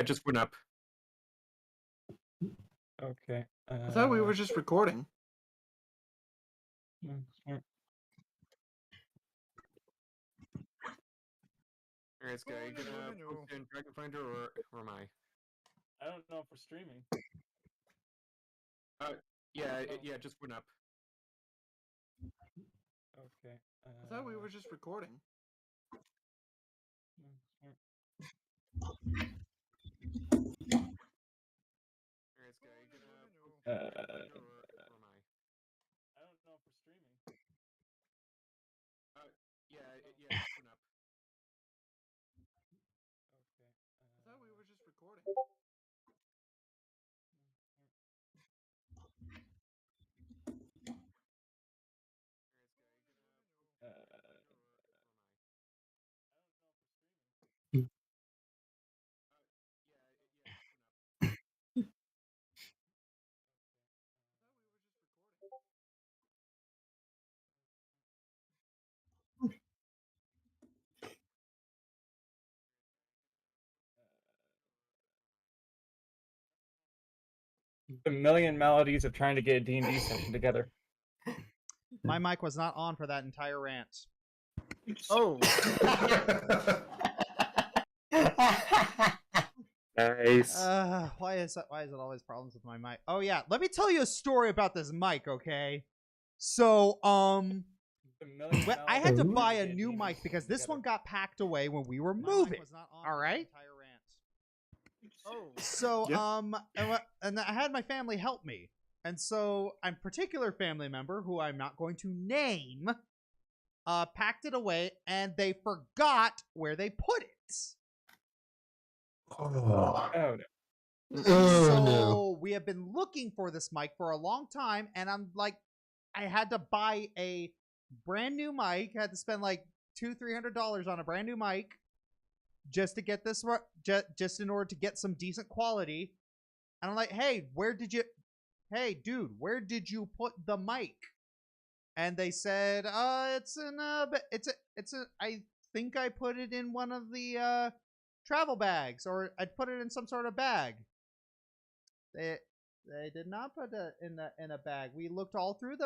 It just went up. Okay. I thought we were just recording. Alright, Sky, you gonna post in Dragon Finder or am I? I don't know if we're streaming. Yeah, it just went up. Okay. I thought we were just recording. Alright, Sky, you gonna post in Dragon Finder or am I? I don't know if we're streaming. Yeah, it just went up. Okay. I thought we were just recording. A million melodies of trying to get a D&D session together. My mic was not on for that entire rant. Oh. Nice. Why is it always problems with my mic? Oh yeah, let me tell you a story about this mic, okay? So, I had to buy a new mic because this one got packed away when we were moving. All right. Oh. So, and I had my family help me, and so a particular family member who I'm not going to name, packed it away, and they forgot where they put it. Oh. Oh, no. So we have been looking for this mic for a long time, and I'm like, I had to buy a brand new mic. I had to spend like $200-300 on a brand new mic just to get this, just in order to get some decent quality. And I'm like, hey, dude, where did you put the mic? And they said, it's in I think I put it in one of the travel bags, or I put it in some sort of bag. They did not put it in a bag. We looked all through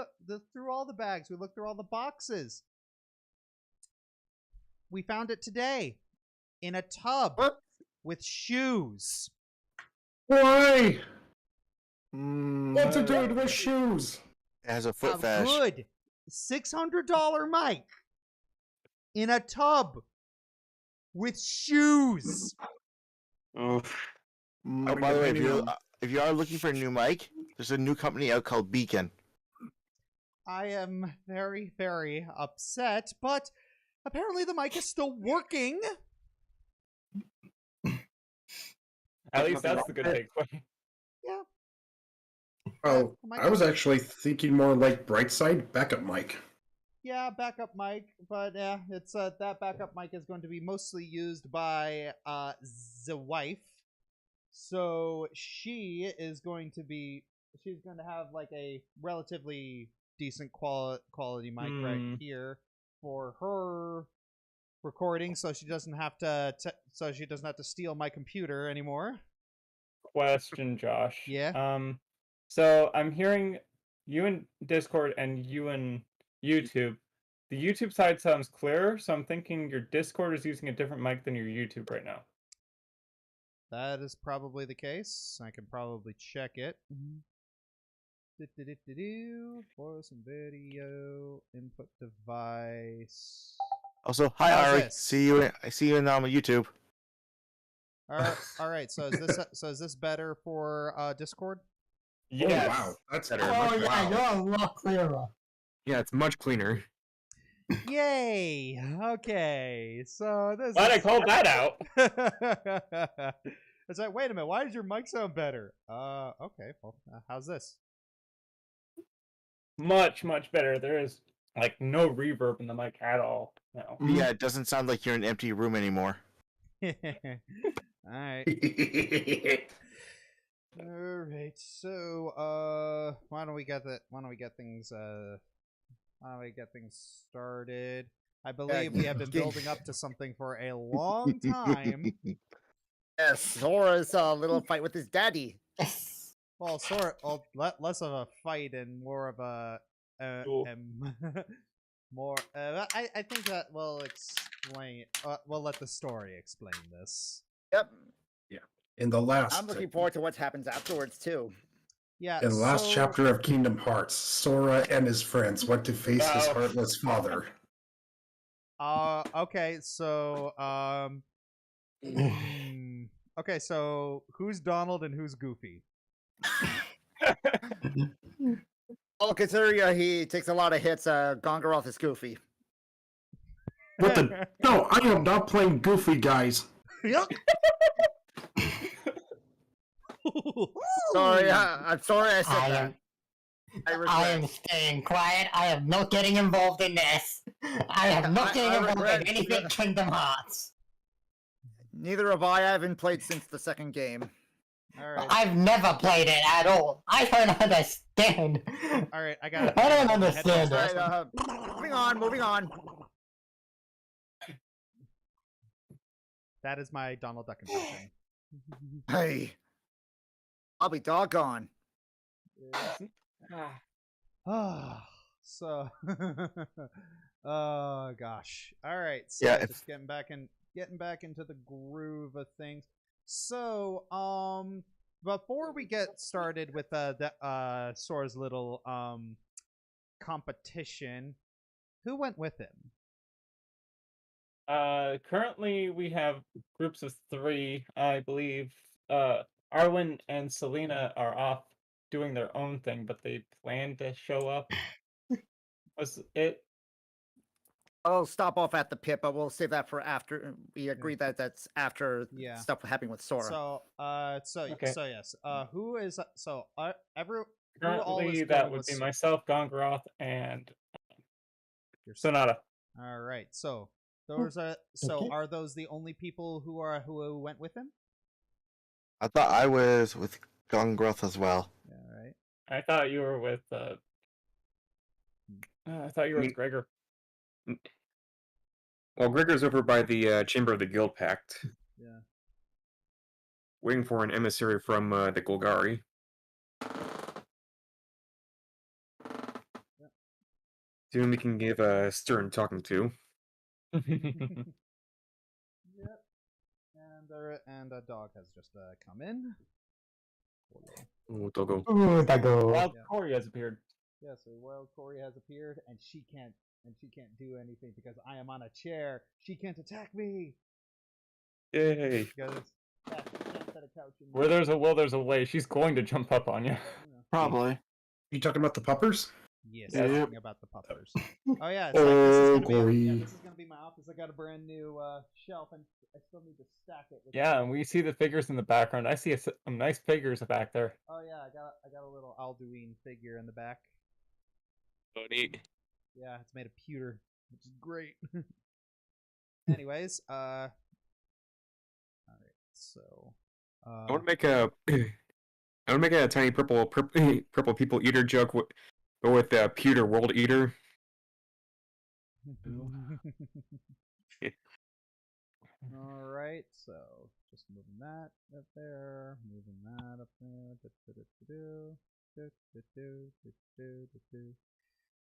through all the bags. We looked through all the boxes. We found it today in a tub with shoes. Why? What's it doing with shoes? It has a foot A fetish. good $600 mic in a tub with shoes. Oh, by the way, if you are looking for a new mic, there's a new company out called Beacon. I am very, very upset, but apparently the mic is still working. At least that's the good takeaway. Yeah. Oh, I was actually thinking more like Brightside backup mic. Yeah, backup mic, but yeah, it's that backup mic is going to be mostly used by the wife. So she's going to have like a relatively decent quality mic right here for her recording, so she doesn't have to steal my computer anymore. Question, Josh. Yeah. So I'm hearing you in Discord and you in YouTube. The YouTube side sounds clearer, so I'm thinking your Discord is using a different mic than your YouTube right now. That is probably the case. I can probably check it. Voice and video input device. Also, hi Ari. I see you in YouTube. All right. So is this better for Discord? Yes. Oh, wow, that's better. Oh yeah, you're a lot clearer. Yeah, it's much cleaner. Yay! Okay, so this. Glad I called that out. It's like, wait a minute, why does your mic sound better? Okay, well, how's this? Much better. There is like no reverb in the mic at all. No. Yeah, it doesn't sound like you're in an empty room anymore. All right. All right. So, why don't we get things started? I believe we have been building up to something for a long time. Yes, Sora's little fight with his daddy. Yes. Well, sort well, less of a fight and more of a Duel. more. I think that we'll explain. We'll let the story explain this. Yep. In the last, I'm looking forward to what happens afterwards too. Yeah. in the last so- chapter of Kingdom Hearts, Sora and his friends went to face his Oh. heartless father. Okay. So okay. So who's Donald and who's Goofy? Well, considering he takes a lot of hits, Gongoroth is goofy. What the? No, I am not playing Goofy, guys. Yep. Sorry, I'm sorry I said I that. am. I I regret. am staying quiet. I am not getting involved in this. I am not I getting involved regret- in anything Kingdom Hearts. Neither have I. I haven't played since the second game. All right. I've never played it at all. I don't understand. All right. I got. I don't understand All it. right, moving on. That is my Donald Duck impression. Hey, I'll be doggone. So, oh gosh. All right. So Yeah, if- just getting back into the groove of things. So, before we get started with Sora's little competition, who went with him? Currently we have groups of 3, I believe. Arwen and Selena are off doing their own thing, but they plan to show up. Was it? I'll stop off at the pit, but we'll save that for after. We agreed that that's after Yeah. stuff happening with Sora. So, Okay. so yes. Who is who all is Currently, that going would with be myself, Gongoroth, and your Sonata. All right. So those are. So Okay. are those the only people who went with him? I thought I was with Gongoroth as well. All right. I thought you were with. I thought you were with Gregor. Well, Gregor's over by the Chamber of the Guild Pact, Yeah. waiting for an emissary from the Golgari. Soon we can give a stern talking to. Yep. And a dog has just come in. Oh, Doggo. Ooh, Dago. Wild Yeah. Corey has appeared. Yeah. So Wild Corey has appeared, and she can't do anything because I am on a chair. She can't attack me Yay! because she can't set a couch in Where there's a will, there's a way. She's going to jump up on you. Yeah. Probably. You talking about the puppers? Yes, Yep. talking about the puppers. Oh yeah, it's Oh, like, this Corey. is gonna be my office. I got a brand new shelf, and I still need to stack it. With Yeah, and we see the figures in the background. I see some nice figures back there. Oh yeah, I got a little Alduin figure in the back. Oh, neat. Yeah, it's made of pewter, which is great. Anyways, all right, so I want to make a. I want to make a tiny purple people eater joke, but with pewter world eater. All right, so just moving that up there, moving that up there.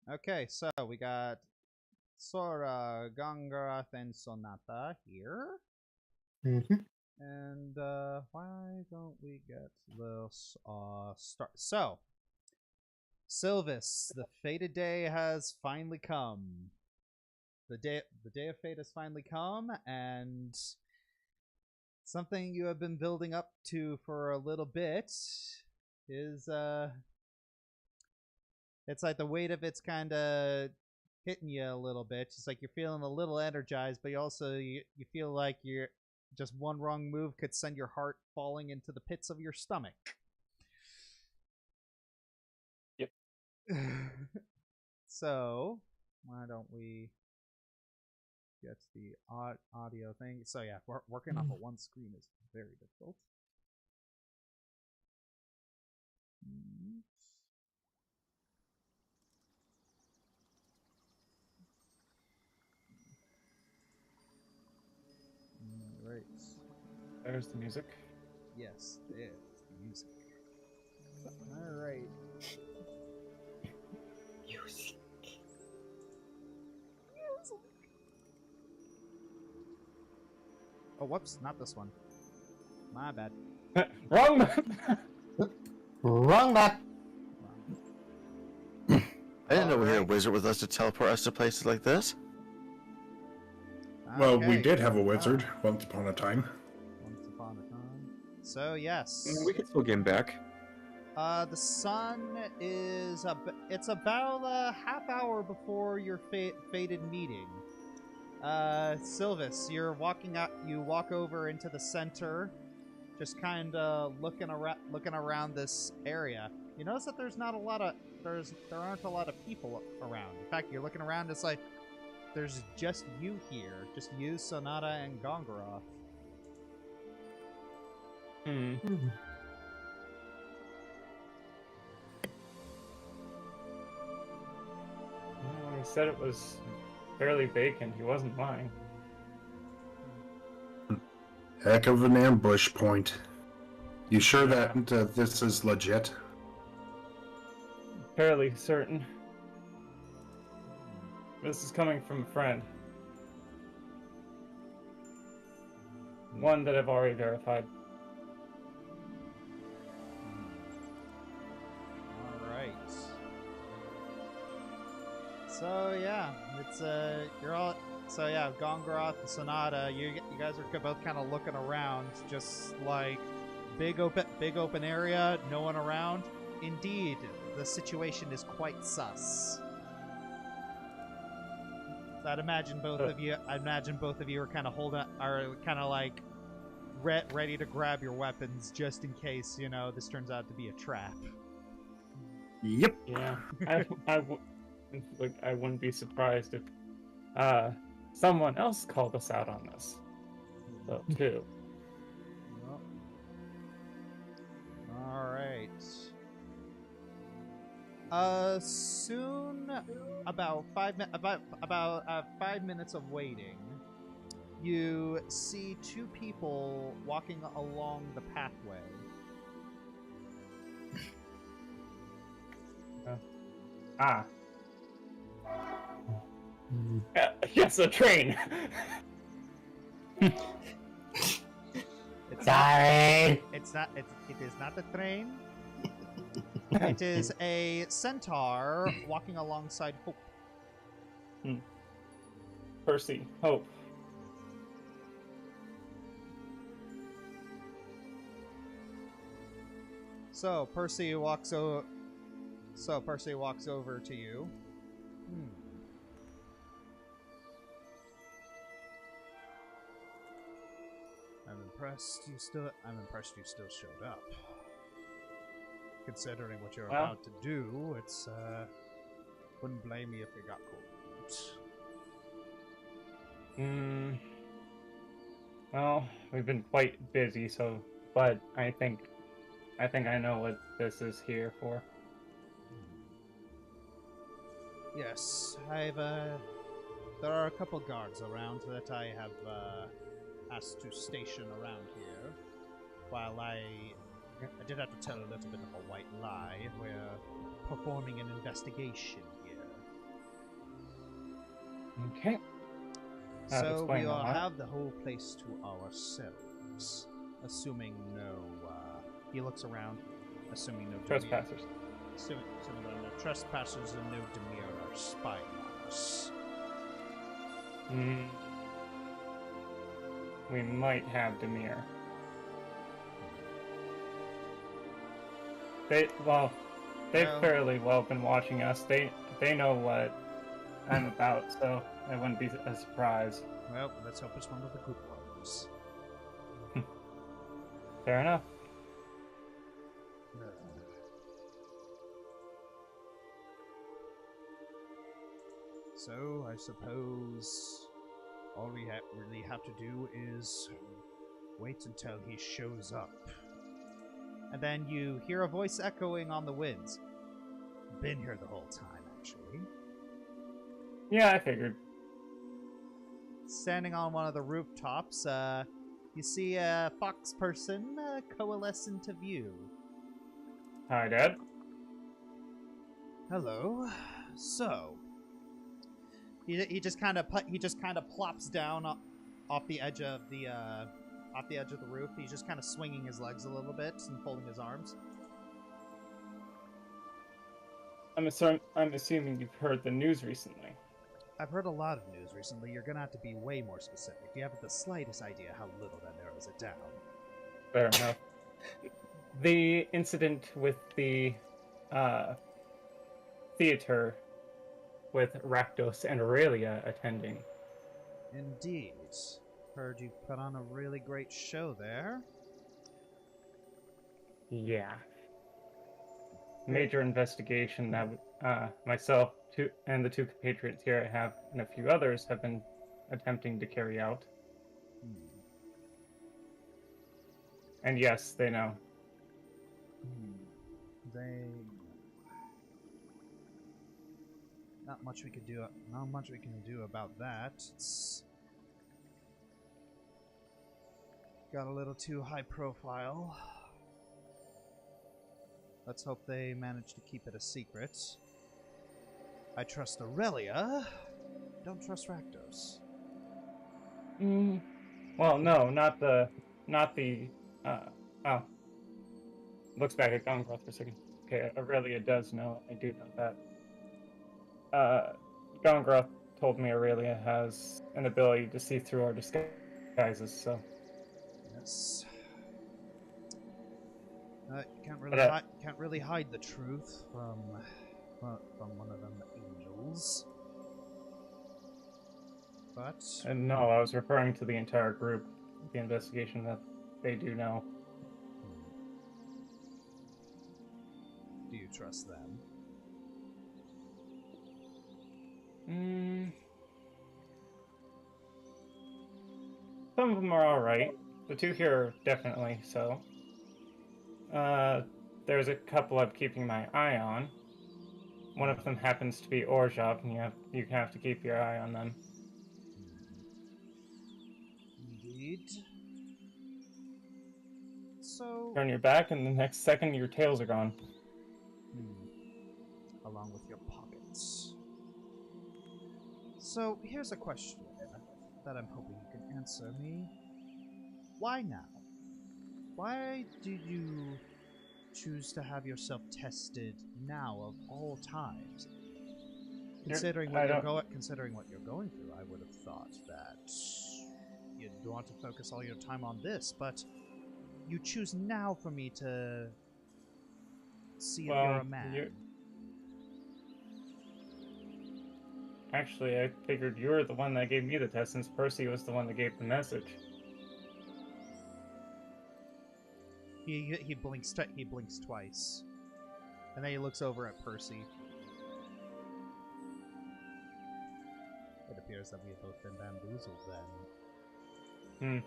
Okay, so we got Sora, Gongoroth, and Sonata here. Mhm. And why don't we get this start? So, Sylvas, the fated day has finally come. The day of fate has finally come, and something you have been building up to for a little bit is it's like the weight of it's kind of hitting you a little bit. It's like you're feeling a little energized, but you feel like you're just one wrong move could send your heart falling into the pits of your stomach. Yep. So, why don't we get the audio thing? So yeah, working off of one screen is very difficult. Right. I There's the music. Yes, there's the music. Alright. Music. Oh, whoops, not this one. My bad. Wrong map! Wrong map. I didn't know we had a Alright. wizard with us to teleport us to places like this. Well, we Okay. did have a wizard once upon a time. Once upon a time. So, yes. We can still get him back. The sun is it's about a half hour before your fated meeting. Sylvas, you're walking out. You walk over into the center, just kind of looking around this area. You notice that there's not a lot of there aren't a lot of people around. In fact, you're looking around. It's like there's just you here, just you, Sonata, and Gongoroth. Well, he said it was fairly vacant. He wasn't lying. Heck of an ambush point. You sure that this is legit? Fairly certain. This is coming from a friend. One that I've already verified. Alright. So yeah, it's you're all so yeah, Gongoroth and Sonata, you guys are both kind of looking around, just like big open area, no one around. Indeed, the situation is quite sus. So I'd imagine both of you are kind of like ready to grab your weapons just in case, you know, this turns out to be a trap. Yep. Yeah, I wouldn't be surprised if someone else called us out on this, though, too. All right. Soon, about 5 minutes of waiting, you see two people walking along the pathway. Yes, a train. Sorry. It is not a train. It is a centaur walking alongside Hope. Percy, Hope. So Percy walks over to you. I'm impressed you still showed up. Considering what you're about to do, it's wouldn't blame me if you got caught. Well, we've been quite busy, but I think I know what this is here for. Yes, there are a couple guards around that I have asked to station around here. While I did have to tell a little bit of a white lie. We're performing an investigation here. Okay. So we will have the whole place to ourselves. Assuming no, he looks around, assuming no trespassers. Assuming there are no trespassers and no demure are spying on us. We might have demure. They've fairly well been watching us. They know what I'm about, so it wouldn't be a surprise. Well, let's hope it's one of the good ones. Fair enough. So, I suppose all we really have to do is wait until he shows up. And then you hear a voice echoing on the winds. Been here the whole time, actually. Yeah, I figured. Standing on one of the rooftops, You see a fox person coalesce into view. Hi, Dad. Hello. So, he just kind of plops down off the edge of the roof. He's just kind of swinging his legs a little bit and folding his arms. I'm assuming you've heard the news recently. I've heard a lot of news recently. You're gonna have to be way more specific. You haven't the slightest idea how little that narrows it down. Fair enough. The incident with the theater with Rakdos and Aurelia attending. Indeed. Heard you put on a really great show there. Yeah. Major investigation that myself and the two compatriots here I have and a few others have been attempting to carry out. And yes, they know. They... Not much we can do about that. It's got a little too high profile. Let's hope they manage to keep it a secret. I trust Aurelia. Don't trust Rakdos. Well, no, not the oh. Looks back at Gongoroth for a second. Okay, Aurelia does know. I do know that. Gongoroth told me Aurelia has an ability to see through our disguises, so. Yes. You can't really hide the truth from one of them angels. But And no, I was referring to the entire group, the investigation that they do know. Do you trust them? Some of them are alright. The two here are definitely so. There's a couple I'm keeping my eye on. One of them happens to be Orzhov, and you have to keep your eye on them. Indeed. So... Turn your back, and the next second your tails are gone. Along with your pockets. So, here's a question that I'm hoping you can answer me. Why now? Why did you choose to have yourself tested now of all times? Considering what you're going through, I would have thought that you'd want to focus all your time on this, but you choose now for me to see if you're a man. Actually, I figured you were the one that gave me the test, since Percy was the one that gave the message. He blinks twice, and then he looks over at Percy. It appears that we have both been bamboozled then.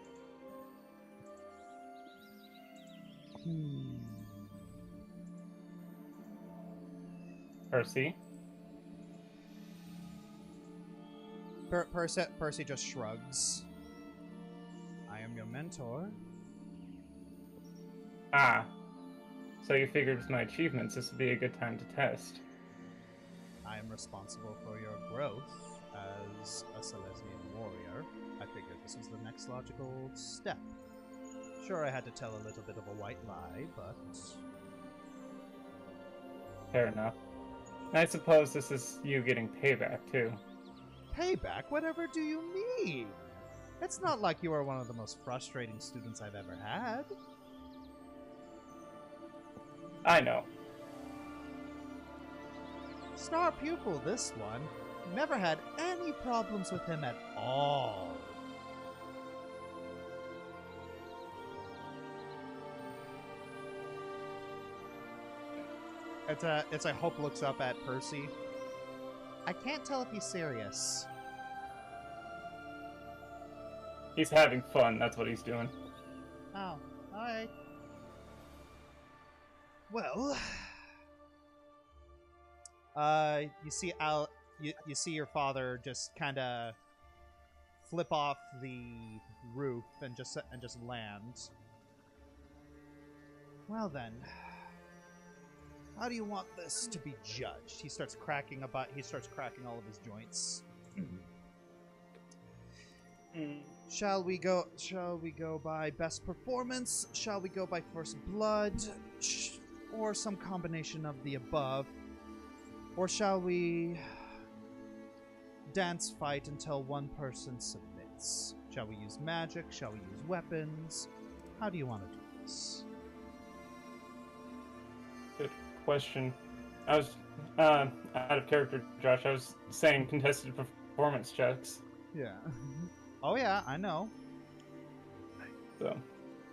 Percy? Percy just shrugs. I am your mentor. Ah. So you figured with my achievements this would be a good time to test. I am responsible for your growth as a Selesnya warrior. I figured this was the next logical step. Sure, I had to tell a little bit of a white lie, but... Fair enough. I suppose this is you getting payback, too. Payback? Whatever do you mean? It's not like you are one of the most frustrating students I've ever had. I know. Star pupil, this one. Never had any problems with him at all. It's a Hope looks up at Percy. I can't tell if he's serious. He's having fun, that's what he's doing. Oh, alright. Well, you see you see your father just kind of flip off the roof and just land. Well then, how do you want this to be judged? He starts cracking all of his joints. Shall we go by best performance? Shall we go by first blood? Or some combination of the above? Or shall we dance fight until one person submits? Shall we use magic? Shall we use weapons? How do you want to do this? Good question. I was out of character, Josh. I was saying contested performance checks. Yeah. Oh yeah, I know. So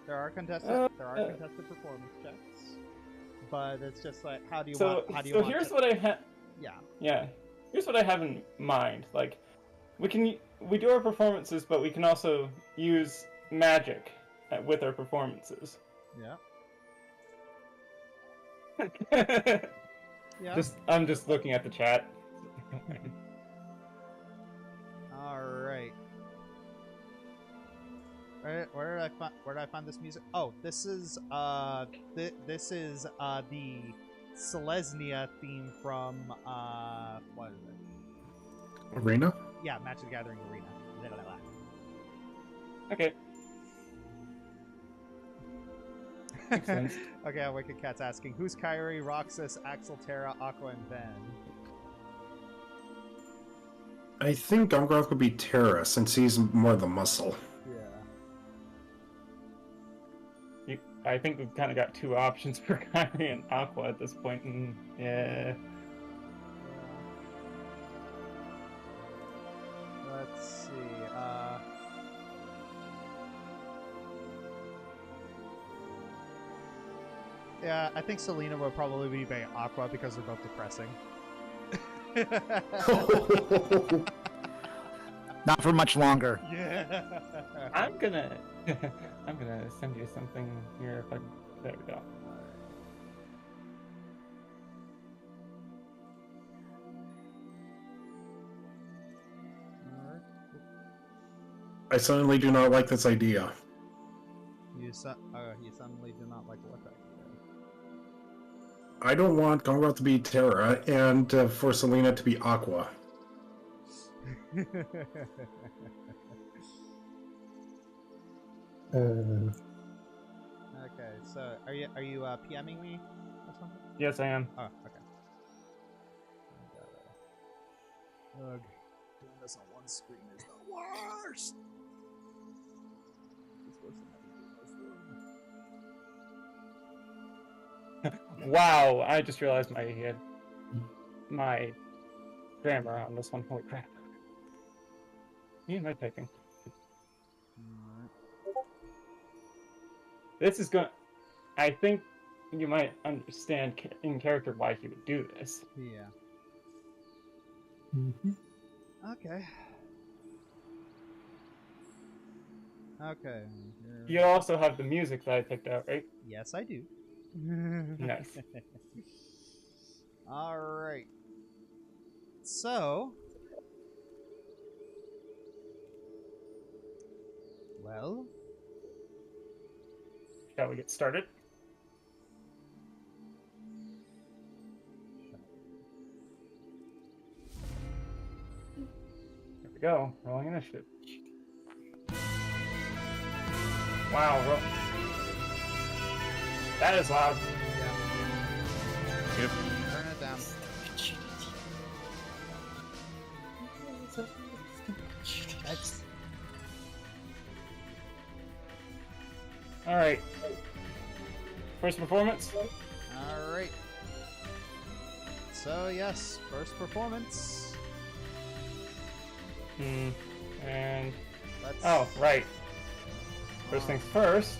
there are contested performance checks, but it's just like how do you want? So here's what I have. Yeah. Here's what I have in mind. Like, we do our performances, but we can also use magic with our performances. Yeah. Yeah. I'm just looking at the chat. All right. Where did I find this music? Oh, this is the Selesnya theme from what is it? Arena? Yeah, Magic the Gathering Arena. Okay. Makes sense. Okay, Wicked Cat's asking, who's Kyrie, Roxas, Axel, Terra, Aqua, and Ben? I think Gongoroth would be Terra, since he's more the muscle. Yeah. I think we've kind of got two options for Kyrie and Aqua at this point, and yeah. Let's see. Yeah, I think Selena will probably be by Aqua because they're both depressing. Not for much longer. Yeah. I'm gonna send you something here. There we go. I suddenly do not like this idea. You suddenly do not like what idea? I don't want Gongoroth to be Terra and for Selena to be Aqua. Okay, so are you PMing me or something? Yes, I am. Oh, okay. Ugh, doing this on one screen is the worst. It's worse than having to do this. Wow, I just realized my grammar on this one. Holy crap. Me and my typing. This is going. I think you might understand in character why he would do this. Yeah. Okay. Okay. You also have the music that I picked out, right? Yes, I do. Nice. All right. So, well, Shall we get started? There we go. Rolling initiative. Wow, that is loud. Yep. turn it down. That's All right. First performance. all right. So yes, first performance. And Let's. oh, right. First things first.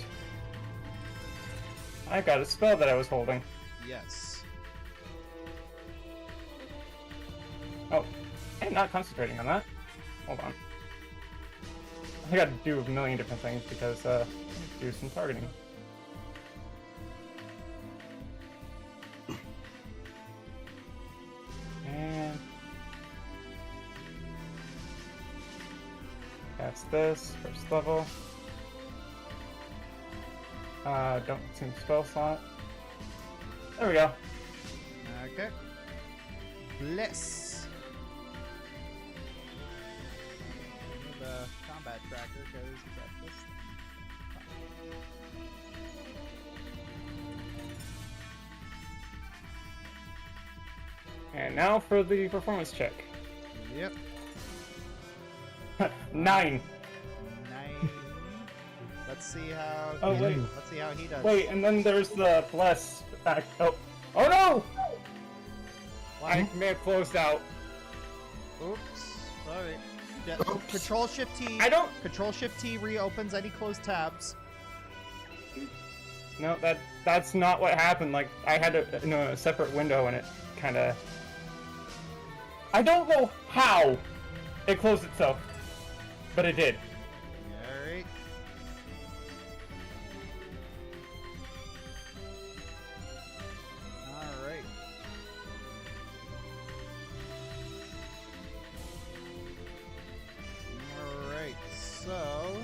I got a spell that I was holding. Yes. Oh, I'm not concentrating on that. Hold on. I got to do a million different things because do some targeting. And That's this, first level. Don't consume spell slot. There we go. Okay. Bliss. The combat tracker goes at this. And now for the performance check. Yep. 9. 9. Let's see how. Oh, wait. Let's see how he does. Wait, and then there's the bless back. Oh no! I may have closed out. Oops. Sorry. Yeah, Control Shift T. I don't. Control Shift T reopens any closed tabs. No, that's not what happened. Like I had a separate window and it kind of. I don't know how it closed itself, but it did. Alright. Alright. Alright, so...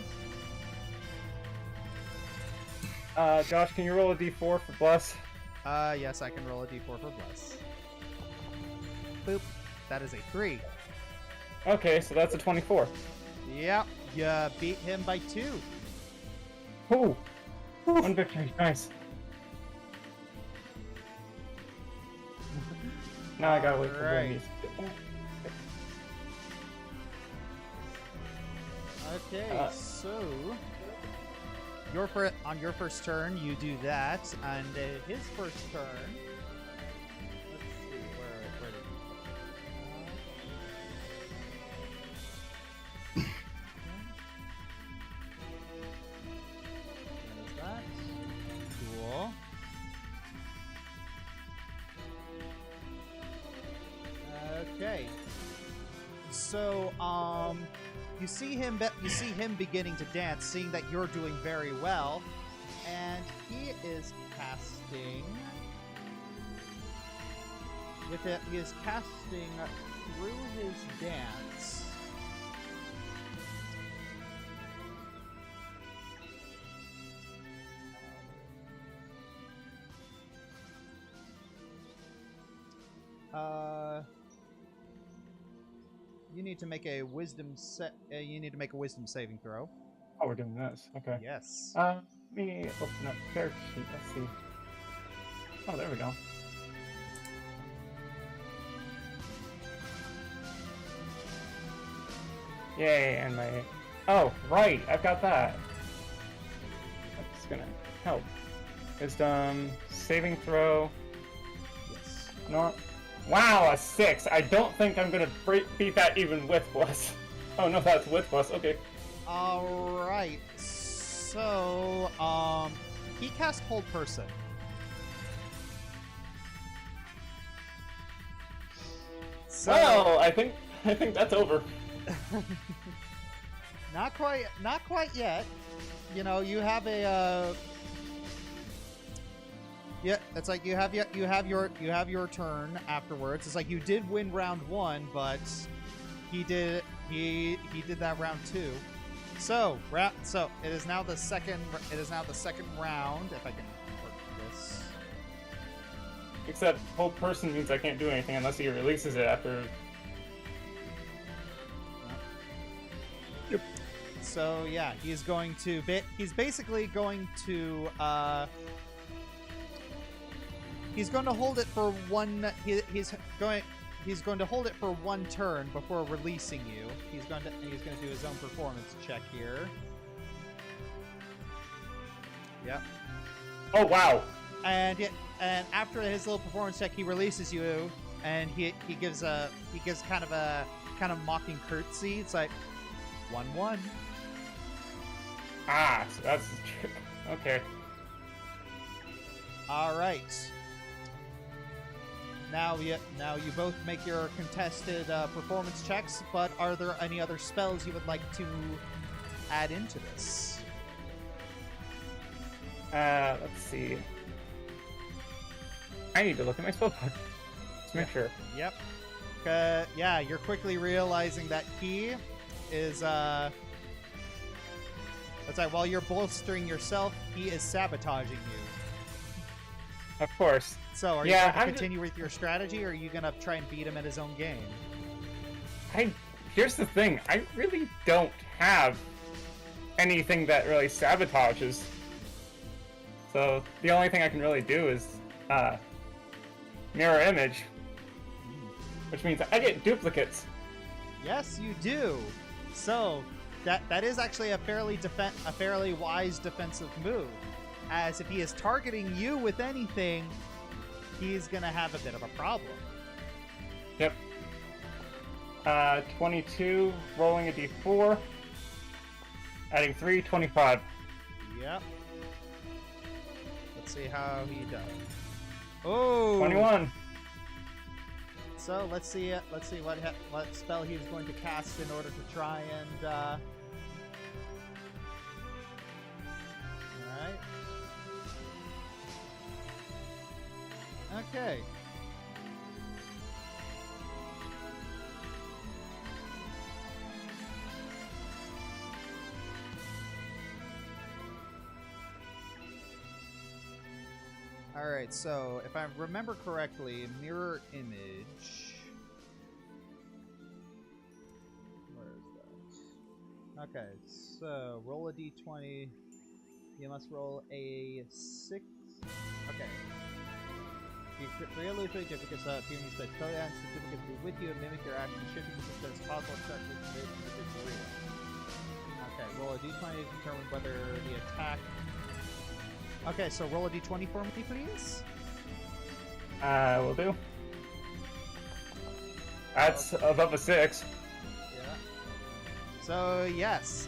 Josh, can you roll a d4 for bless? Yes, I can roll a d4 for Bless. Boop. That is a 3. Okay, so that's a 24. Yep, you beat him by 2. Ooh, 1 victory, nice. Now I gotta wait for Alright. Randy's. Okay, so on your first turn, you do that, and his first turn. Let's see where did he go? That is that. Cool. Okay. So, you see him beginning to dance, seeing that you're doing very well, and he is casting. He is casting through his dance. You need to make a wisdom saving throw. Oh, we're doing this. Okay. Yes. Let me open up character sheet. Let's see. Oh, there we go. Yay, and my... Oh, right, I've got that. That's gonna help. Wisdom, saving throw. Yes. No. Wow, a 6! I don't think I'm gonna beat that even with Bless. Oh no, that's with Bless, okay. Alright, so, he cast Hold Person. So, Well, I think that's over. not quite yet. You know, you have a, yeah, it's like you have your turn afterwards. It's like you did win round 1, but he did that round 2. So it is now the second round. If I can work this. Except Hold Person means I can't do anything unless he releases it after. Yep. So yeah, he's basically going to he's going to hold it for one. He's going to hold it for one turn before releasing you. He's going to do his own performance check here. Yep. Oh wow! And after his little performance check, he releases you, and he gives kind of mocking curtsy. It's like 1-1. Ah, so that's the trick. Okay. All right. Now you both make your contested performance checks, but are there any other spells you would like to add into this? Let's see. I need to look at my spell book. Let's make sure. Yep. Yeah, you're quickly realizing that he is It's like while you're bolstering yourself, he is sabotaging you. Of course. So, are you Yeah, going to I'm continue with your strategy, or are you going to try and beat him in his own game? Here's the thing. I really don't have anything that really sabotages. So the only thing I can really do is mirror image, which means I get duplicates. Yes, you do. So that is actually a fairly wise defensive move, as if he is targeting you with anything, he's gonna have a bit of a problem. Yep. 22, rolling a d4, adding 3, 25. Yep. Let's see how he does. Oh, 21. So let's see what spell he's going to cast in order to try and. All right. Okay. All right, so if I remember correctly, mirror image. Where is that? Okay, so roll a d20. You must roll a 6. Okay. You illusory duplicates appear in your space. Tell the duplicates be with you and mimic your actions. Shifting the system as possible. Exactly to move to the real. Okay, roll a d20 to determine whether the attack. Okay, so roll a d20 for me, please. Will do. That's above a 6. Yeah. So yes,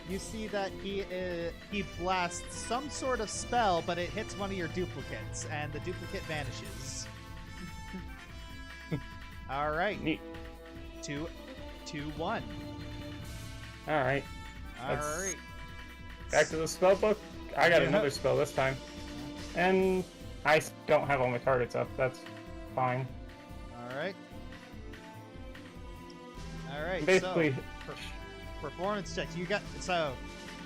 you see that he blasts some sort of spell, but it hits one of your duplicates, and the duplicate vanishes. All right. Neat. 2, 1. All right. All right. Back to the spell book. I got another spell this time, and I don't have all my targets up. That's fine. All right. All right. Basically, so, performance checks. You got so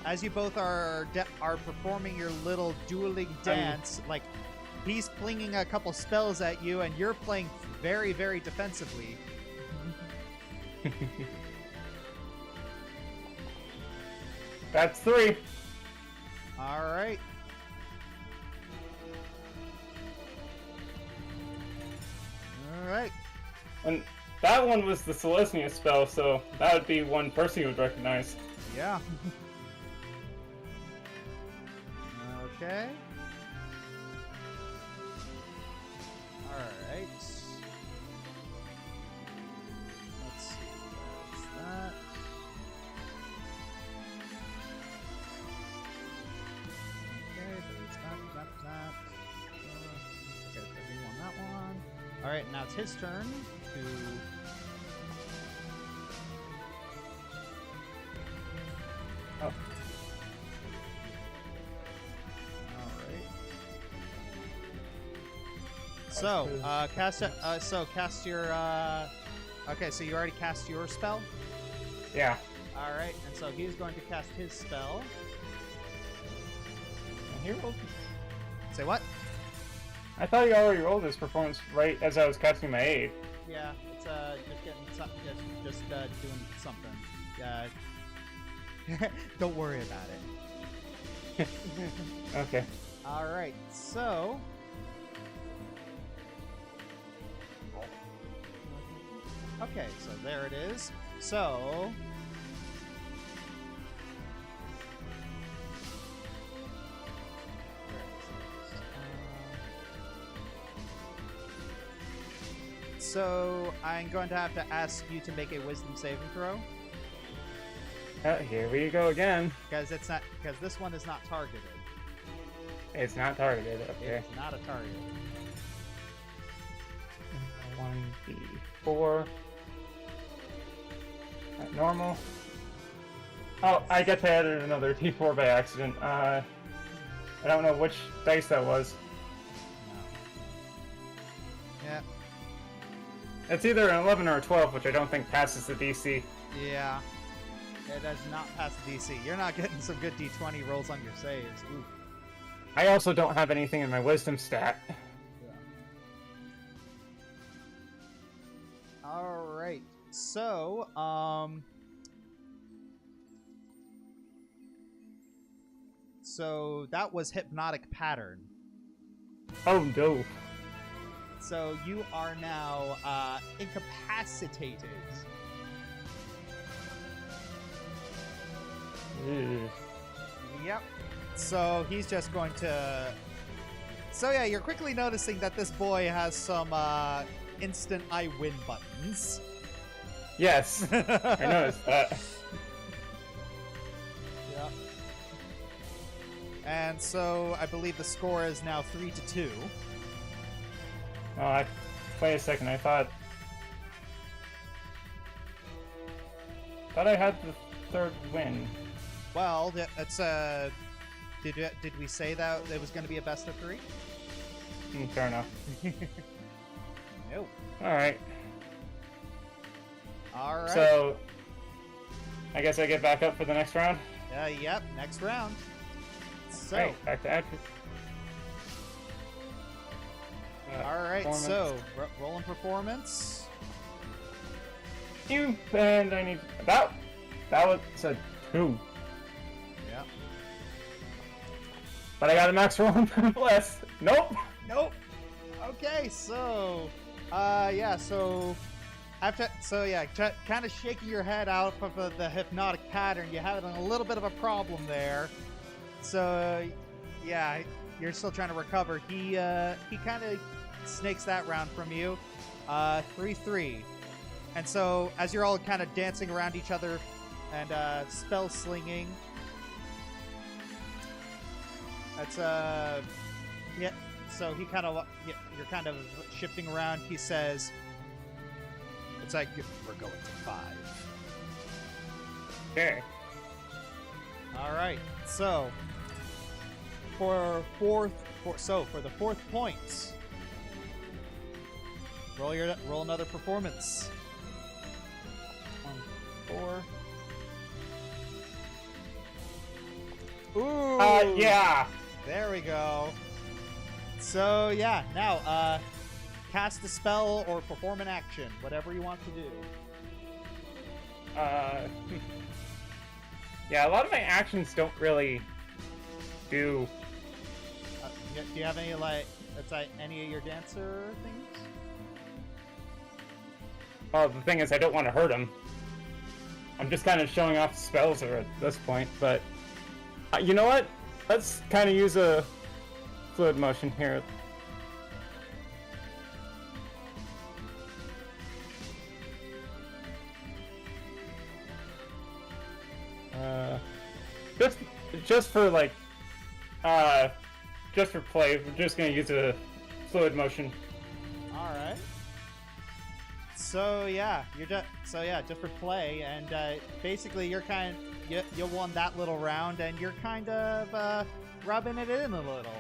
as you both are performing your little dueling dance. Like he's flinging a couple spells at you, and you're playing very, very defensively. That's 3. All right. All right. And that one was the Selesnya spell, so that would be one person you would recognize. Yeah. Okay. All right. Let's see. There's that. Okay, there's that. Okay, so we won that one. All right, now it's his turn to. Oh. Alright. So, cast your, okay, so you already cast your spell? Yeah. Alright, and so he's going to cast his spell. And he rolled. Say what? I thought you already rolled this performance right as I was casting my aid. Yeah, it's, just getting something, just doing something. Yeah. Don't worry about it. Okay. Alright, so. Okay, so there it is. So. So I'm going to have to ask you to make a wisdom saving throw. Here we go again. Because this one is not targeted. It's not targeted. Okay. It's not a target. 1d4. At normal. Oh, I guess I added another d4 by accident. I don't know which dice that was. No. Yeah. It's either an 11 or a 12, which I don't think passes the DC. Yeah. It does not pass the DC. You're not getting some good D20 rolls on your saves. Ooh. I also don't have anything in my wisdom stat. All right. So, so that was hypnotic pattern. Oh no. So you are now incapacitated. Ugh. Yep. So he's just going to. So yeah, you're quickly noticing that this boy has some instant I win buttons. Yes, I noticed that. Yep. And so I believe the score is now 3-2. Oh, wait a second. I thought I had the third win. Well, it's did we say that it was going to be a best of 3? Fair enough. No. All right. All right. So, I guess I get back up for the next round. Yep. Next round. So. Right, back to action. All right. So rolling performance. And I need that was a 2. Yeah. But I got a max roll less. Nope. Okay. So, yeah. So. Kind of shaking your head out of the hypnotic pattern, you're having a little bit of a problem there. So, yeah, you're still trying to recover. He kind of snakes that round from you. 3-3. And so, as you're all kind of dancing around each other and spell slinging, that's yeah. So he kind of you're kind of shifting around. He says. It's like we're going to 5. Okay. All right. So for the fourth point, roll another performance. 4. Ooh. Yeah. There we go. So yeah, now cast a spell or perform an action, whatever you want to do. Yeah, a lot of my actions don't really do. Do you have any any of your dancer things? Well, the thing is, I don't want to hurt him. I'm just kind of showing off spells at this point, but you know what? Let's kind of use a fluid motion here. Just for like, just for play, we're just gonna use a fluid motion. All right. So yeah, just for play, and basically you won that little round, and you're kind of rubbing it in a little.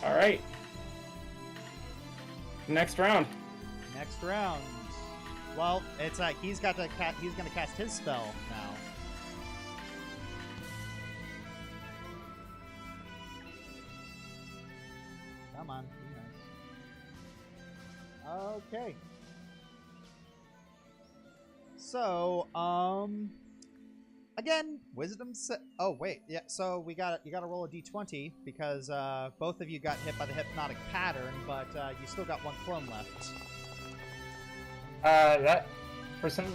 All right. Next round. Next round. Well, it's like he's gonna cast his spell now. Come on, be nice. Okay. So, again, wisdom. Oh wait, yeah. So you gotta roll a d20 because both of you got hit by the hypnotic pattern, but you still got 1 clone left. That for some.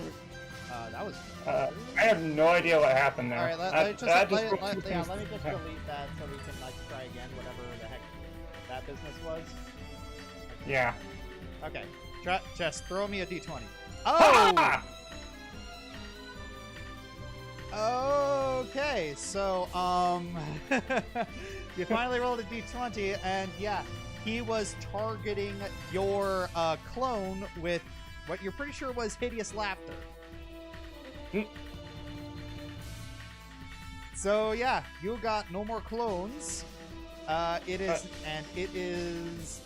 That was. I have no idea what happened there. All right, let me just delete that so we can try again, whatever the heck that business was. Yeah. Okay, just throw me a d20. Oh. Okay, so you finally rolled a d20, and yeah, he was targeting your clone with what you're pretty sure was hideous laughter. So yeah, you got no more clones. It is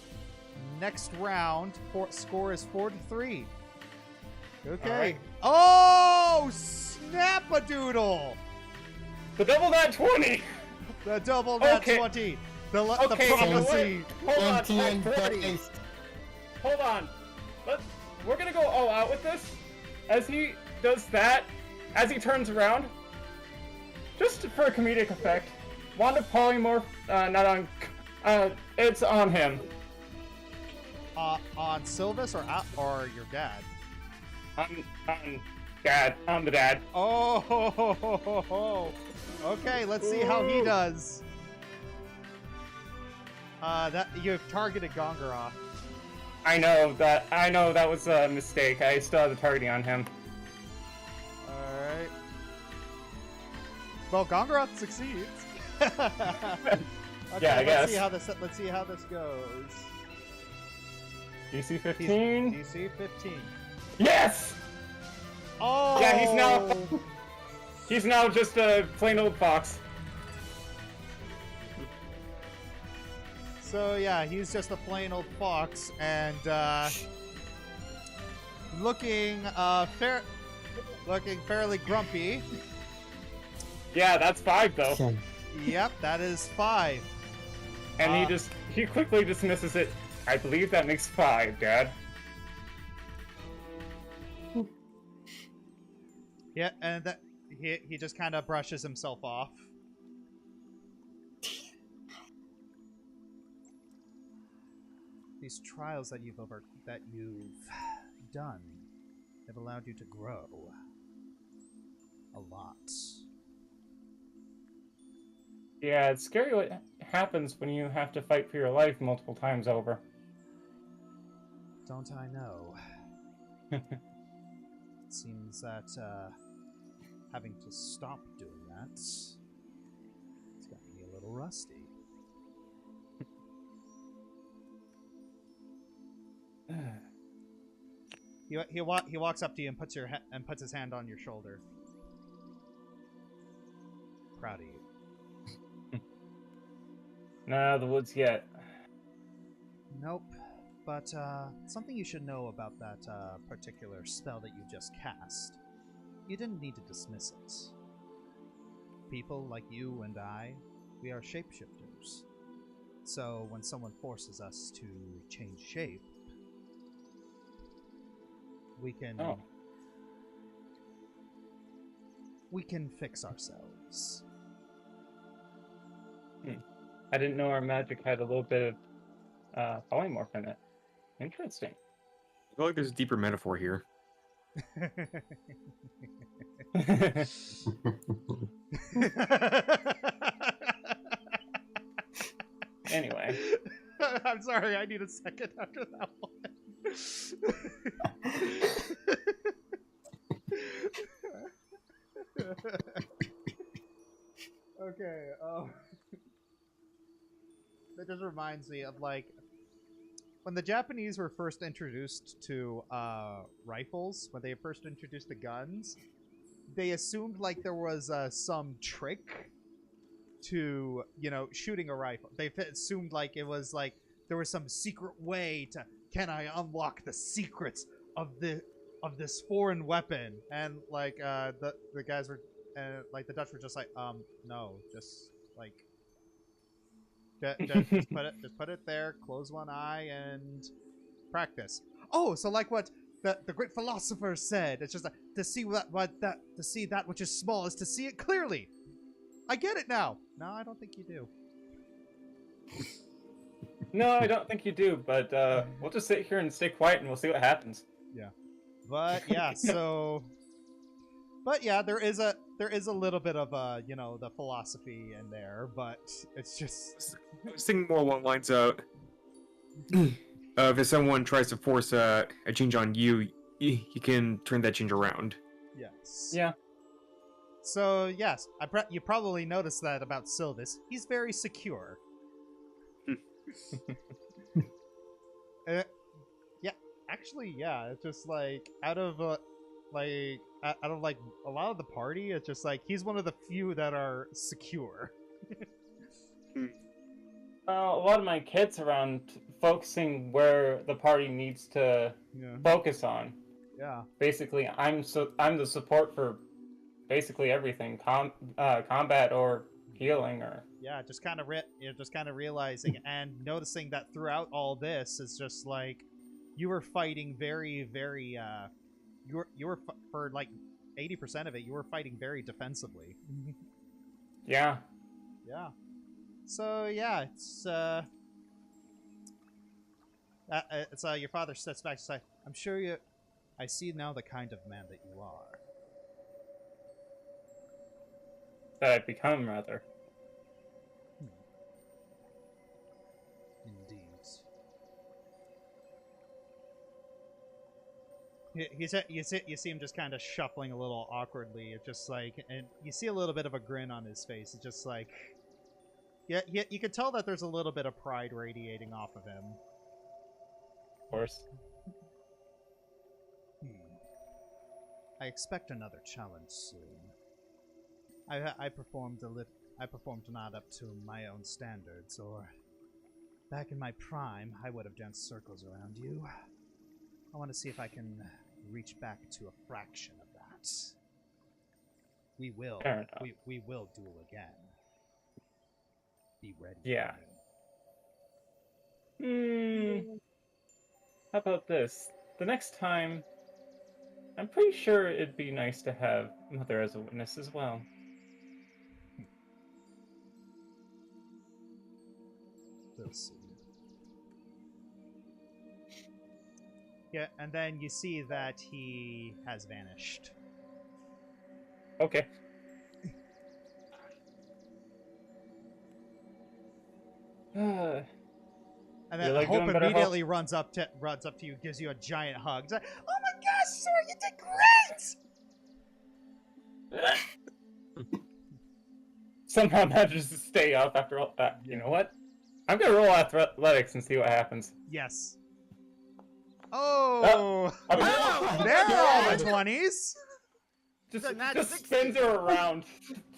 next round. Score is 4-3. Okay. Alright. Oh, snap-a-doodle! The double nat 20! The double nat Okay. 20. The Okay, you know what? prophecy. Hold on, Anti hold on. based. Hold on. We're gonna go all out with this. As he does that, as he turns around, just for a comedic effect, Wand of Polymorph, not on, it's on him. On Sylvas or your dad? On Dad. I'm the dad. Oh, okay. Let's see how he does. That you've targeted Gongoroth. I know that was a mistake. I still have the targeting on him. All right. Well, Gongoroth succeeds. Okay, Yeah, I guess. Let's see how this goes. DC 15. DC 15. Yes! Oh. Yeah, he's now just a plain old fox. So yeah, he's just a plain old fox, and looking fairly grumpy. Yeah, that's 5 though. Yep, that is 5. And he quickly dismisses it. I believe that makes 5, Dad. Yeah, and that he just kind of brushes himself off. These trials that you've done have allowed you to grow a lot. Yeah, it's scary what happens when you have to fight for your life multiple times over. Don't I know? It seems that having to stop doing that, it's got me a little rusty. He walks up to you and puts his hand on your shoulder. Proud of you. Not out of the woods yet. Nope. But something you should know about that particular spell that you just cast. You didn't need to dismiss it. People like you and I, we are shapeshifters. So when someone forces us to change shape, we can fix ourselves. I didn't know our magic had a little bit of polymorph in it. Interesting. I feel like there's a deeper metaphor here. Anyway. I'm sorry, I need a second after that one. Okay, that just reminds me of, like, when the Japanese were first introduced to rifles, when they first introduced the guns, they assumed, like, there was some trick to, you know, shooting a rifle. They assumed, like, it was, like, there was some secret way to, can I unlock the secrets of this foreign weapon? And, like, the guys were, like, the Dutch were just like, no, just, like, just put it there, close one eye, and practice. Oh, so like what the great philosopher said, it's just like, to see that which is small is to see it clearly. I get it now. No, I don't think you do. No, I don't think you do, but we'll just sit here and stay quiet and we'll see what happens. Yeah. But yeah, so but yeah, there is a little bit of you know, the philosophy in there, but it's just I was thinking more along the lines of if someone tries to force a change on you, you can turn that change around. yes. Yeah. So yes, you probably noticed that about Sylvas. He's very secure. Yeah, actually, yeah. It's just like out of like a lot of the party, it's just like he's one of the few that are secure. A lot of my kids around focusing where the party needs to focus on. Yeah. Basically, I'm the support for basically everything, combat or healing or. Yeah, just kind of you're just kind of realizing and noticing that throughout all this is just like you were fighting very, very. For like 80% of it, you were fighting very defensively. Yeah. Yeah. So yeah, it's your father steps back to say, "I'm sure you. I see now the kind of man that you are." That I've become, rather. Indeed. You see him just kind of shuffling a little awkwardly. It's just like, and you see a little bit of a grin on his face. It's just like, yeah, you can tell that there's a little bit of pride radiating off of him. Of course. I expect another challenge soon. I performed not up to my own standards, or back in my prime, I would have danced circles around you. I want to see if I can reach back to a fraction of that. We will. We will duel again. Be ready. Yeah. How about this? The next time, I'm pretty sure it'd be nice to have Mother as a witness as well. We'll see. Yeah, and then you see that he has vanished. Okay. And then like Hope doing better, immediately runs up to you, gives you a giant hug. He's like, "Oh my gosh, sir, you did great!" Somehow manages to stay up after all that. You know what? I'm gonna roll athletics and see what happens. Yes. Oh! There There are all the 20s! Just spins her around.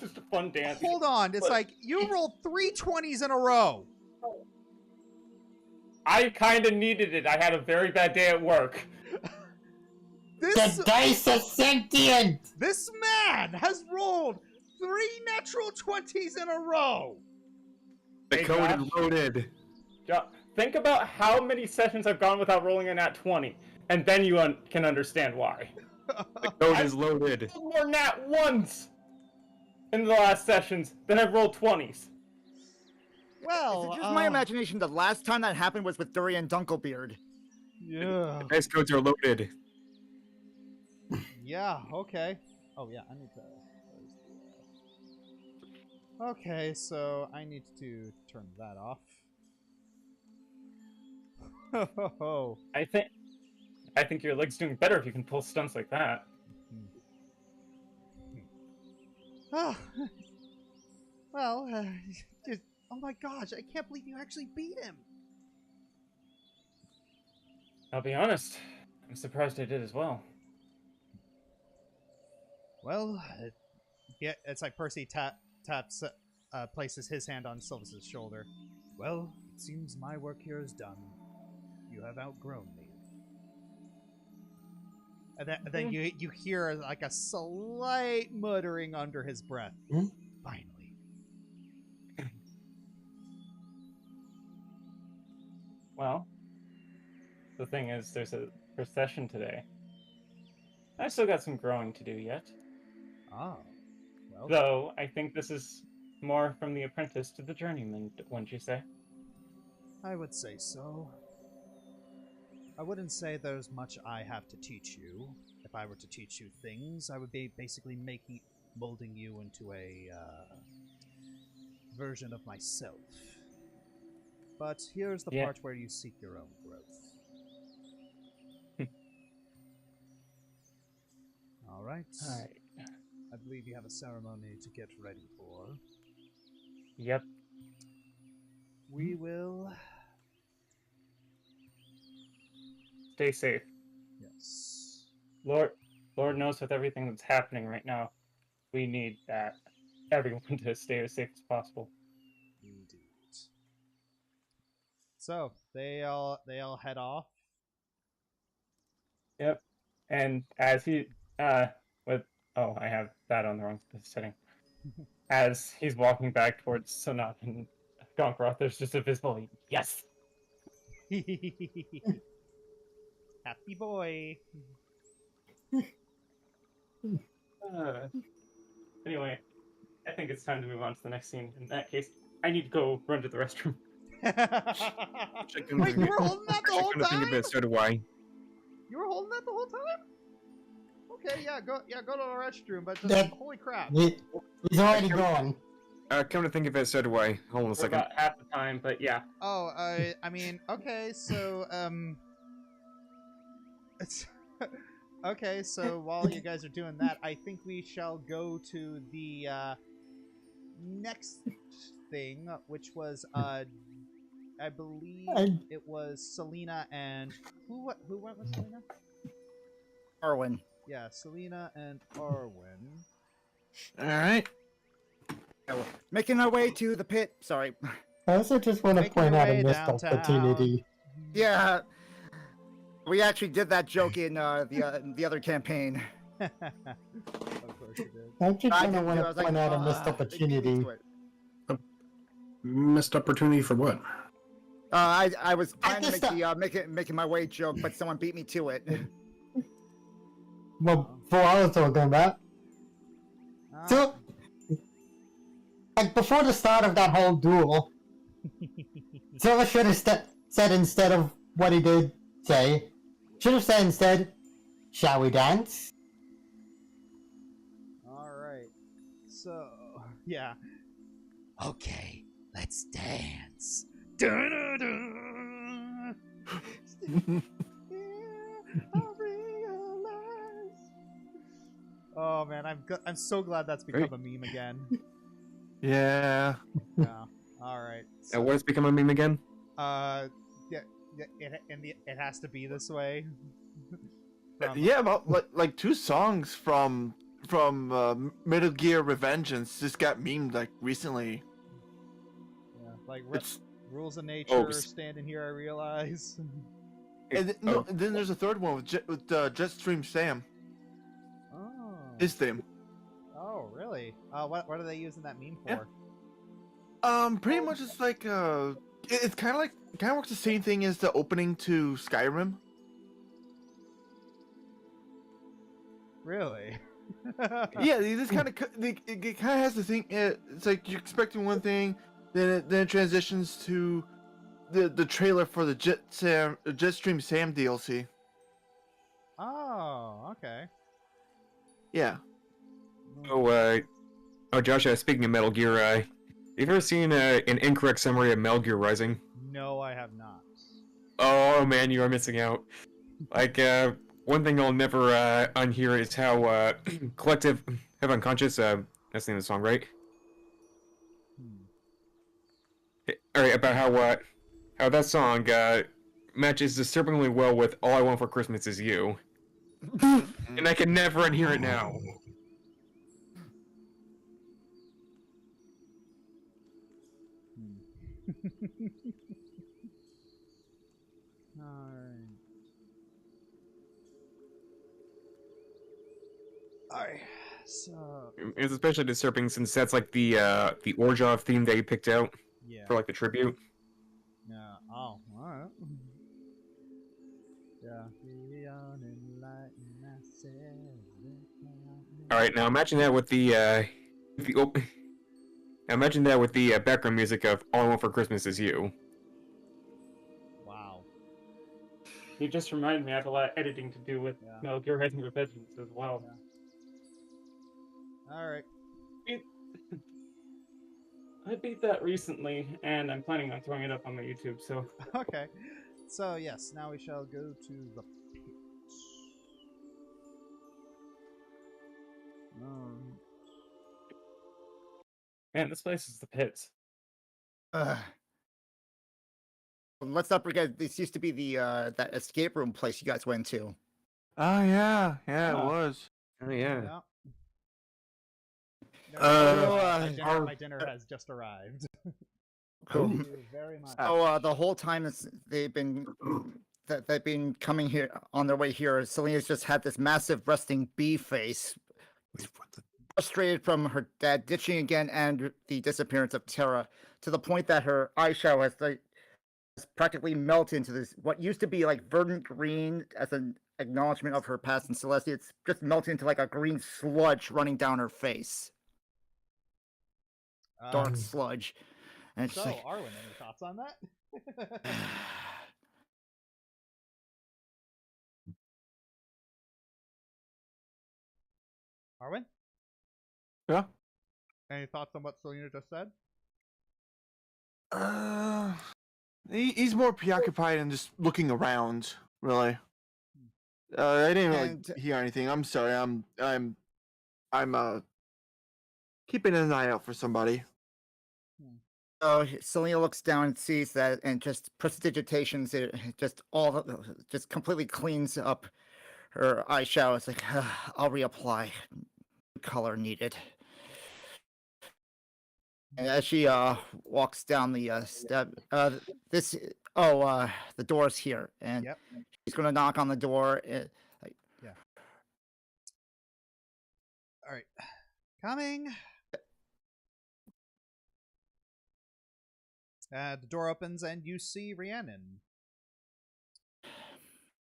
Just a fun dance. Hold on, it's like, you rolled 3 20s in a row! I kinda needed it. I had a very bad day at work. The dice are sentient! This man has rolled 3 natural 20s in a row! The Hey, code Josh. is loaded. Think about how many sessions I've gone without rolling a nat 20, and then you can understand why. The code is loaded. I've rolled more nat 1s in the last sessions than I've rolled 20s. Well, Is it just my imagination? The last time that happened was with Durian Dunklebeard. Yeah. Dice codes are loaded. Yeah, okay. Oh, yeah, I need to... Okay, so I need to turn that off. I think your leg's doing better if you can pull stunts like that. Oh, well, oh my gosh, I can't believe you actually beat him. I'll be honest, I'm surprised I did as well. Well, yeah, it's like Percy places his hand on Sylvas' shoulder. Well, it seems my work here is done. You have outgrown me. And then you hear like a slight muttering under his breath. Finally. Well, the thing is, there's a procession today. I still got some growing to do yet. Oh. Well. Though, I think this is more from the apprentice to the journeyman, wouldn't you say? I would say so. I wouldn't say there's much I have to teach you. If I were to teach you things, I would be basically molding you into a version of myself. But here's the part where you seek your own growth. All right. I believe you have a ceremony to get ready for. Yep. We will... Stay safe. Yes. Lord knows with everything that's happening right now, we need everyone to stay as safe as possible. Indeed. So they all head off. Yep. And as he with I have that on the wrong setting. As he's walking back towards Sonata and Gongoroth, there's just a visible yes. Happy boy. Anyway, I think it's time to move on to the next scene. In that case, I need to go run to the restroom. Wait, you were holding that the whole Actually, come to think of time? it, so do I. You were holding that the whole time? Okay, go to the restroom, but just That- holy crap. He's already gone. Come to think of it, so do I. Hold on a For second. about half the time, but yeah. Oh, I mean, okay, so it's okay, so while you guys are doing that, I think we shall go to the next thing, which was I believe it was Selena and who went with Selena? Arwen. Yeah, Selena and Arwen. All right. Making our way to the pit. Sorry. I also just want to Making point your out a way missed downtown. opportunity. Yeah. We actually did that joke in the other campaign. Of course you did. I just I want didn't do it. I to was like, point out a missed they beat me opportunity. to it. Missed opportunity for what? I was I trying to just, make the making my way joke, but someone beat me to it. Well, before I was talking about. So, like, before the start of that whole duel, Sylvas should have said instead of what he did say, should have said instead, shall we dance? Alright. So, yeah. Okay, let's dance. Dun-dun-dun. I realize. Oh man, I'm so glad that's become a meme again. Yeah. Yeah. All right. What has become a meme again? Yeah, it has to be this way. Yeah, about like two songs from Metal Gear Revengeance just got memed like recently. Yeah, like It's rules of nature Oh, standing here. I realize. no, and then there's a third one with Jetstream Sam. Oh. His theme. Oh, really? What are they using that meme Yeah. for? Pretty much it's like it's kind of works the same thing as the opening to Skyrim. Really? Yeah, they just kind of it kind of has the thing. It's like you're expecting one thing, then it transitions to the trailer for the Jetstream Sam DLC. Oh, okay. Yeah. Oh, Josh, speaking of Metal Gear, you've ever seen an incorrect summary of Metal Gear Rising? No, I have not. Oh man, you are missing out. Like, one thing I'll never unhear is how Collective Have Unconscious, that's the name of the song, right? Alright, about how that song matches disturbingly well with All I Want for Christmas Is You. And I can never unhear it now. Alright. So It's especially disturbing since that's like the Orzhov theme that you picked out yeah. for like the tribute. Yeah. Oh, alright. Yeah. Alright, now imagine that with the now imagine that with the background music of All I Want for Christmas Is You. Wow. You just reminded me I have a lot of editing to do with Metal Gear Rising Revengeance as well. Alright. I beat that recently, and I'm planning on throwing it up on my YouTube, so... Okay. So, yes, now we shall go to the pit. Man, this place is the pits. Let's not forget, this used to be the that escape room place you guys went to. Oh yeah, it Huh. was. Oh yeah. Yeah. My dinner has just arrived. Cool. Thank you very much. So the whole time they've been that they've been coming here on their way here. Selena's just had this massive resting bee face, frustrated from her dad ditching again and the disappearance of Terra, to the point that her eyeshadow has practically melted into this what used to be like verdant green as an acknowledgement of her past in Selesnya. It's just melted into like a green sludge running down her face, dark sludge. And it's So, like, Arwen, any thoughts on that? Arwen? Yeah. Any thoughts on what Selena just said? He's more preoccupied and just looking around. Really. I didn't really hear anything. I'm sorry. I'm keeping an eye out for somebody. Oh, Selena looks down and sees that, and just prestidigitations it just completely cleans up her eyeshadow. It's like, I'll reapply. Color needed. And as she walks down the step, the door's here, and Yep. she's gonna knock on the door. Yeah. All right. Coming. The door opens and you see Rhiannon.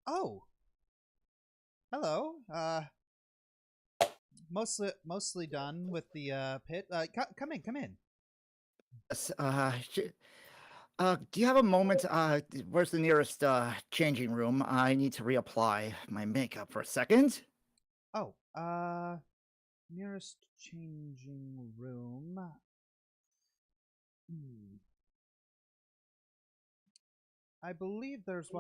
Oh. Hello. Mostly done with the pit. Come in. Yes, do you have a moment? Where's the nearest changing room? I need to reapply my makeup for a second. Oh, nearest changing room. I believe there's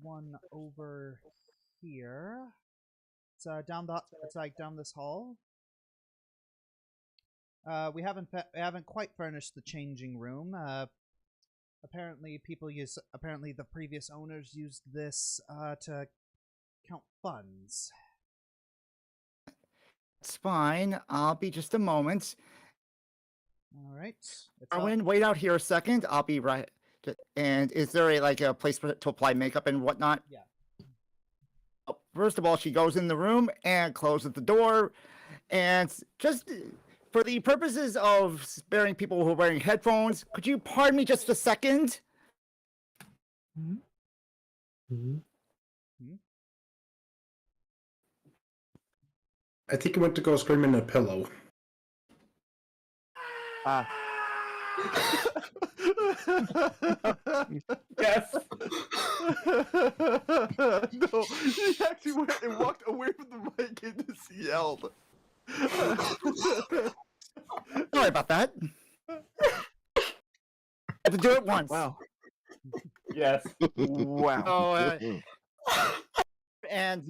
one over here. It's it's like down this hall. We haven't quite furnished the changing room. Apparently the previous owners used this to count funds. It's fine. I'll be just a moment. All right. Arwen, wait out here a second. I'll be right. And is there a place to apply makeup and whatnot? Yeah. First of all, she goes in the room and closes the door, and just for the purposes of sparing people who are wearing headphones, could you pardon me just a second? I think he went to go scream in a pillow. Yes. No, he actually went and walked away from the mic and just yelled. Sorry about that. I had to do it once. Wow. Yes. Wow. Oh, and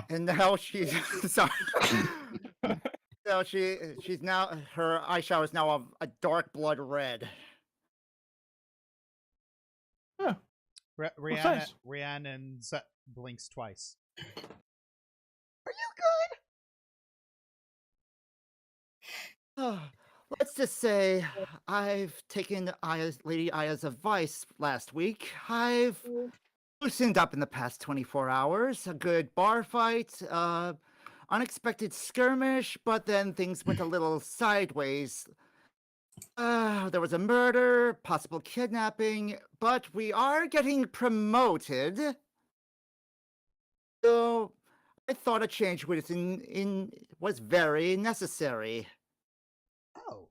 now she's sorry. So she's now, her eyeshadow is now of a dark blood red. Huh. Rhiannon blinks twice. Let's just say I've taken Lady Aya's advice last week. I've loosened up in the past 24 hours. A good bar fight, unexpected skirmish, but then things went a little sideways. There was a murder, possible kidnapping, but we are getting promoted. So I thought a change was very necessary. Oh.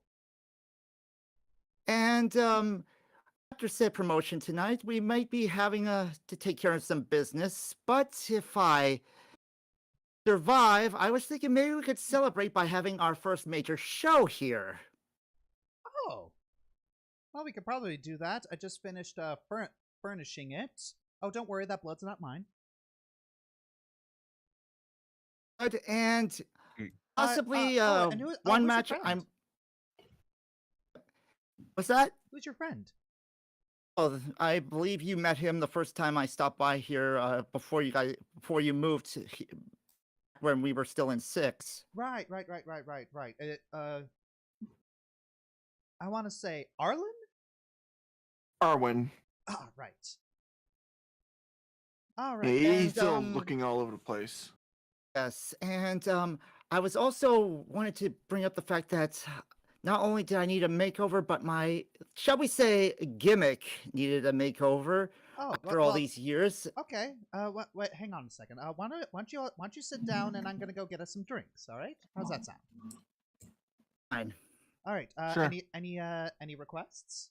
And after said promotion tonight, we might be having to take care of some business. But if I survive, I was thinking maybe we could celebrate by having our first major show here. Oh. Well, we could probably do that. I just finished furnishing it. Oh, don't worry, that blood's not mine. Good, and possibly who's one your match. friend? What's that? Who's your friend? Oh, I believe you met him the first time I stopped by here before you moved when we were still in 6. Right. I want to say Arlen? Arwen. Ah, right. All right. Yeah, he's And, still looking all over the place. Yes, and I was also wanted to bring up the fact that not only did I need a makeover, but my, shall we say, gimmick needed a makeover Oh, after all these years. okay. Wait, hang on a second. Why don't you sit down and I'm gonna go get us some drinks. All right? How's that sound? Fine. All right. Sure. Any requests?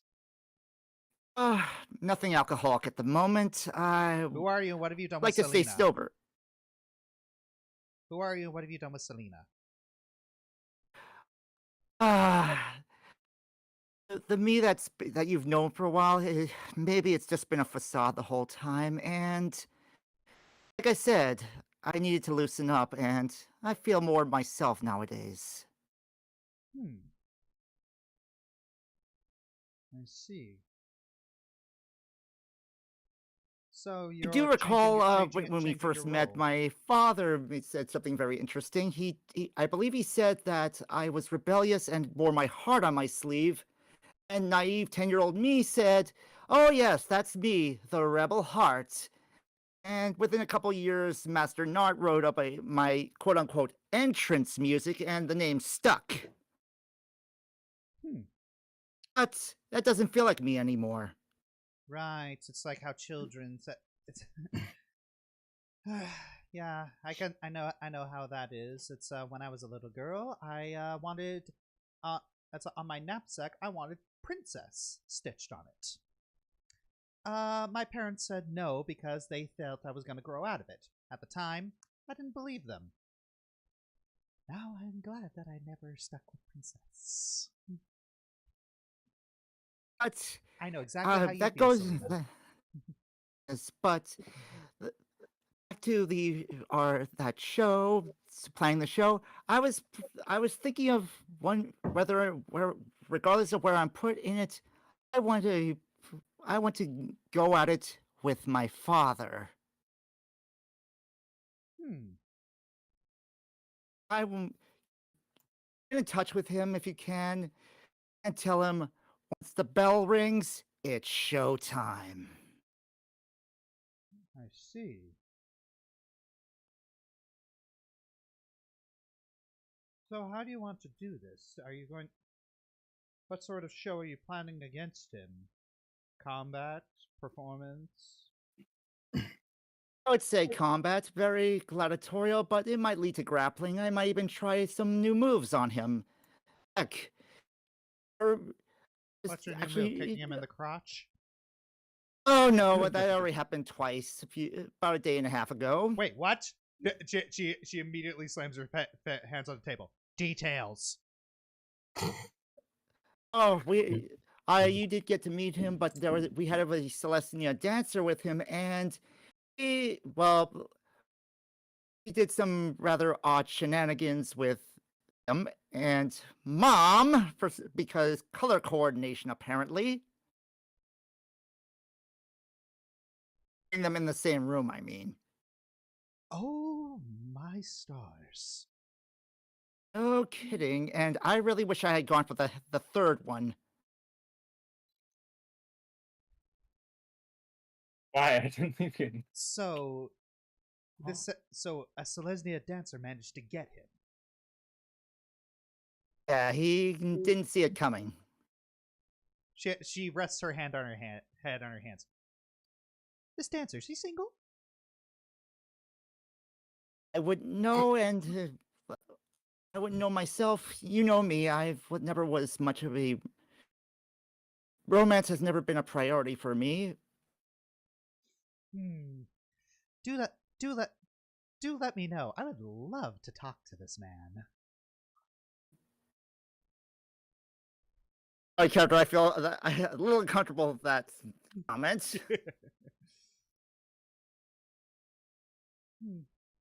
Nothing alcoholic at the moment. I Who are you? And what have you done like with to stay Selena? sober. Who are you? And what have you done with Selena? The me that you've known for a while, maybe it's just been a facade the whole time. And like I said, I needed to loosen up, and I feel more myself nowadays. I see. So I you're do recall changing when we your first met, role. my father said something very interesting. I believe he said that I was rebellious and wore my heart on my sleeve. And naive 10-year-old me said, "Oh yes, that's me, the rebel heart." And within a couple years, Master Nart wrote up my quote-unquote entrance music, and the name stuck. But that doesn't feel like me anymore. Right. It's like how children say. It's yeah, I know how that is. It's when I was a little girl, I wanted that's on my knapsack. I wanted princess stitched on it. My parents said no because they felt I was going to grow out of it. At the time, I didn't believe them. Now I'm glad that I never stuck with princess. But I know exactly how you that feel, goes. Selena. Yes, but back to that show, playing the show. I was thinking of regardless of where I'm put in it, I want to go at it with my father. I will get in touch with him if you can, and tell him once the bell rings, it's showtime. I see. So how do you want to do this? Are you going... What sort of show are you planning against him? Combat? Performance? I would say combat, very gladiatorial, but it might lead to grappling. I might even try some new moves on him. Heck. What's your new move? Kicking him in the crotch? Oh no, that already happened twice, about a day and a half ago. Wait, what? She immediately slams her hands on the table. Details. Oh, you did get to meet him, but we had a Selesnya dancer with him, and he did some rather odd shenanigans with him and Mom, because color coordination apparently. Bring them in the same room, I mean. Oh my stars. No kidding, and I really wish I had gone for the third one. Why? I didn't think it. So a Selesnya dancer managed to get him. Yeah, he didn't see it coming. She rests her head on her hands. This dancer, is he single? I wouldn't know, and I wouldn't know myself. You know me. Never was much of a romance. Has never been a priority for me. Do let me know. I would love to talk to this man. Character, I feel a little uncomfortable with that comment.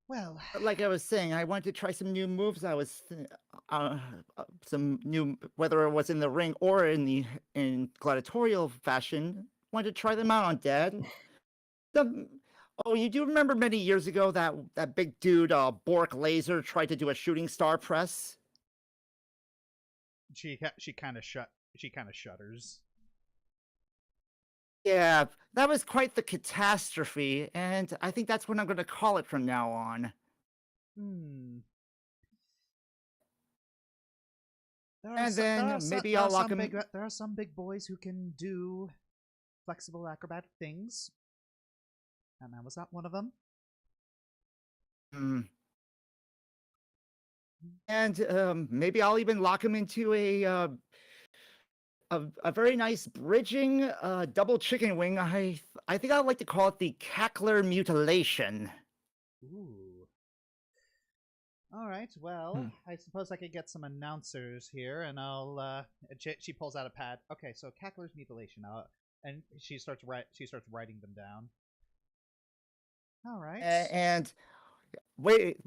Well, like I was saying, I wanted to try some new moves. I was some new, whether it was in the ring or in gladiatorial fashion. Wanted to try them out on Dad. You do remember many years ago that big dude, Bork Laser, tried to do a shooting star press? She kind of shudders. Yeah, that was quite the catastrophe, and I think that's what I'm going to call it from now on. Hmm. And then maybe I'll lock him. There are some big boys who can do flexible acrobatic things, and I was not one of them. Hmm. And maybe I'll even lock him into a very nice bridging double chicken wing. I think I'd like to call it the Cackler Mutilation. Ooh. All right. Well, I suppose I could get some announcers here, and I'll. She pulls out a pad. Okay, so Cackler's Mutilation. And she starts writing them down. All right. And wait,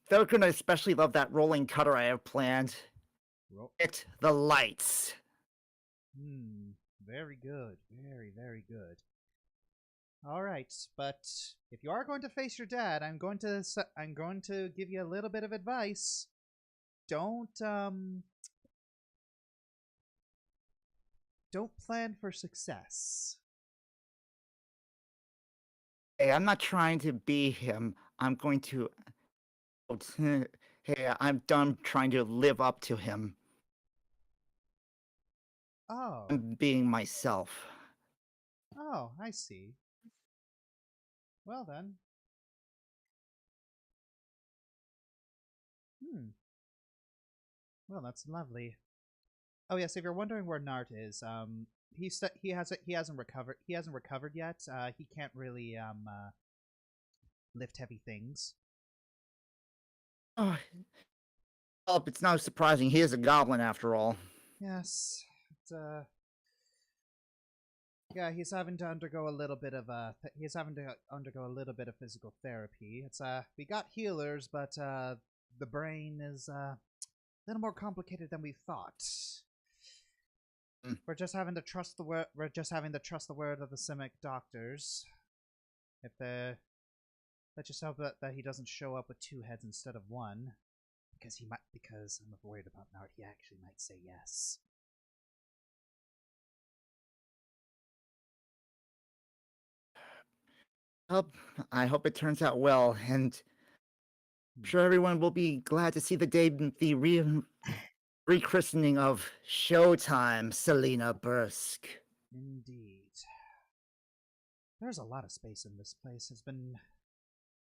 they're gonna especially love that rolling cutter I have planned. Hit the lights. Very good. Very, very good. All right, but if you are going to face your dad, I'm going to give you a little bit of advice. Don't plan for success. Hey, I'm not trying to be him. I'm going to. Hey, I'm done trying to live up to him. Oh. I'm being myself. Oh, I see. Well then. Well, that's lovely. Oh yes, if you're wondering where Nart is, he hasn't recovered yet. He can't really lift heavy things. Oh, well, it's not surprising. He is a goblin after all. Yes. Yeah, he's having to undergo a little bit of physical therapy. We got healers, but the brain is a little more complicated than we thought. We're just having to trust the word. We're just having to trust the word of the Simic doctors. Let's just hope that he doesn't show up with two heads instead of one, because I'm worried about Nart. He actually might say yes. Well, I hope it turns out well, and I'm sure everyone will be glad to see the rechristening of Showtime, Selena Bursk. Indeed. There's a lot of space in this place. It's been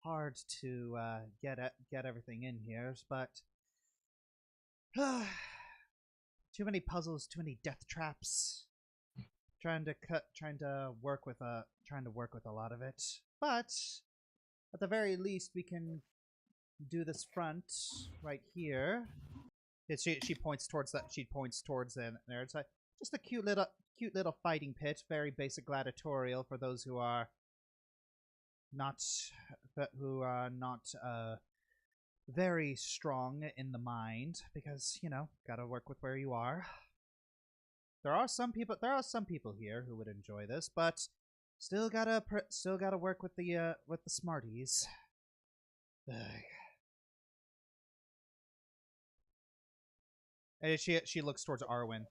hard to get everything in here, but too many puzzles, too many death traps. Trying to work with a lot of it, but at the very least we can do this front right here. She points towards that. She points towards there. It's like just a cute little fighting pit, very basic gladiatorial for those who are not very strong in the mind, because gotta work with where you are. There are some people here who would enjoy this, but still gotta work with the smarties. Ugh. And she looks towards Arwen.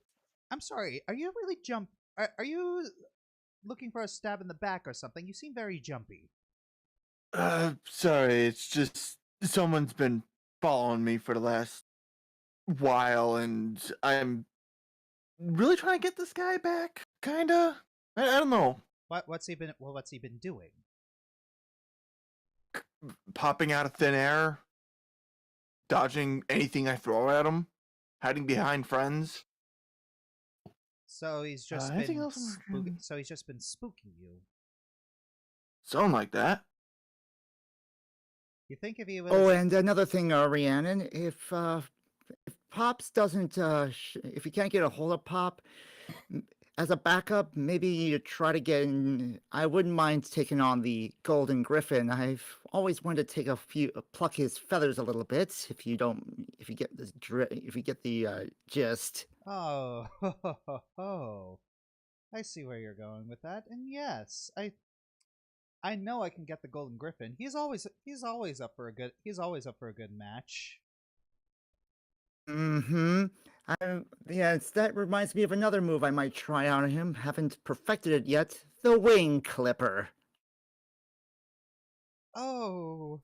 I'm sorry. Are you really Are you looking for a stab in the back or something? You seem very jumpy. Sorry. It's just someone's been following me for the last while, and I'm really trying to get this guy back. Kinda. I don't know. What's he been doing? Popping out of thin air, dodging anything I throw at him, hiding behind friends. So he's just So he's just been spooking you. Something like that. You think if he was... Oh, and another thing, Rhiannon, if Pops doesn't, if you can't get a hold of Pop, as a backup, maybe you try to get in. I wouldn't mind taking on the Golden Griffin. I've always wanted to pluck his feathers a little bit. If you get the gist. Oh, I see where you're going with that, and yes, I know I can get the Golden Griffin. He's always up for a good match. Mm-hmm. Yes, that reminds me of another move I might try on him. Haven't perfected it yet. The Wing Clipper. Oh.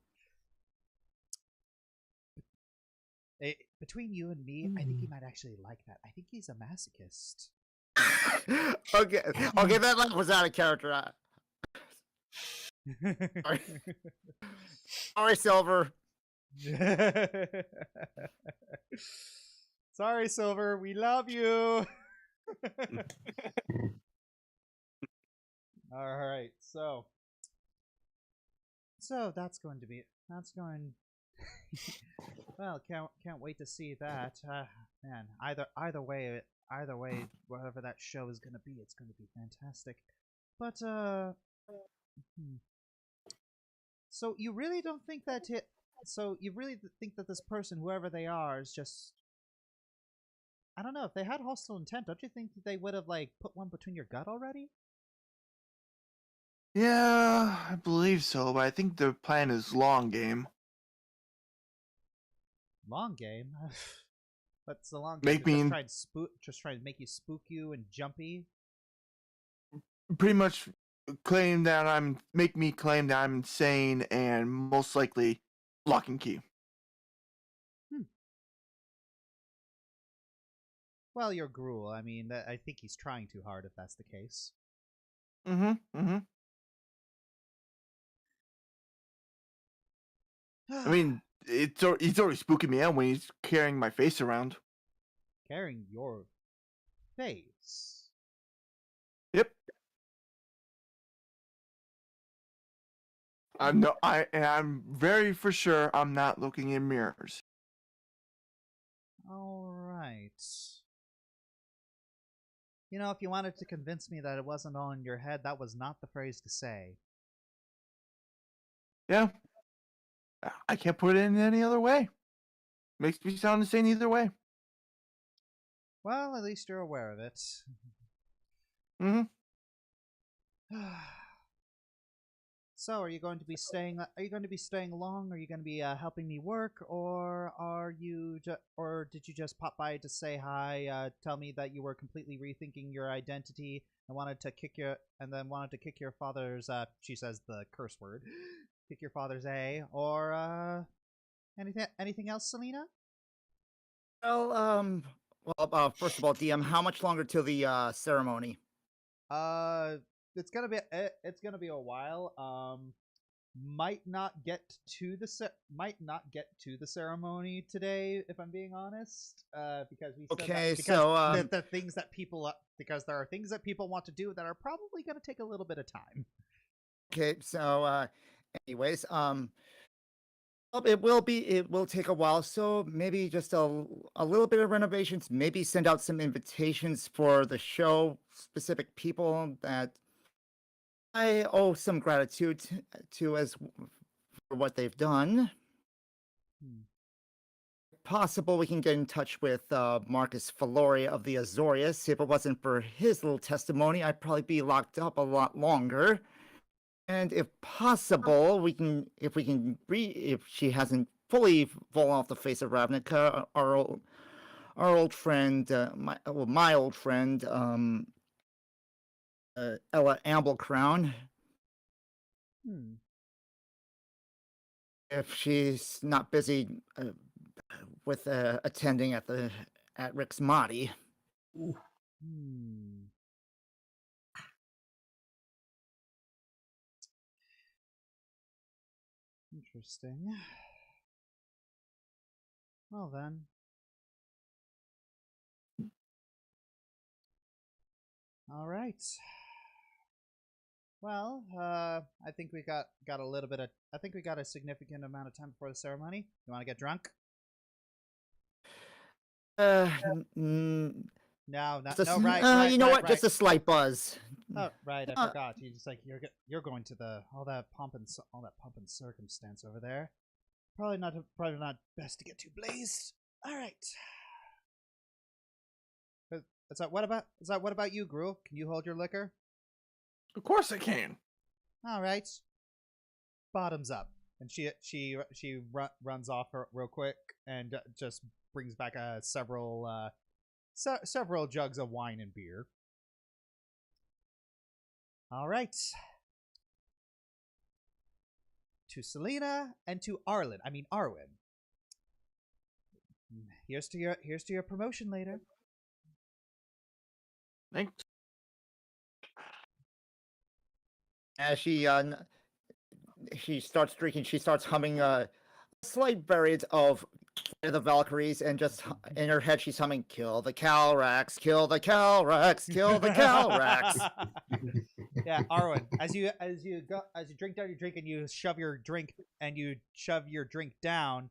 Between you and me, I think he might actually like that. I think he's a masochist. Okay, that laugh was out of character. Sorry. Sorry, Silver. Sorry, Silver. We love you. All right, so that's going. Well, can't wait to see that. Man, either way, whatever that show is gonna be, it's gonna be fantastic. But so you really don't think that So you really think that this person, whoever they are, is just? I don't know. If they had hostile intent, don't you think that they would have like put one between your gut already? Yeah, I believe so, but I think the plan is long game. Long game. What's the long game? Just try to make you spook you and jumpy. Pretty much make me claim that I'm insane and most likely lock and key. Well, you're Gruul. I mean, I think he's trying too hard if that's the case. I mean, he's already spooking me out when he's carrying my face around. Carrying your face? Yep. I'm very for sure I'm not looking in mirrors. All right. You know, if you wanted to convince me that it wasn't all in your head, that was not the phrase to say. Yeah. I can't put it in any other way. Makes me sound insane either way. Well, at least you're aware of it. So, are you going to be staying? Are you going to be staying long? Are you going to be helping me work, or did you just pop by to say hi? Tell me that you were completely rethinking your identity and wanted to kick your father's. She says the curse word. Kick your father's A, or anything else, Selena? Well, first of all, DM, how much longer till the ceremony? It's gonna be a while. Might not get to the ceremony today, if I'm being honest. Because we said the things that people because there are things that people want to do that are probably gonna take a little bit of time. Okay, so anyways, it will take a while, so maybe just a little bit of renovations, maybe send out some invitations for the show, specific people that I owe some gratitude to as for what they've done. Possible we can get in touch with Marcus Falori of the Azorius. If it wasn't for his little testimony, I'd probably be locked up a lot longer. And if possible, if she hasn't fully fallen off the face of Ravnica, our old friend, my old friend, Ella Amblecrown. If she's not busy with attending at Rick's Mahdi. Interesting. Well then. All right. Well, I think we got a little bit of. I think we got a significant amount of time before the ceremony. You want to get drunk? No, right. You know what? Right. Just a slight buzz. Oh, right. I forgot. You just like you're going to all that pomp and circumstance over there. Probably not best to get too blazed. All right. What about you, Gruul? Can you hold your liquor? Of course I can. All right. Bottoms up, and she runs off real quick and just brings back several several jugs of wine and beer. All right. To Selena and to Arwen. Here's to your promotion later. Thanks. As she starts drinking, she starts humming a slight variant of the Valkyries, and just in her head she's humming "Kill the Calrax, kill the Calrax, kill the Calrax." Yeah, Arwen, as you drink down your drink and you shove your drink down,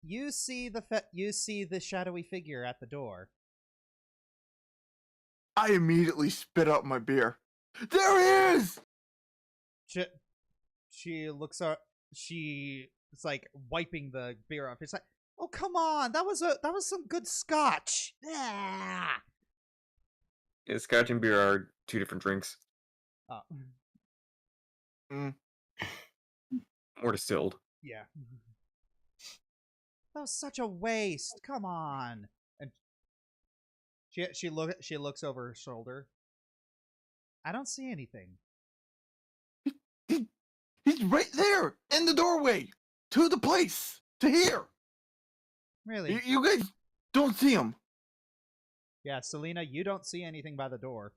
you see the shadowy figure at the door. I immediately spit out my beer. There he is! She looks up. She is like wiping the beer off. It's like, oh come on, that was some good scotch. Ah. Yeah, scotch and beer are two different drinks. Oh. More distilled. Yeah. That was such a waste. Come on. And she looks over her shoulder. I don't see anything. He's right there in the doorway to the place, to here. Really? You guys don't see him. Yeah, Selena, you don't see anything by the door.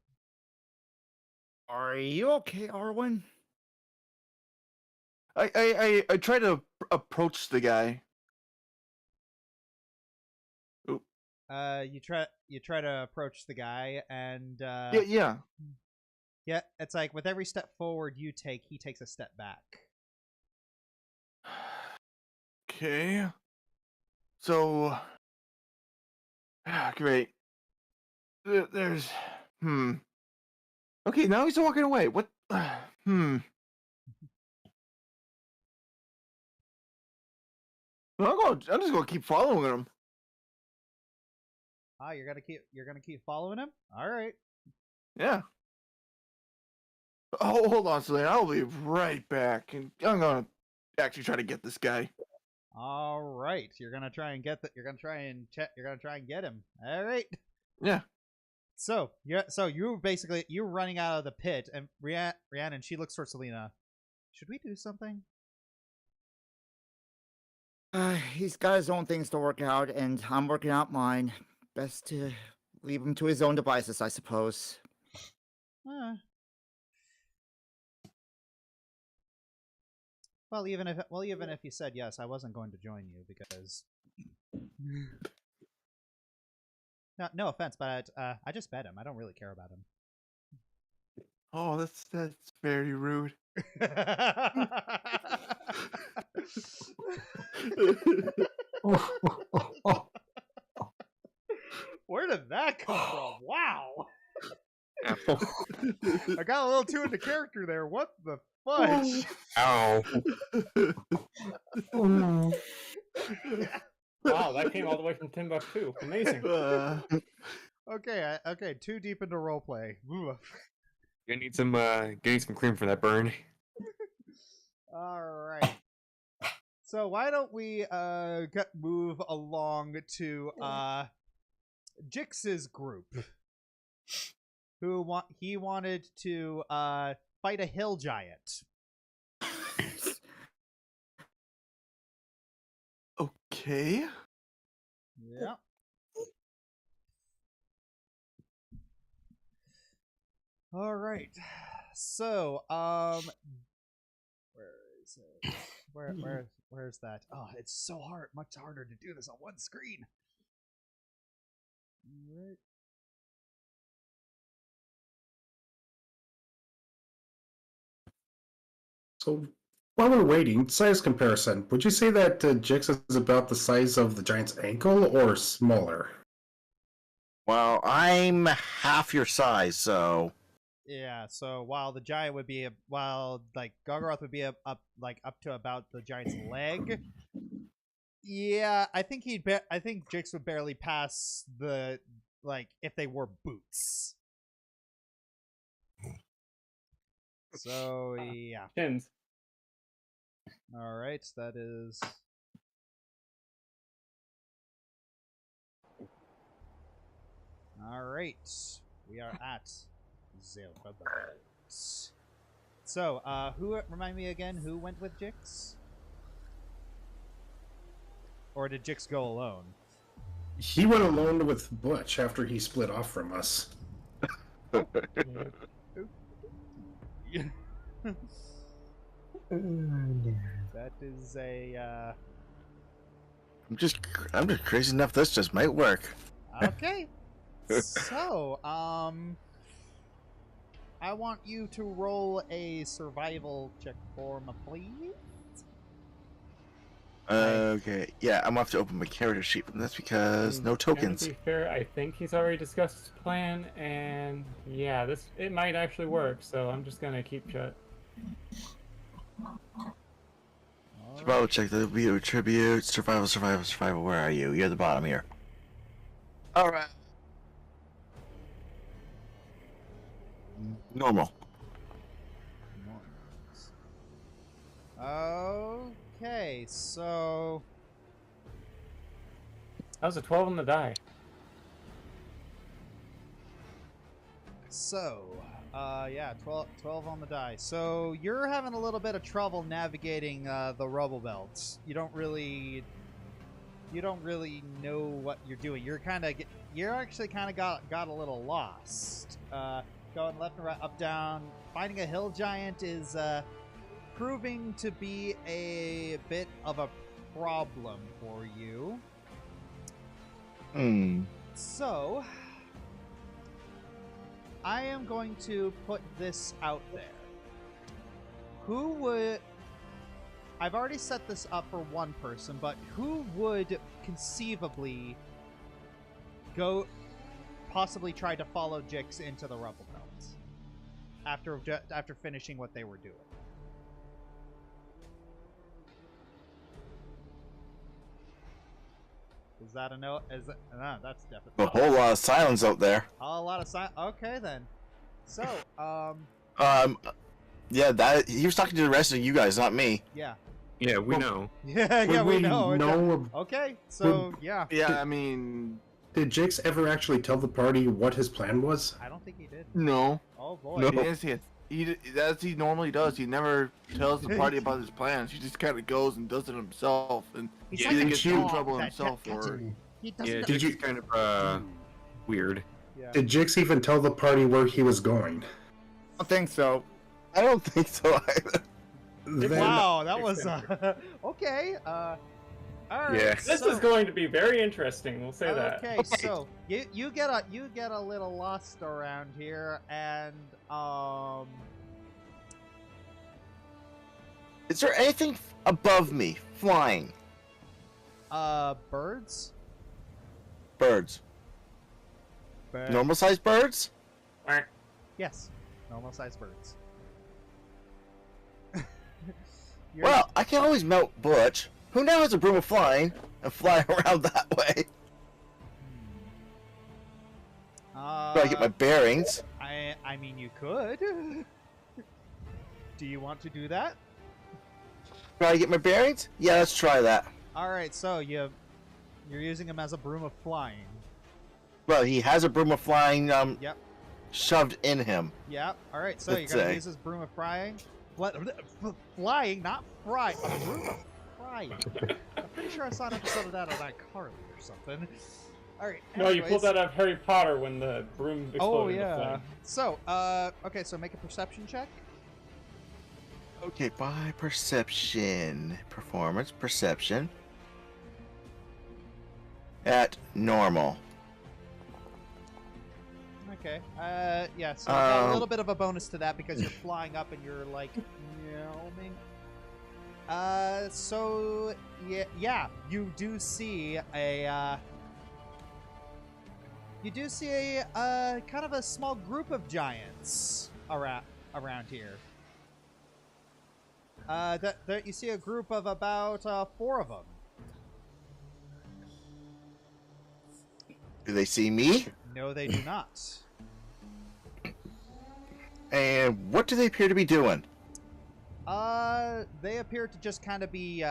Are you okay, Arwen? I try to approach the guy. Oop. You try to approach the guy, and Yeah. yeah, it's like with every step forward you take, he takes a step back. Okay. So, great. There's, Okay, now he's walking away. What? I'm just gonna keep following him. Ah, you're gonna keep following him? All right. Yeah. Oh, hold on, Selena. I'll be right back, and I'm gonna actually try to get this guy. All right. You're gonna try and get him. All right. Yeah. So you're running out of the pit, and Rhiannon, she looks for Selena. Should we do something? He's got his own things to work out, and I'm working out mine. Best to leave him to his own devices, I suppose. Well, even if you said yes, I wasn't going to join you because. No offense, but I just bet him. I don't really care about him. Oh, that's very rude. Where did that come from? Wow. Apple. I got a little too into character there. What the fudge? Ow. Wow, that came all the way from Timbuktu. Amazing. Okay, too deep into roleplay. You need some cream for that burn. Alright. So why don't we move along to Jix's group. He wanted to fight a hill giant. Okay. Yeah. All right. So, where is it? Where's that? Oh, it's so hard. Much harder to do this on one screen. All right. So while we're waiting, size comparison. Would you say that Jix is about the size of the giant's ankle or smaller? Well, I'm half your size, so Yeah, so while the giant would be Gongoroth would be up to about the giant's leg. Yeah, I think Jix would barely pass the if they wore boots. So yeah. Chins. All right, that is Alright. We are at Zilberbergs. So, who, remind me again, who went with Jix? Or did Jix go alone? He went alone with Butch after he split off from us. Yeah. That is a, I'm just crazy enough. This just might work. Okay. So, I want you to roll a survival check for me, please. Okay, yeah, I'm gonna have to open my character sheet from this because no tokens. To be fair, I think he's already discussed his plan, and yeah, it might actually work. So I'm just gonna keep shut. Survival check. There'll be a tribute. Survival. Where are you? You're at the bottom here. All right. Normal. Okay, so That was a 12 on the die. Yeah, 12 on the die. So you're having a little bit of trouble navigating the rubble belts. You don't really know what you're doing. You're actually kind of got a little lost. Going left and right, up, down. Finding a hill giant is proving to be a bit of a problem for you. So, I am going to put this out there. Who would... I've already set this up for one person, but who would conceivably possibly try to follow Jix into the rubble belts after finishing what they were doing? Is that a no? No, that's definitely A whole lot of silence out there. a lot of silence. Okay then. So, yeah, that he was talking to the rest of you guys, not me. yeah. Yeah, we know. Yeah, we know. know. Okay, so yeah. Yeah, I mean, Did Jix ever actually tell the party what his plan was? I don't think he did. no. Oh boy. No. He didn't say it. As he normally does. He never tells the party about his plans. He just kind of goes and does it himself, and He's he like either a gets in dog trouble that himself gets or. it. He doesn't. Yeah, know- Jix is kind of weird. Yeah. Did Jix even tell the party where he was going? I don't think so. I don't think so either. Then, Wow, that was okay. All right. Yeah. This so, is going to be very interesting. We'll say that. Okay, so you get a little lost around here, and Is there anything above me flying? birds. Birds. Normal sized birds? Quack. Yes, normal sized birds. You're- Well, I can always melt Butch, who now has a broom of flying, and fly around that way. Do I get my bearings? I mean, you could. Do you want to do that? Do I get my bearings? Yeah, let's try that. All right, so you're using him as a broom of flying. Well, he has a broom of flying Yep. shoved in him. Yep. All right, so Let's you're gonna say. use his broom of flying. Flying, not fry. A broom of frying. I'm pretty sure I saw an episode of that on iCarly or something. All right. No, you pulled anyways. that out of Harry Potter when the broom exploded. Oh in the yeah. flame. So, okay, so make a perception check. Okay, by perception. Performance, perception. At normal. Okay. Yeah. So you got a little bit of a bonus to that because you're flying up and you're like meowing. So yeah, you do see a kind of a small group of giants around here. That you see a group of about 4 of them. Do they see me? No, they do not. And what do they appear to be doing? They appear to just kind of be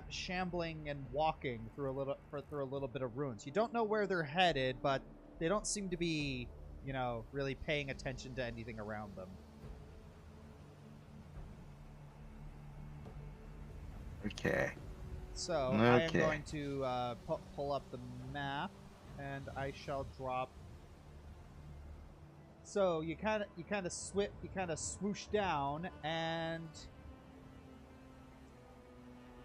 shambling and walking through a little bit of ruins. You don't know where they're headed, but they don't seem to be, you know, really paying attention to anything around them. Okay. So I am Okay. going to pull up the map, and I shall drop. So you kind of swoosh down, and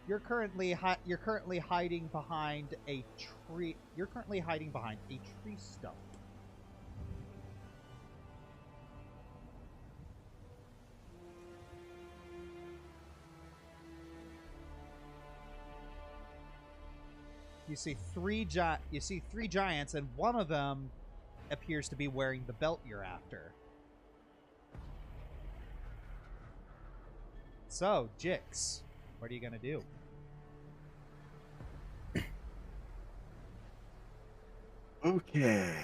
you're currently hiding behind a tree. You're currently hiding behind a tree stump. You see three giants, and one of them appears to be wearing the belt you're after. So, Jix, what are you gonna do? Okay.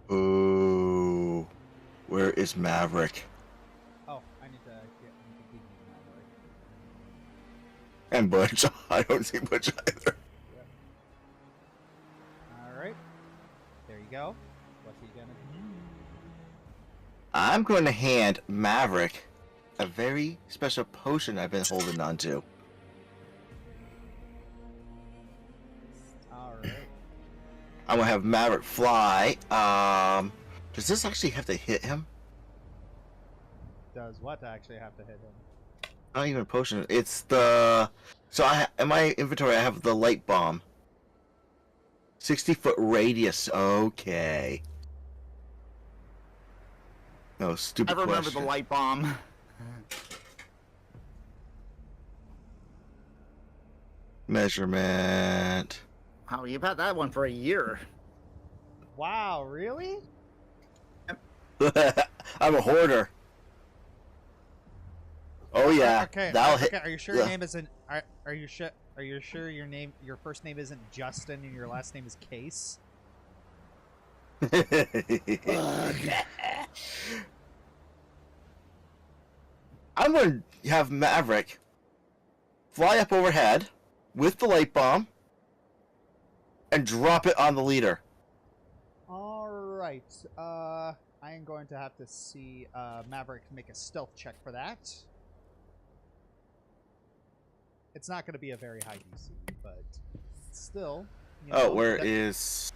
Ooh. Where is Maverick? Oh, I need to give you Maverick. And Butch. I don't see Butch either. Alright. There you go. What's he gonna do? I'm going to hand Maverick a very special potion I've been holding on to. Alright. I'm gonna have Maverick fly. Does this actually have to hit him? Does what actually have to hit him? Not even a potion. It's the. So in my inventory I have the light bomb. 60-foot radius. Okay. No stupid. I remember question. the light bomb. Measurement. Wow, you've had that one for a year. Wow, really? I'm a hoarder. Oh yeah. Okay. That'll hit. Okay. Are you sure your name isn't? Are you sure? Are you sure your first name isn't Justin and your last name is Case? I'm going to have Maverick fly up overhead with the light bomb and drop it on the leader. All right. I am going to have to see Maverick make a stealth check for that. It's not going to be a very high DC, but still. You know, Where is?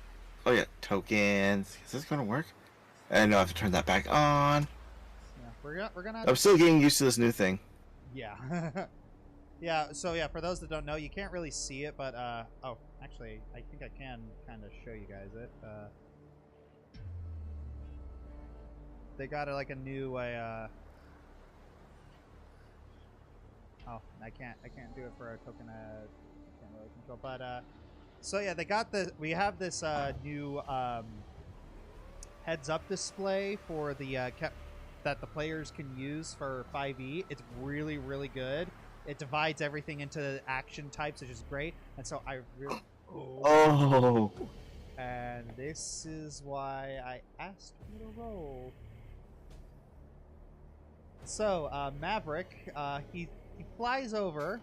Oh yeah, tokens. Is this gonna work? I know I have to turn that back on. Yeah, we're gonna. I'm still getting used to this new thing. Yeah. Yeah. So yeah, for those that don't know, you can't really see it, but oh, actually, I think I can kind of show you guys it. They got like a new oh, I can't do it for a token. Can't really control, but so yeah, we have this new heads-up display for the that the players can use for 5e. It's really, really good. It divides everything into action types, which is great. And so I really... Oh. And this is why I asked you to roll. So, Maverick, he flies over.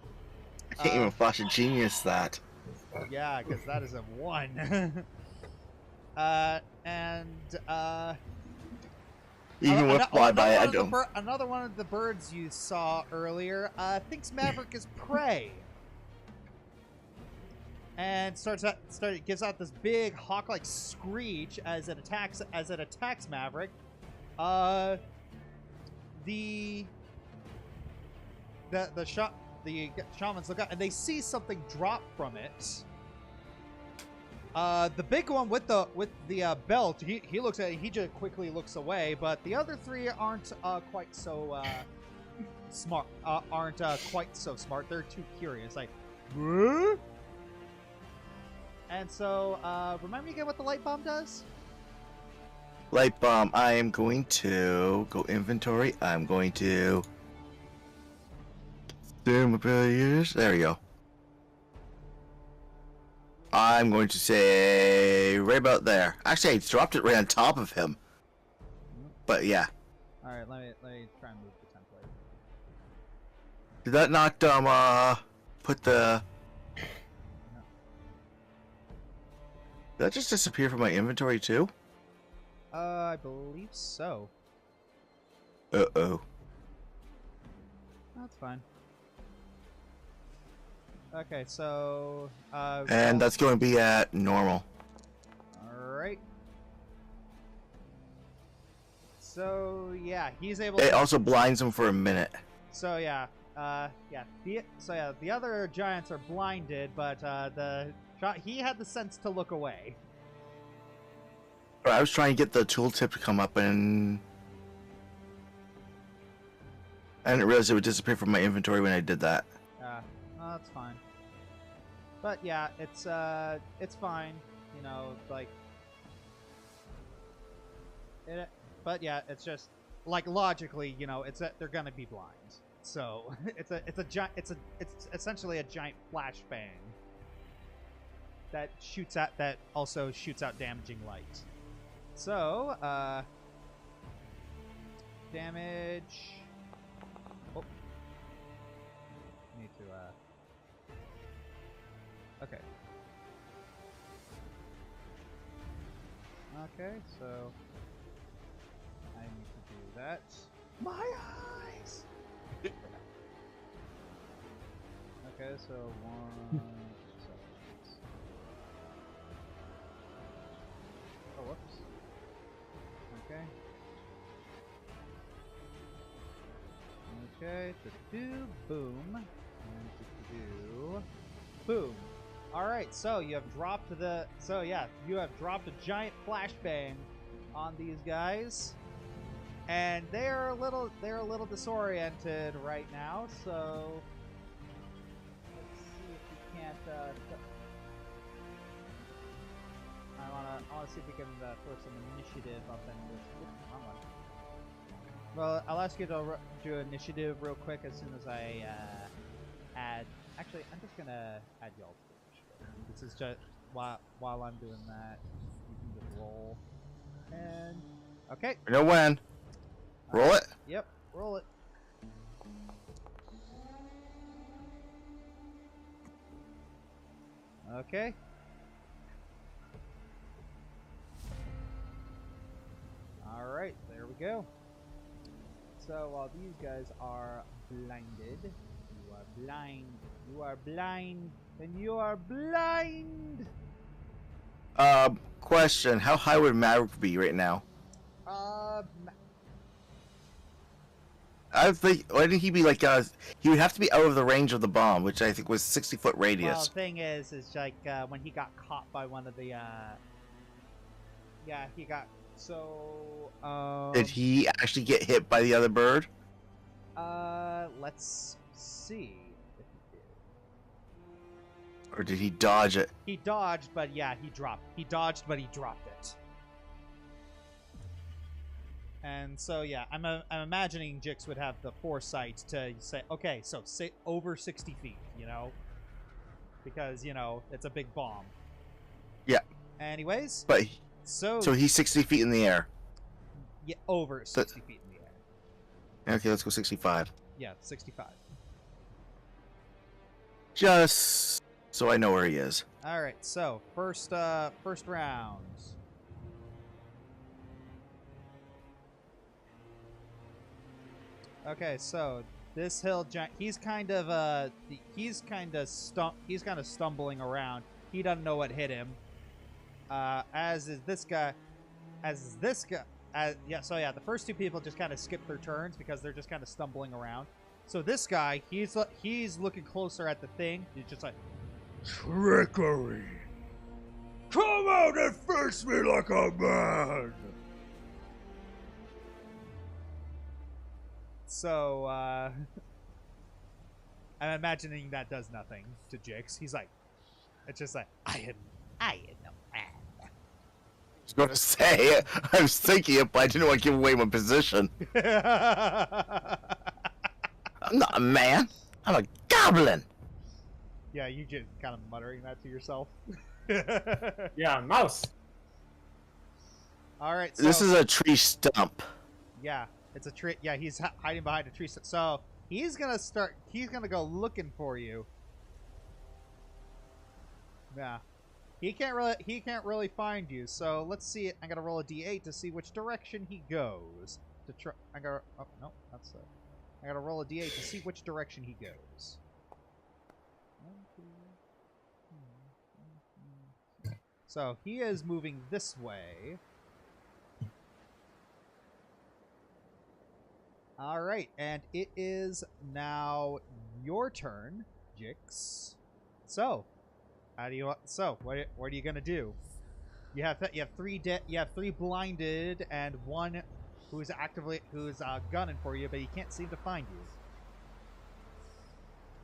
I can't even flash a genius that. Yeah, because that is a 1. Even with flyby, I don't. Another one of the birds you saw earlier thinks Maverick is prey, and gives out this big hawk-like screech as it attacks Maverick. The shamans look up and they see something drop from it. The big one with the belt, he looks at it, he just quickly looks away, but the other three aren't quite so smart. They're too curious, like, what? And so, remind me again what the light bomb does? Light bomb, I am going to go inventory. I'm going to mobilities. There we go. I'm going to say right about there. Actually, I dropped it right on top of him. But yeah. All right, let me try and move the template. Did that not put the? Did that just disappear from my inventory too? I believe so. Uh-oh. That's fine. Okay, so And that's going to be at normal. all right. So yeah, he's able. It to... also blinds him for a minute. So yeah, the other giants are blinded, but he had the sense to look away. I was trying to get the tooltip to come up, and I didn't realize it would disappear from my inventory when I did that. No, that's fine. But yeah, it's fine. You know, like it. But yeah, it's just like logically, you know, it's they're gonna be blind. So it's essentially a giant flashbang that also shoots out damaging light. So damage. Oh, need to okay. Okay, so I need to do that. My eyes. Okay, so 1. Oh, whoops. Okay. Okay, to do boom. And to do boom. Alright, so you have dropped the you have dropped a giant flashbang on these guys. And they're a little disoriented right now, so let's see if we can't I wanna see if we can throw some initiative up in this. Oops, wrong one. Well, I'll ask you to do initiative real quick as soon as I add. Actually, I'm just gonna add y'all to initiative. This is just while I'm doing that, you can just roll. And okay. I know when. Roll it. Yep, roll it. Okay. Alright, there we go. So while these guys are blinded, you are blind, and you are blind! Question. How high would Maverick be right now? I think, why didn't he be like, he would have to be out of the range of the bomb, which I think was 60-foot radius. Well, the thing is like, when he got caught by one of the, yeah, he got, so, Did he actually get hit by the other bird? Let's see if he did. Or did he dodge it? He dodged, but yeah, he dodged, but he dropped it. And so yeah, I'm imagining Jix would have the foresight to say, okay, so over 60 feet, you know, because you know it's a big bomb. Yeah. Anyways, but so he's 60 feet in the air. Yeah, over 60 feet in the air. Okay, let's go 65. Yeah, 65. Just so I know where he is. All right, so first round. Okay, so this hill giant, he's kind of stumbling around. He doesn't know what hit him. As is this guy. Yeah, so yeah, the first two people just kind of skip their turns because they're just kind of stumbling around. So this guy, he's looking closer at the thing. He's just like, trickery. Come out and face me like a man. So, I'm imagining that does nothing to Jix. He's like, it's just like, I am no man. I was going to say, I was thinking it, but I didn't want to give away my position. I'm not a man. I'm a goblin. Yeah, you just kind of muttering that to yourself. Yeah, mouse. All right. So, this is a tree stump. Yeah, it's a tree. Yeah, he's hiding behind a tree. So he's gonna start. He's gonna go looking for you. Yeah, he can't really find you. So let's see. I'm gonna roll a d8 to see which direction he goes. To try. I gotta. Oh no, that's it. I gotta roll a d8 to see which direction he goes. 1, 2, 3. So he is moving this way. All right, and it is now your turn, Jix. So, how do you? So, what are you gonna do? You have three blinded and one who's gunning for you, but he can't seem to find you.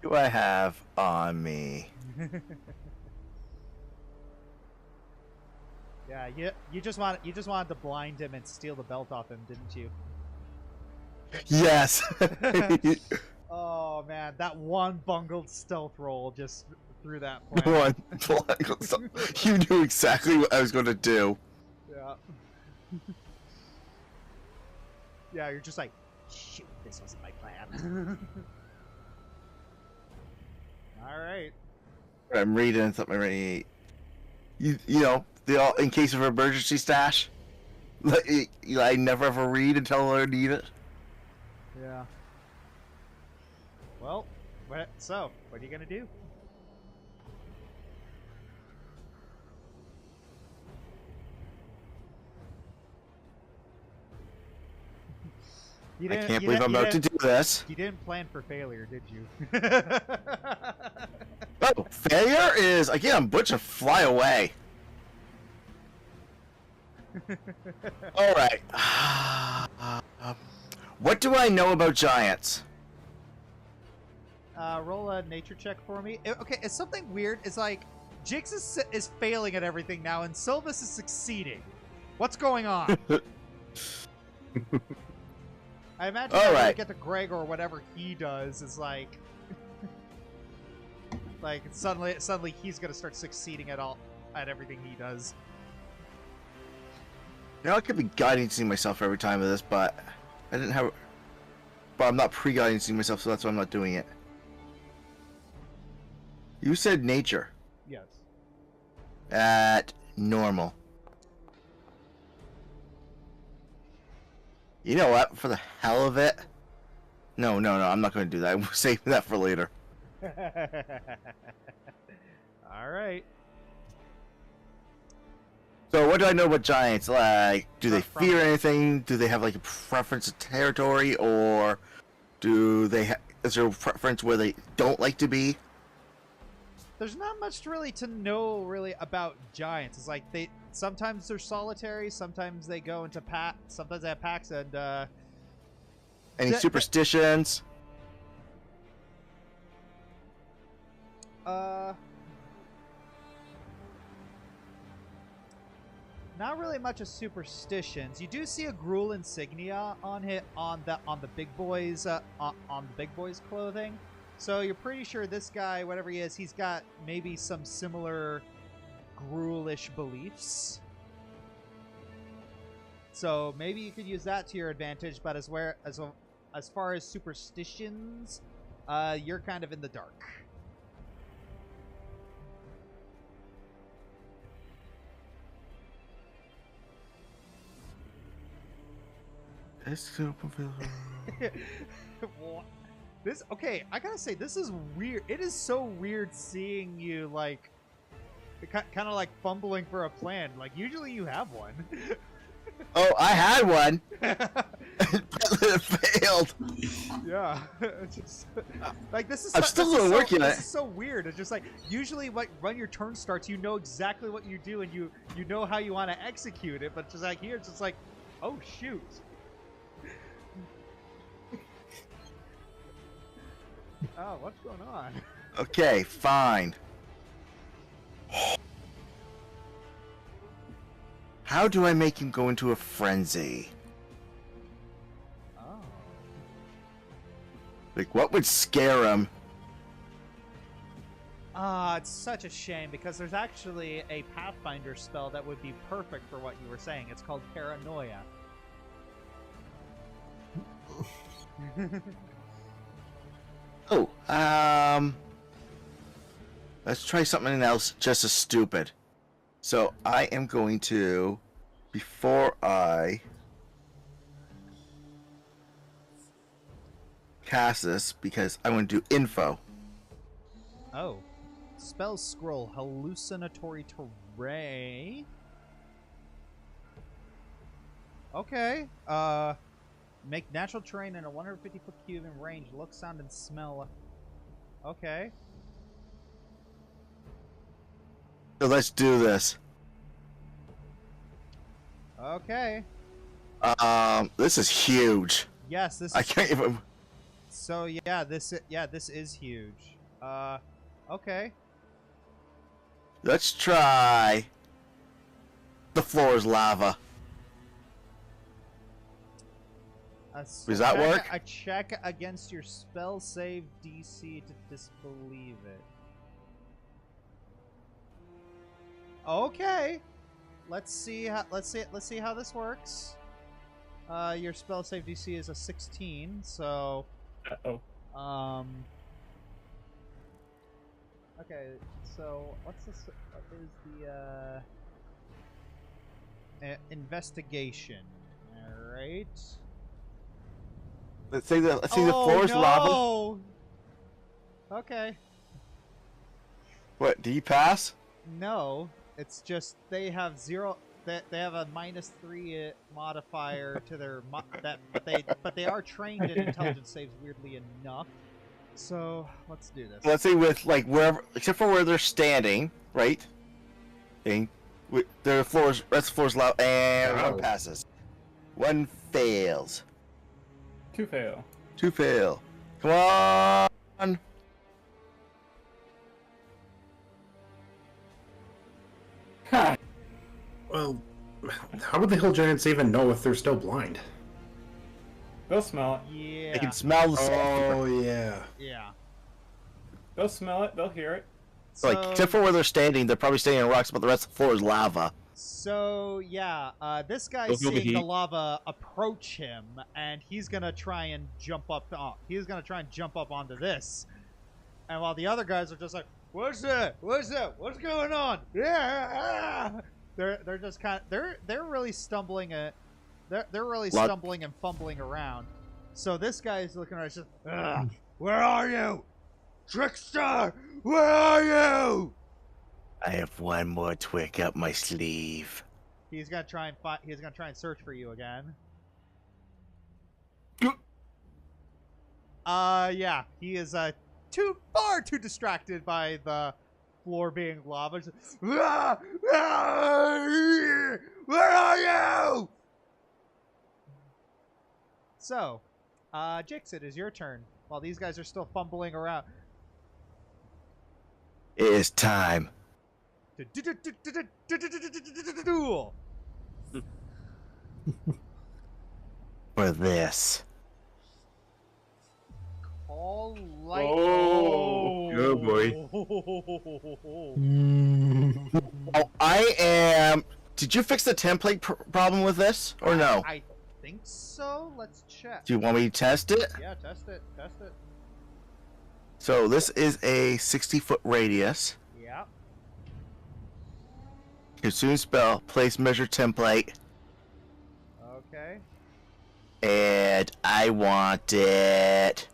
What do I have on me? Yeah, you just wanted to blind him and steal the belt off him, didn't you? Yes. Oh man, that one bungled stealth roll just threw that plan. You knew exactly what I was going to do. Yeah. Yeah, you're just like, shoot, this wasn't my plan. All right. I'm reading something already. You know, in case of emergency stash. I never ever read until I need it. Yeah. Well, what are you gonna do? I can't believe I'm about to do this. You didn't plan for failure, did you? Oh, failure is, again, I'm butcher fly away. Alright. What do I know about giants? Roll a nature check for me. Okay, it's something weird. It's like, Jix is failing at everything now, and Sylvas is succeeding. What's going on? I imagine when we get to Gregor or whatever he does is like, like suddenly he's gonna start succeeding at everything he does. You know, I could be guiding myself every time of this, but I didn't have. But I'm not pre-guiding myself, so that's why I'm not doing it. You said nature. Yes. At normal. You know what? For the hell of it. No, I'm not going to do that. I'm saving that for later. All right. So what do I know about giants? Like, do they fear anything? Do they have like a preference of territory, or is there a preference where they don't like to be? There's not much really to know about giants. It's like sometimes they're solitary, sometimes they go into sometimes they have packs, and any superstitions? Not really much of superstitions. You do see a Gruul insignia on the big boys on the big boys clothing. So you're pretty sure this guy, whatever he is, he's got maybe some similar Gruulish beliefs. So maybe you could use that to your advantage, but as far as superstitions, you're kind of in the dark. Okay, I gotta say, this is weird. It is so weird seeing you, like, kind of like fumbling for a plan. Like, usually you have one. Oh, I had one. It failed. Yeah. Just, like, this is I'm still gonna work on it. This is so weird. It's just like, usually when your turn starts, you know exactly what you do, and you know how you want to execute it, but just like here, it's just like, oh, shoot. Oh, what's going on? Okay, fine. How do I make him go into a frenzy? Oh. Like, what would scare him? It's such a shame, because there's actually a Pathfinder spell that would be perfect for what you were saying. It's called Paranoia. Oh, let's try something else just as stupid. So I am going to, before I cast this, because I want to do info. Oh. Spell scroll, hallucinatory terrain. Okay. Make natural terrain in a 150-foot cube in range. Look, sound, and smell. Okay. So let's do this. Okay. This is huge. Yes, this is. I can't even. So yeah, this is huge. Okay. Let's try. The floor is lava. Does that work? A check against your spell save DC to disbelieve it. Okay. Let's see how this works. Your spell save DC is a 16, so Oh. Okay, so what is the investigation? All right. Let's see the floor is lava. No! Okay. What? Do you pass? No, it's just they have zero. They have a -3 modifier to their but they are trained in intelligence saves. Weirdly enough. So let's do this. Let's say with like wherever, except for where they're standing, right? Okay. Their floors, rest of the floor's lava, and one passes. One fails. 2 fail. 2 fail. Come on. Ha! Well, how would the hill giants even know if they're still blind? They'll smell it. Yeah. They can smell the sulfur. Oh, yeah. Yeah. They'll smell it. They'll hear it. So, Like, except for where they're standing, they're probably standing on rocks, but the rest of the floor is lava. So yeah, this guy's They'll feel the seeing the heat. lava approach him, and he's gonna try and jump up. He's gonna try and jump up onto this, and while the other guys are just like, "What's that? What's that? What's going on?" Yeah, they're just kind of they're really stumbling they're really stumbling and fumbling around. So this guy's looking at us just, "Where are you, trickster? Where are you?" I have one more trick up my sleeve. He's gonna try and find. He's gonna try and search for you again. Yeah, he is far too distracted by the floor being lava. Just, where are you? So, Jix, it is your turn. While these guys are still fumbling around. It is time. Duel. For this. All light. Oh boy. Oh, I am. Did you fix the template problem with this, or no? I think so. Let's check. Do you want me to test it? Yeah, test it. Test it. So this is a 60-foot radius. Yeah. Consume spell, place measure template, Okay. and I want it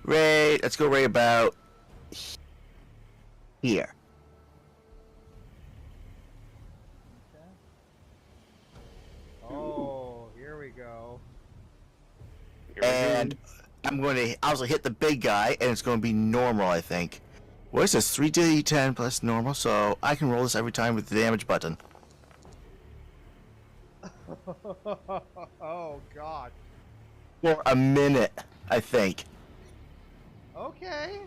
right. Let's go right about here. Okay. Oh, here we go. And I'm going to also hit the big guy, and it's going to be normal, I think. What is this? 3d10 plus normal, so I can roll this every time with the damage button. Oh God. For a minute, I think. Okay.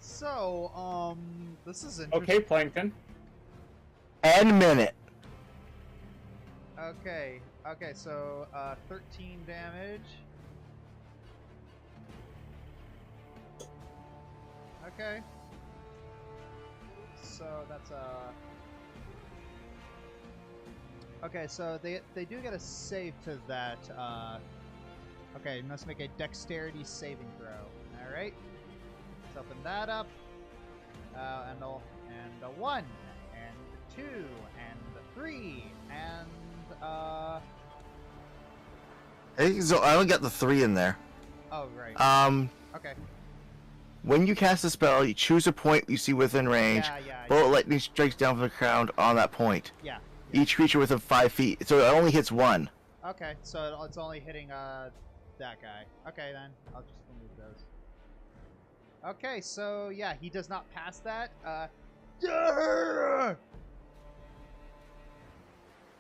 So, this is interesting. Okay, Plankton. 1 minute. Okay. Okay. So, 13 damage. Okay. So that's Okay, so they do get a save to that. Okay, must make a dexterity saving throw. All right. Let's open that up. And a 1, and a 2, and a 3, and Hey, so I only got the 3 in there. oh right. Okay. When you cast a spell, you choose a point you see within range. Yeah. Bolt lightning strikes down from the ground on that point. Yeah. Each creature within 5 feet, so it only hits 1. Okay, so it's only hitting that guy. Okay, then I'll just remove those. Okay, so yeah, he does not pass that.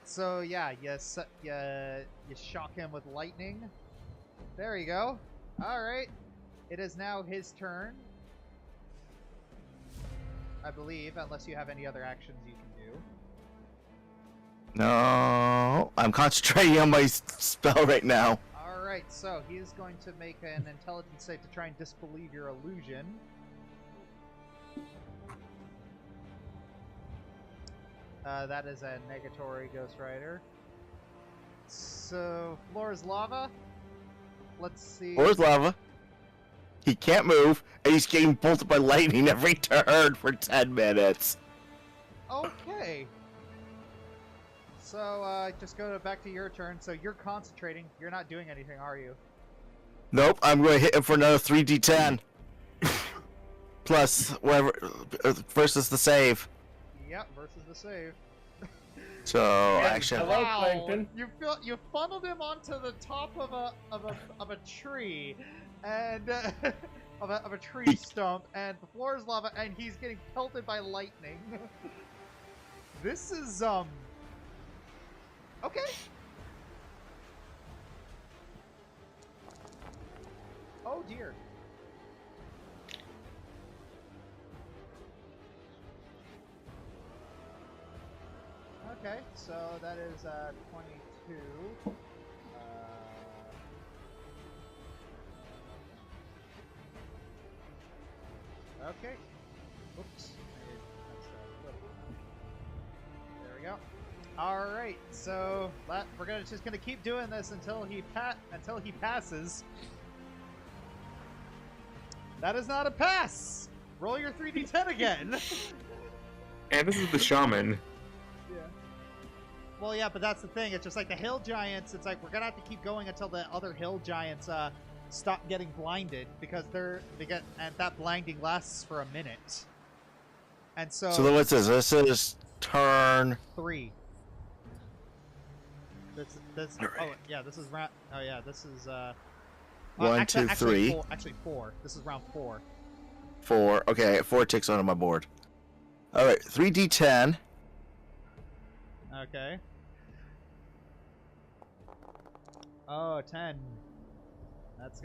So yeah, you shock him with lightning. There you go. All right, it is now his turn, I believe, unless you have any other actions you can do. No, I'm concentrating on my spell right now. All right, so he is going to make an intelligence save to try and disbelieve your illusion. That is a negatory Ghost Rider. So, floor is lava. Let's see. Where's lava? He can't move, and he's getting bolted by lightning every turn for 10 minutes. Okay. So, just go back to your turn. So, you're concentrating. You're not doing anything, are you? Nope, I'm going to hit him for another 3d10. Plus, whatever, versus the save. Yep, versus the save. So, actually, Hello, Wow, Plankton. you funneled him onto the top of a tree, and of a tree stump, and the floor is lava, and he's getting pelted by lightning. This is okay. Oh dear. Okay, so that is 22. Okay. Oops. There we go. All right. So we're just gonna keep doing this until he passes. That is not a pass. Roll your 3d10 again. And this is the shaman. Yeah. Well, yeah, but that's the thing. It's just like the hill giants. It's like we're gonna have to keep going until the other hill giants stop getting blinded because and that blinding lasts for a minute. And so. so then what's this? This is turn 3. This. Oh yeah, this is round. Oh yeah, this is 1, actually, 2, 3. Actually 4. This is round 4. 4. Okay, 4 ticks onto my board. Alright, 3d10. Okay. Oh, 10. That's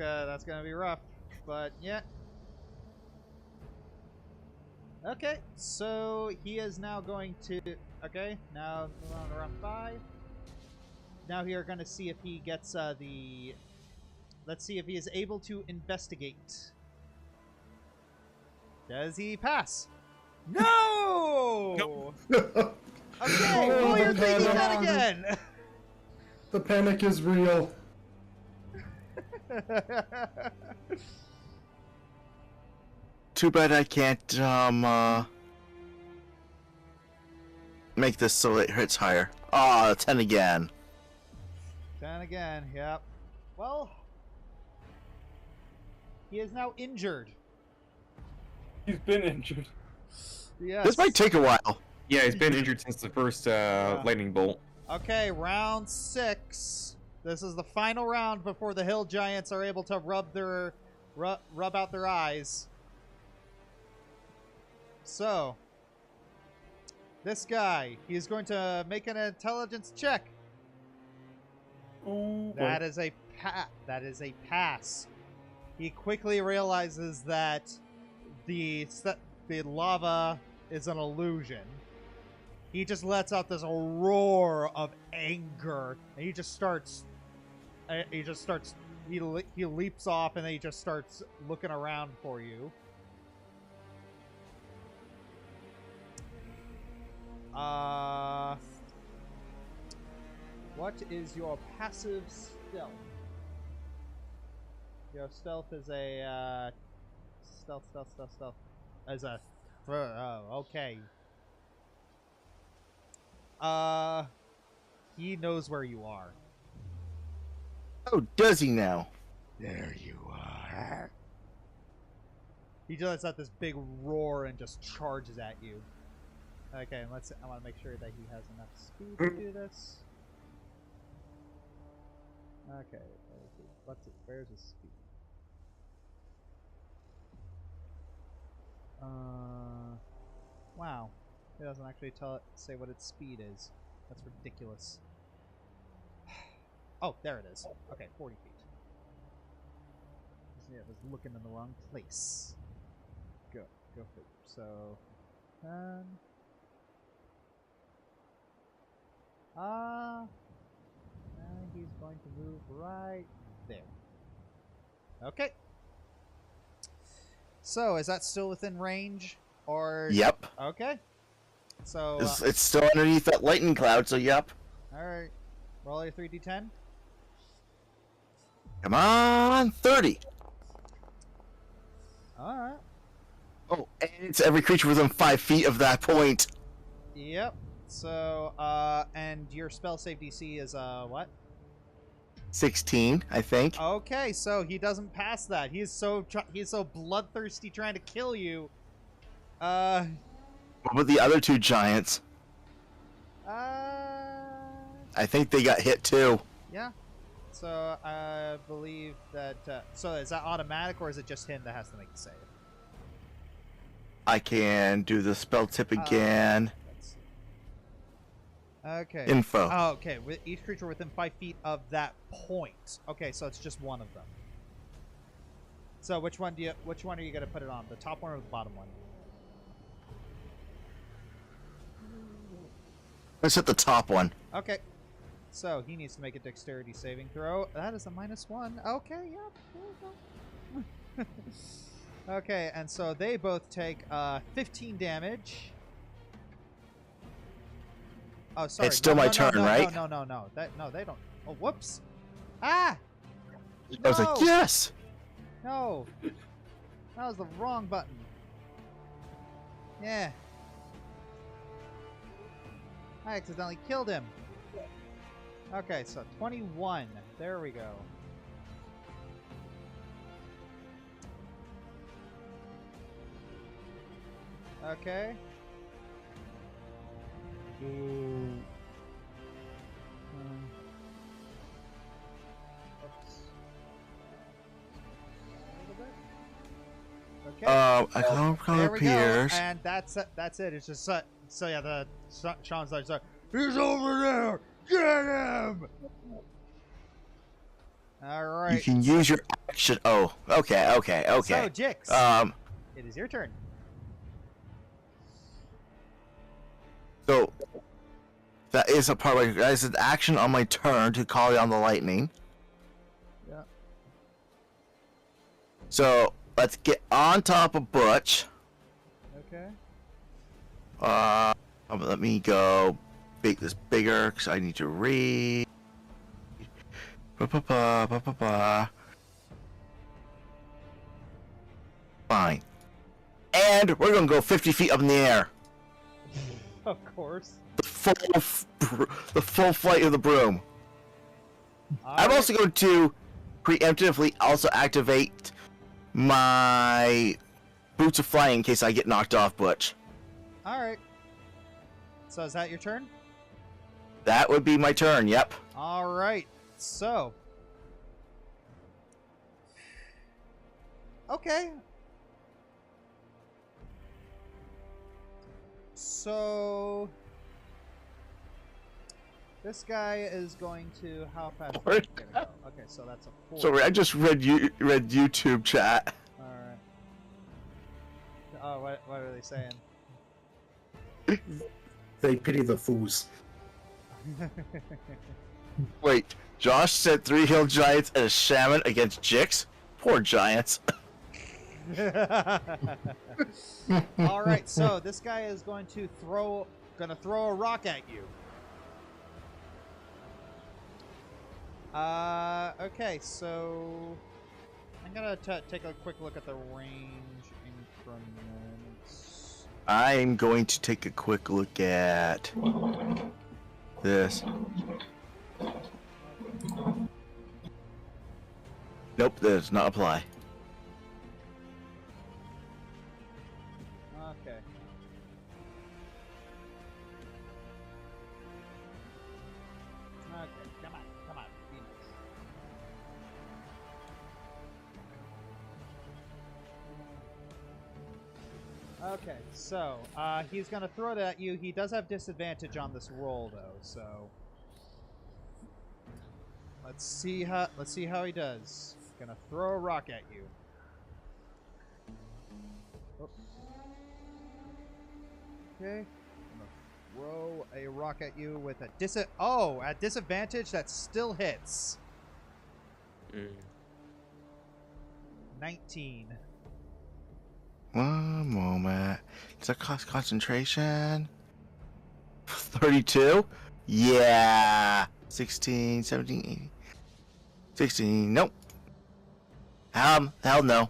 gonna be rough, but yeah. Okay, so he is now going to. Okay, now move on to round 5. Now we are going to see if he gets the. Let's see if he is able to investigate. Does he pass? No! Nope. Okay, roll your 3d10 again! The panic is real. Too bad I can't, make this so it hits higher. Ah, 10 again. 10 again, yep. Well, he is now injured. He's been injured. Yes. This might take a while. Yeah, he's been injured since the first lightning bolt. Okay, round 6. This is the final round before the hill giants are able to rub out their eyes. So, this guy, he's going to make an intelligence check. Ooh, That is a pass. He quickly realizes that the lava is an illusion. He just lets out this roar of anger, and he leaps off, and then he just starts looking around for you. What is your passive stealth? Your stealth is a stealth. As a okay. He knows where you are. Oh, does he now? There you are. He just lets out this big roar and just charges at you. Okay, and I want to make sure that he has enough speed to do this. Okay, where's his speed? Wow. It doesn't actually say what its speed is. That's ridiculous. Oh, there it is. Okay, 40 feet. Yeah, I was looking in the wrong place. Go figure. So, and he's going to move right there. Okay. So, is that still within range, or? Yep. Okay. So It's still underneath that lightning cloud, so yep. all right. Roll your 3d10. Come on, 30. All right. Oh, and it's every creature within 5 feet of that point. Yep. So, and your spell save DC is what? 16, I think. Okay, so he doesn't pass that. He's so bloodthirsty trying to kill you. What about the other two giants? I think they got hit too. Yeah. So I believe that. So is that automatic, or is it just him that has to make the save? I can do the spell tip again. Let's see. Okay. Info. Oh, okay. With each creature within 5 feet of that point. Okay, so it's just one of them. So which one are you gonna put it on? The top one or the bottom one? Let's hit the top one. Okay. So he needs to make a dexterity saving throw. That is a -1. Okay, yep. There we go. Okay, and so they both take 15 damage. Oh, sorry. It's still my turn, right? No, they don't. Oh, whoops. Ah! I was like, yes! No. That was the wrong button. Yeah. I accidentally killed him. Okay, so 21. There we go. Okay. Ooh. Oops. Okay. A color there we appears. go. And that's it. It's just so yeah. The Sean's like, he's over there. Get him! All right. You can use your action. Oh, okay. So, Jix. It is your turn. So that is a part where that is an action on my turn to call on the lightning. Yeah. So let's get on top of Butch. Okay. Let me go make this bigger because I need to read. Fine. And we're gonna go 50 feet up in the air. Of course. The full flight of the broom. I'm Alright. also going to preemptively also activate my boots of flying in case I get knocked off, Butch. Alright. So is that your turn? That would be my turn, yep. Alright. So. Okay. So. This guy is going to. How fast is he gonna go? Okay, so that's a 4. Sorry, I just read YouTube chat. Alright. Oh, what are they saying? They pity the fools. Wait, Josh said 3 hill giants and a shaman against Jix? Poor giants. Alright, so this guy is going to throw a rock at you. Okay, so I'm gonna take a quick look at the range increments. I'm going to take a quick look at this. Nope, that does not apply. Okay. Okay, come on, be nice. Okay, so he's gonna throw it at you. He does have disadvantage on this roll, though. So let's see how he does. Gonna throw a rock at you. Oh. Okay. Gonna throw a rock at you with a at disadvantage that still hits. 19. One moment. Does that cost concentration? 32? Yeah. 16, 17, 18. 16. Nope. Hell no.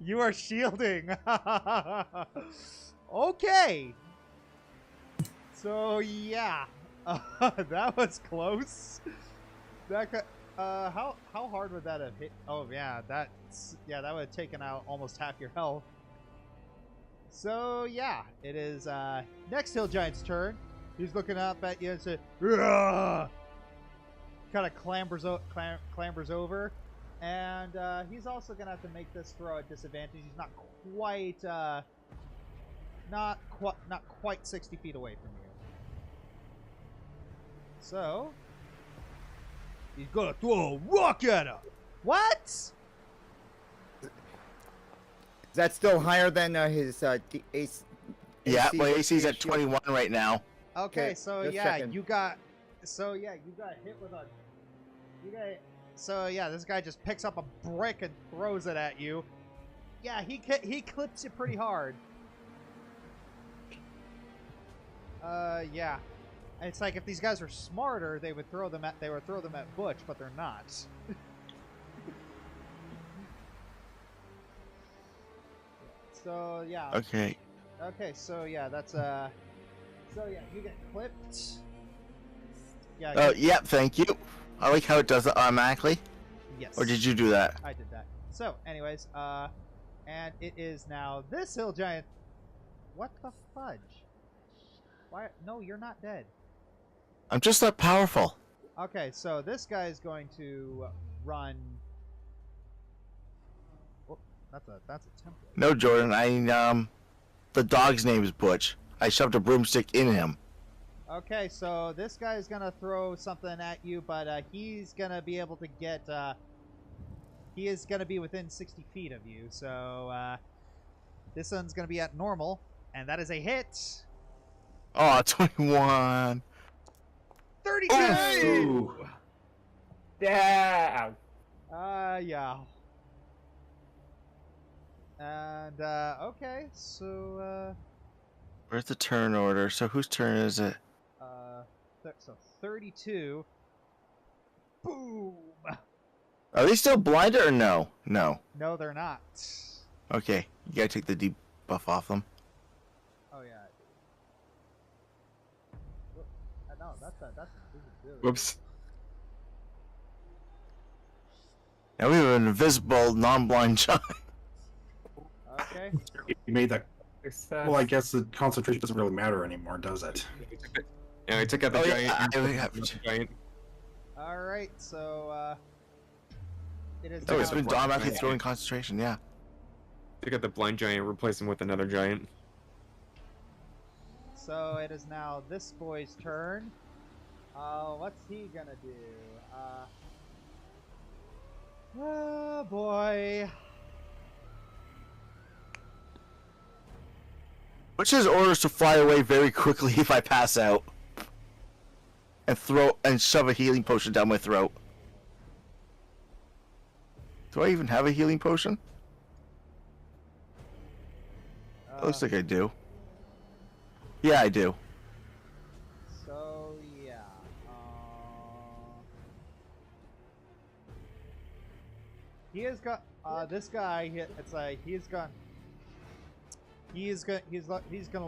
You are shielding. Okay. So yeah, that was close. How hard would that have hit? Oh yeah, that would have taken out almost half your health. So yeah, it is next hill giant's turn. He's looking up at you and says, kind of clambers over, and he's also gonna have to make this throw at disadvantage. He's not quite 60 feet away from you. So he's gonna throw a rock at him. What? Is that still higher than his ace? Yeah, AC my AC's at shield? 21 right now. Okay, so just yeah, checking. you got hit with a. So yeah, this guy just picks up a brick and throws it at you. Yeah, he clips you pretty hard. Yeah. It's like if these guys were smarter, they would throw them at Butch, but they're not. So yeah. Okay. Okay, so yeah, that's so yeah, you get clipped. Yeah. Oh, yep, thank you. I like how it does it automatically. Yes. Or did you do that? I did that. So, anyways, and it is now this hill giant. What the fudge? Why? No, you're not dead. I'm just that powerful. Okay, so this guy is going to run. Oh, that's a template. No, Jordan, the dog's name is Butch. I shoved a broomstick in him. Okay, so this guy is gonna throw something at you, but he's gonna be able to get. He is gonna be within 60 feet of you, so this one's gonna be at normal, and that is a hit. Oh, 21. 32. Ooh. Yeah. Yeah. And okay, so Where's the turn order? So whose turn is it? so 32. Boom. Are they still blinded or no? No. No, they're not. Okay, you gotta take the debuff off them. Oh yeah. No, that's invisibility. Whoops. Now we have an invisible, non-blind giant. Okay. You made that. Success. Well, I guess the concentration doesn't really matter anymore, does it? Yeah, I took out the Oh, giant. yeah, I have- giant. All right, so it is. Oh, it's now- been automatically throwing concentration, yeah. Took out the blind giant, replaced him with another giant. So it is now this boy's turn. What's he gonna do? Oh boy. Which has orders to fly away very quickly if I pass out. And shove a healing potion down my throat. Do I even have a healing potion? It looks like I do. Yeah, I do. So yeah. he has got this guy. It's like he's gonna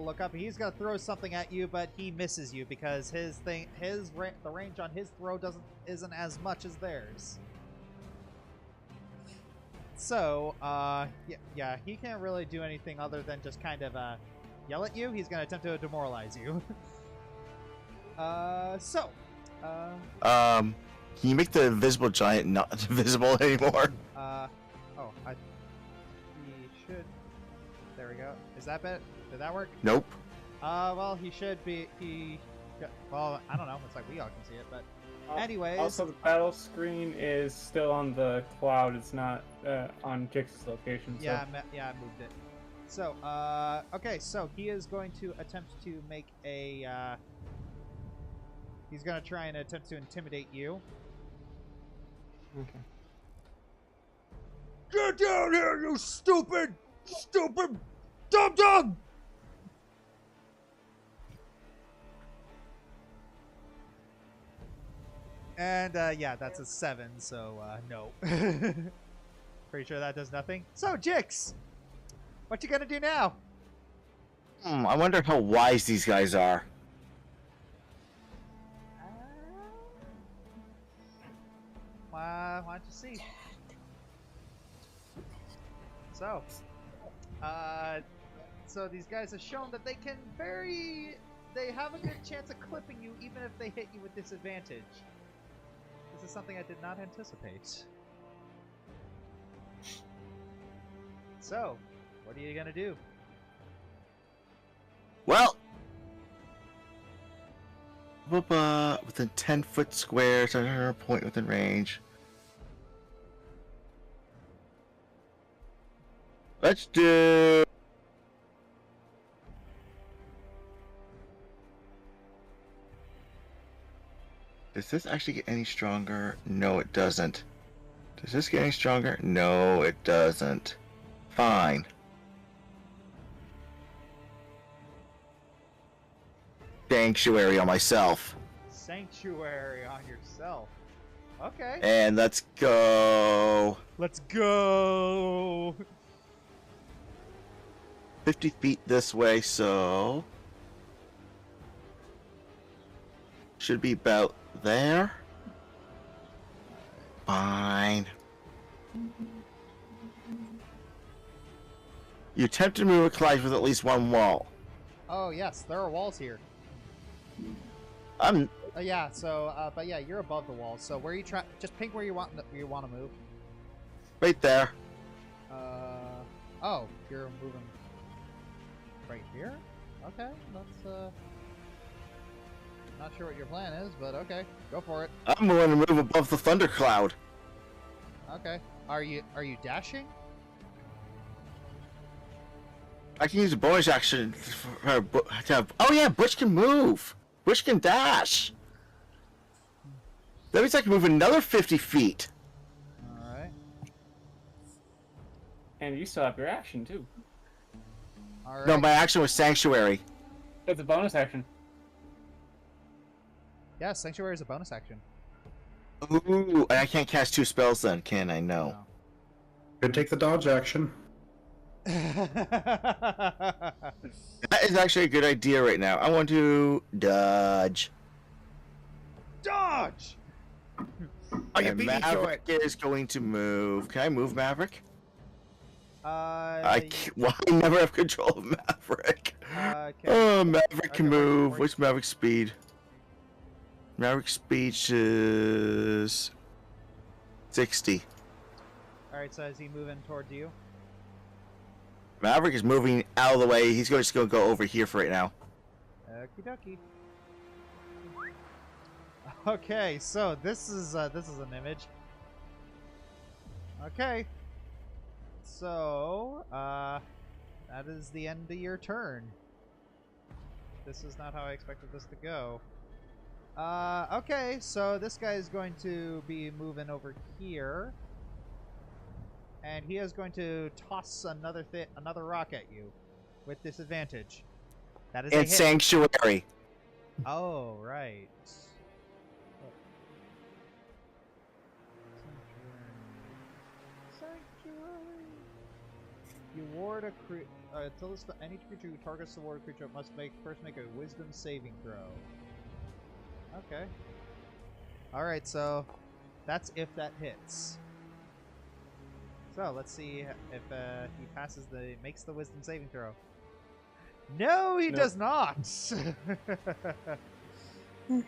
look up. He's gonna throw something at you, but he misses you because the range on his throw isn't as much as theirs. So yeah, he can't really do anything other than just kind of yell at you. He's gonna attempt to demoralize you. Can you make the invisible giant not invisible anymore? He should. There we go. Is that bit? Did that work? Nope. Well, he should be. Well, I don't know. It's like we all can see it, but anyways. Also, the battle screen is still on the cloud. It's not on Jix's location. So. Yeah, I moved it. So, okay. So he is going to attempt to make a. He's going to try and attempt to intimidate you. Okay. Get down here, you stupid dum-dum! And, yeah, that's a 7, so, no. Pretty sure that does nothing. So, Jix! What you gonna do now? I wonder how wise these guys are. Why don't you see? So, so these guys have shown that they have a good chance of clipping you even if they hit you with disadvantage. This is something I did not anticipate. So, what are you gonna do? Well, within 10-foot square, so a point within range. Let's do. Does this actually get any stronger? No, it doesn't. Does this get any stronger? No, it doesn't. Fine. Sanctuary on myself. Sanctuary on yourself. Okay. And let's go. Let's go. 50 feet this way, so should be about there. Fine. You attempt to move a collide with at least one wall. Oh yes, there are walls here. I'm. Yeah. So, but yeah, you're above the wall. So where you try? Just ping where you want to move. Right there. Oh, you're moving right here. Okay, that's not sure what your plan is, but okay, go for it. I'm going to move above the thundercloud. Okay. Are you dashing? I can use a bonus action for oh yeah, Butch can move. Butch can dash. That means I can move another 50 feet. Alright. And you still have your action, too. Alright. No, my action was Sanctuary. It's a bonus action. Yeah, Sanctuary is a bonus action. Ooh, and I can't cast 2 spells then, can I? No. Could take the dodge action. That is actually a good idea right now. I want to dodge. Dodge! Oh, you And beat me to Maverick it. is going to move. Can I move Maverick? I Well, I never have control of Maverick. okay. Oh, Maverick can Okay, move. wait. What's Maverick's speed? Maverick's speed is 60. Alright, so is he moving towards you? Maverick is moving out of the way. He's just going to go over here for right now. Okie dokie. Okay, so this is an image. Okay. So, that is the end of your turn. This is not how I expected this to go. Okay, so this guy is going to be moving over here. And he is going to toss another rock at you with disadvantage. That is a And hit. Sanctuary. Oh, right. sanctuary. You ward a creature. Until this, any creature who targets the ward creature must first make a Wisdom saving throw. Okay. All right, so that's if that hits. So let's see if he makes the Wisdom saving throw. No, he does not.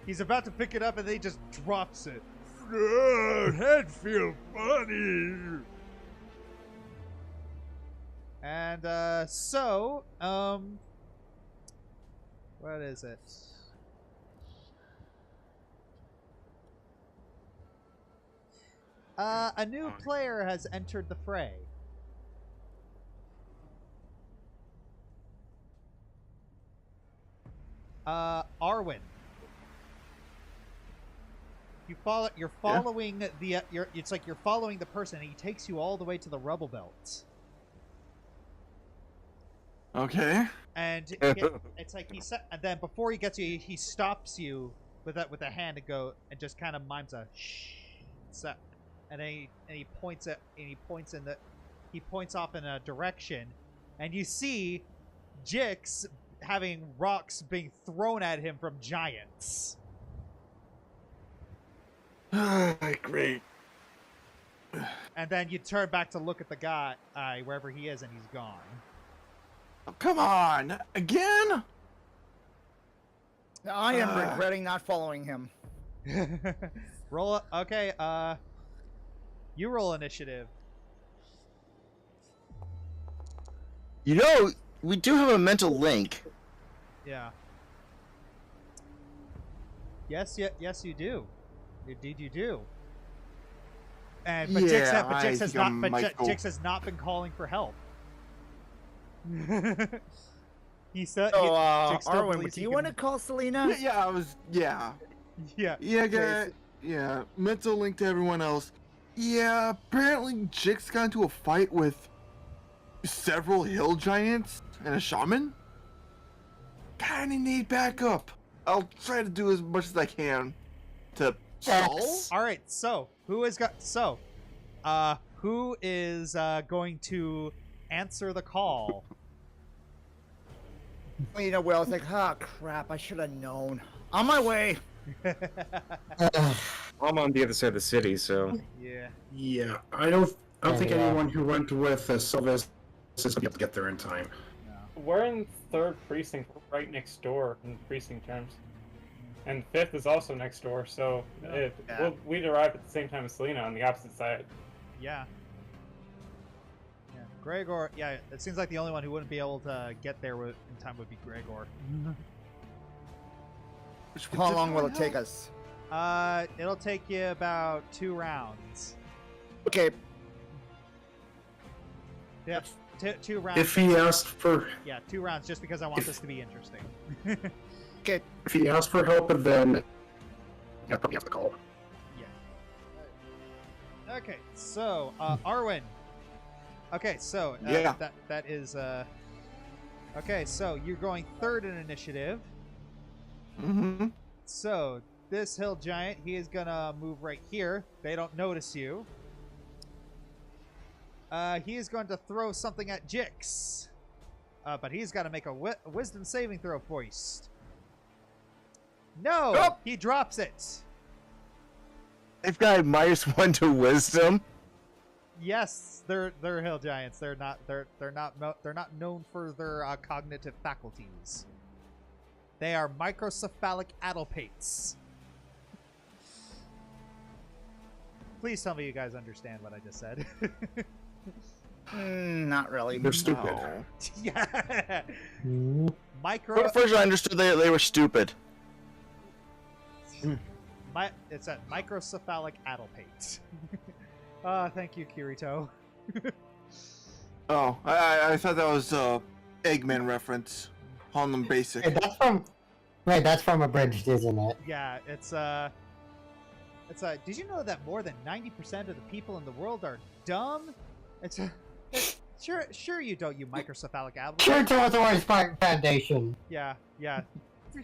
He's about to pick it up and then he just drops it. Head feel funny. And what is it? A new player has entered the fray. Arwen. You're following it's like you're following the person and he takes you all the way to the rubble belt. Okay. And it's like and then before he gets you, he stops you with a hand and just kind of mimes a shh. And then he points off in a direction, and you see Jix having rocks being thrown at him from giants. Great. And then you turn back to look at the guy wherever he is, and he's gone. Oh, come on! Again? I am regretting not following him. Roll. Okay. You roll initiative. You know, we do have a mental link. Yeah. Yes, you do. Indeed, you do. But Jix has not been calling for help. He said. Arwen, do you want to call Selena? Yeah. Yeah. Yeah. Mental link to everyone else. Yeah. Apparently, Jix got into a fight with several hill giants and a shaman. Kinda need backup. I'll try to do as much as I can to solve. All right. So who is going to answer the call? Selena will. It's like, oh crap! I should have known. On my way. I'm on the other side of the city, so. Yeah. Yeah, I don't think anyone who went with Sylvas is gonna be able to get there in time. We're in 3rd precinct, right next door in precinct terms, and 5th is also next door. So we'd arrive at the same time as Selena on the opposite side. Yeah. Yeah. Gregor. Yeah. It seems like the only one who wouldn't be able to get there in time would be Gregor. How long will it take us? It'll take you about 2 rounds. Okay. Yeah, 2 rounds. If he asked for 2 rounds, just because I want this to be interesting. Okay. If he asked for help, then I probably have to call. Yeah. Okay, so Arwen. Okay, so that is okay, so you're going 3rd in initiative. Mm-hmm. So this hill giant, he is gonna move right here. They don't notice you. He is going to throw something at Jix. But he's got to make a wisdom saving throw first. No! Nope. He drops it. They've got -1 to wisdom. Yes, they're hill giants. They're not known for their cognitive faculties. They are microcephalic addlepates. Please tell me you guys understand what I just said. Not really. They're stupid. No. Yeah. But first I understood they were stupid. It's a microcephalic addlepate. Thank you, Kirito. Oh, I thought that was Eggman reference. On them basic. Hey, that's from Abridged, isn't it? Yeah, it's did you know that more than 90% of the people in the world are dumb? Sure you don't, you microcephalic addlepate. Sure towards the Warriors Foundation. Yeah.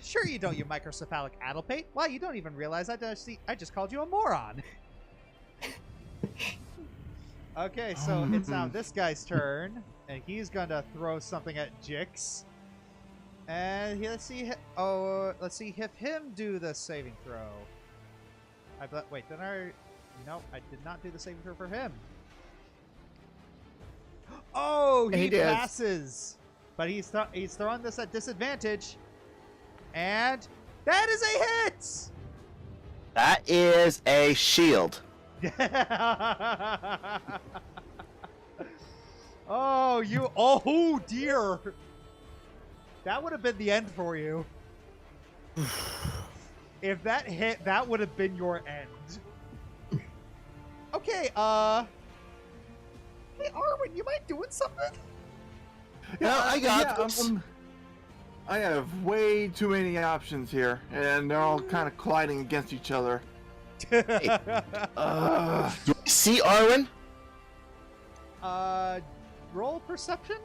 Sure you don't, you microcephalic addlepate. Why, you don't even realize I just called you a moron. Okay, so it's now this guy's turn, and he's gonna throw something at Jix. And let's see. Let's see if him do the saving throw. Wait, did I? Nope, I did not do the saving throw for him. Oh, he passes, but he's throwing this at disadvantage, and that is a hit. That is a shield. Oh, oh dear. That would have been the end for you. If that hit, that would have been your end. Okay, hey Arwen, you mind doing something? Yeah, I got this. I have way too many options here, and they're all kind of colliding against each other. Do I see Arwen? Roll perception?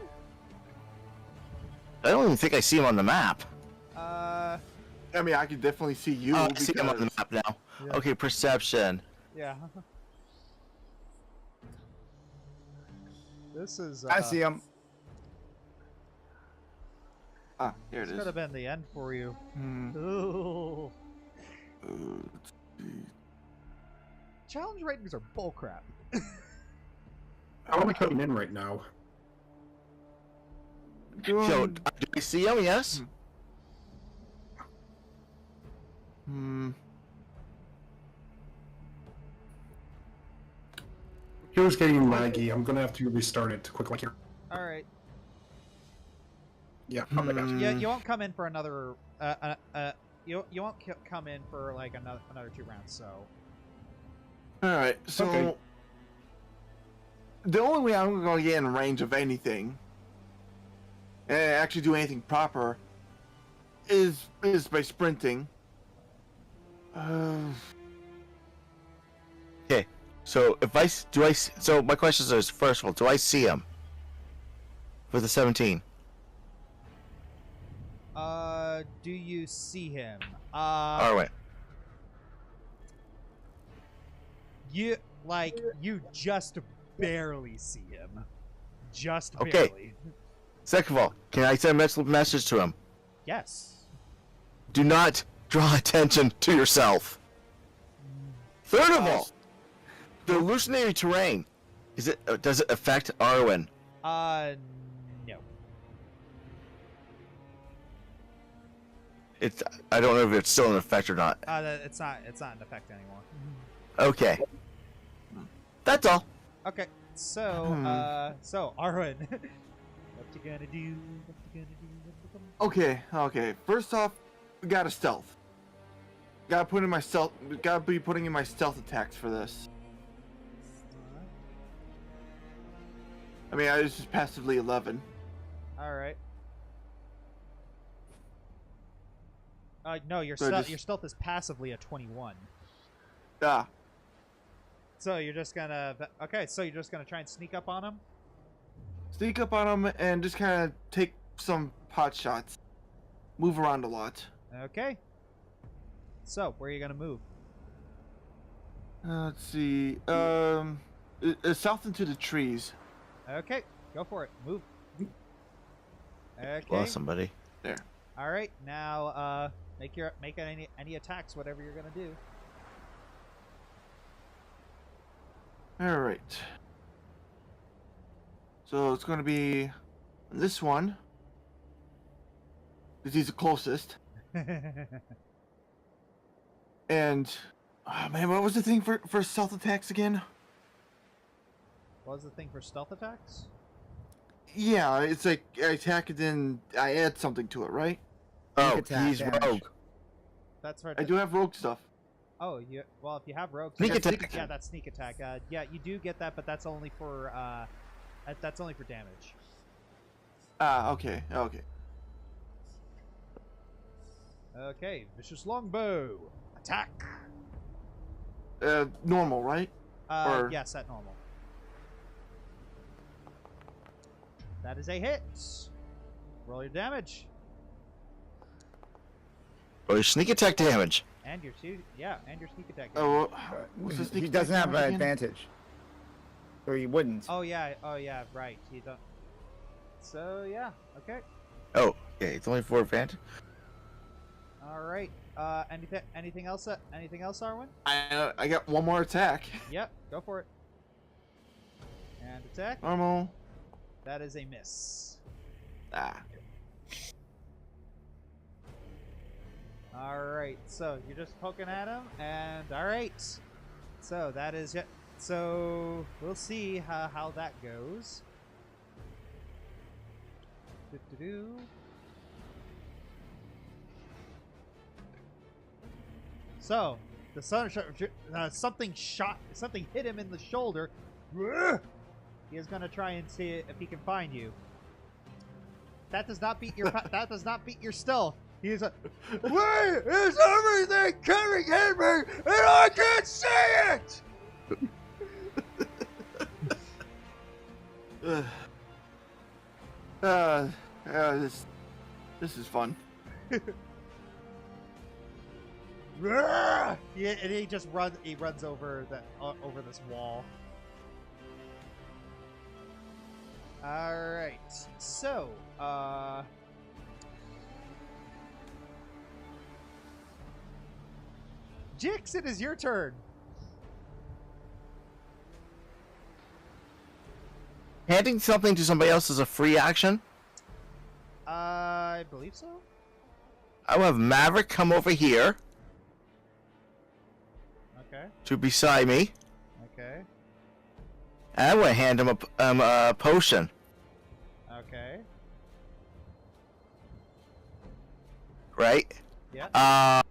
I don't even think I see him on the map. I mean, I can definitely see you. Oh, I see him on the map now. Yeah. Okay, perception. Yeah. This is. I see him. Ah, here it This is. could have been the end for you. Hmm. Ooh. Let's see. Challenge ratings are bullcrap. How am I coming in right now? So, do I see him? Yes. Here's getting laggy. I'm gonna have to restart it quickly here. All right. Yeah. Yeah, you won't come in for another. You won't come in for like another 2 rounds. So. All right, so Okay. the only way I'm going to get in range of anything, and actually do anything proper, is by sprinting. Okay. So so my question is, first of all, do I see him? For the 17. Do you see him? Arwen. You just barely see him. Just Okay. barely. Second of all, can I send a message to him? Yes. Do not draw attention to yourself. Third of all, the illusionary terrain, does it affect Arwen? No. I don't know if it's still an effect or not. It's not in effect anymore. Okay. That's all. Okay. So, so Arwen, what you gonna do? Okay. First off, we got a stealth. Gotta be putting in my stealth attacks for this. I mean, I was just passively 11. All right. No, your So stealth. Your stealth is passively a 21. Ah, So you're just gonna. Okay, so you're just gonna try and sneak up on him. sneak up on them and just kind of take some pot shots. Move around a lot. Okay. So where are you gonna move? Let's see. South into the trees. Okay, go for it. Move. Okay. Lost somebody. All right. Now, make any attacks, whatever you're gonna do. All right. So it's going to be this one. Because he's the closest. And, oh man, what was the thing for stealth attacks again? What was the thing for stealth attacks? Yeah, it's like I attack it, then I add something to it, right? Oh, attack he's damage. rogue. That's right. I do have rogue stuff. Oh, well, if you have rogue, Sneak yeah, attack. Yeah, that's sneak attack. Yeah, you do get that, but that's only for damage. Ah, okay. Okay, vicious longbow attack. Normal, right? Or- Yes, at normal. That is a hit. Roll your damage Or sneak attack damage. and your sneak attack. Oh, what's the sneak He attack doesn't have damage an again? advantage. Or you wouldn't. Oh yeah, right. You don't. So yeah, okay. Oh, okay, it's only 4 advantage. All right. Anything else? Anything else, Arwen? I got one more attack. Yep, go for it. And attack. Normal. That is a miss. Ah. All right. So you're just poking at him, and all right. So that is it. So we'll see how that goes. Do-do-do. So the sun something hit him in the shoulder. He is going to try and see if he can find you. That does not beat your that does not beat your stealth. He is a why is everything coming at me and I can't see it? This is fun. Yeah, and he just runs. He runs over over this wall. All right. So, Jix, it is your turn. Handing something to somebody else is a free action. I believe so. I will have Maverick come over here Okay. to beside me. Okay. And I will hand him a potion. Okay. Right? Yeah.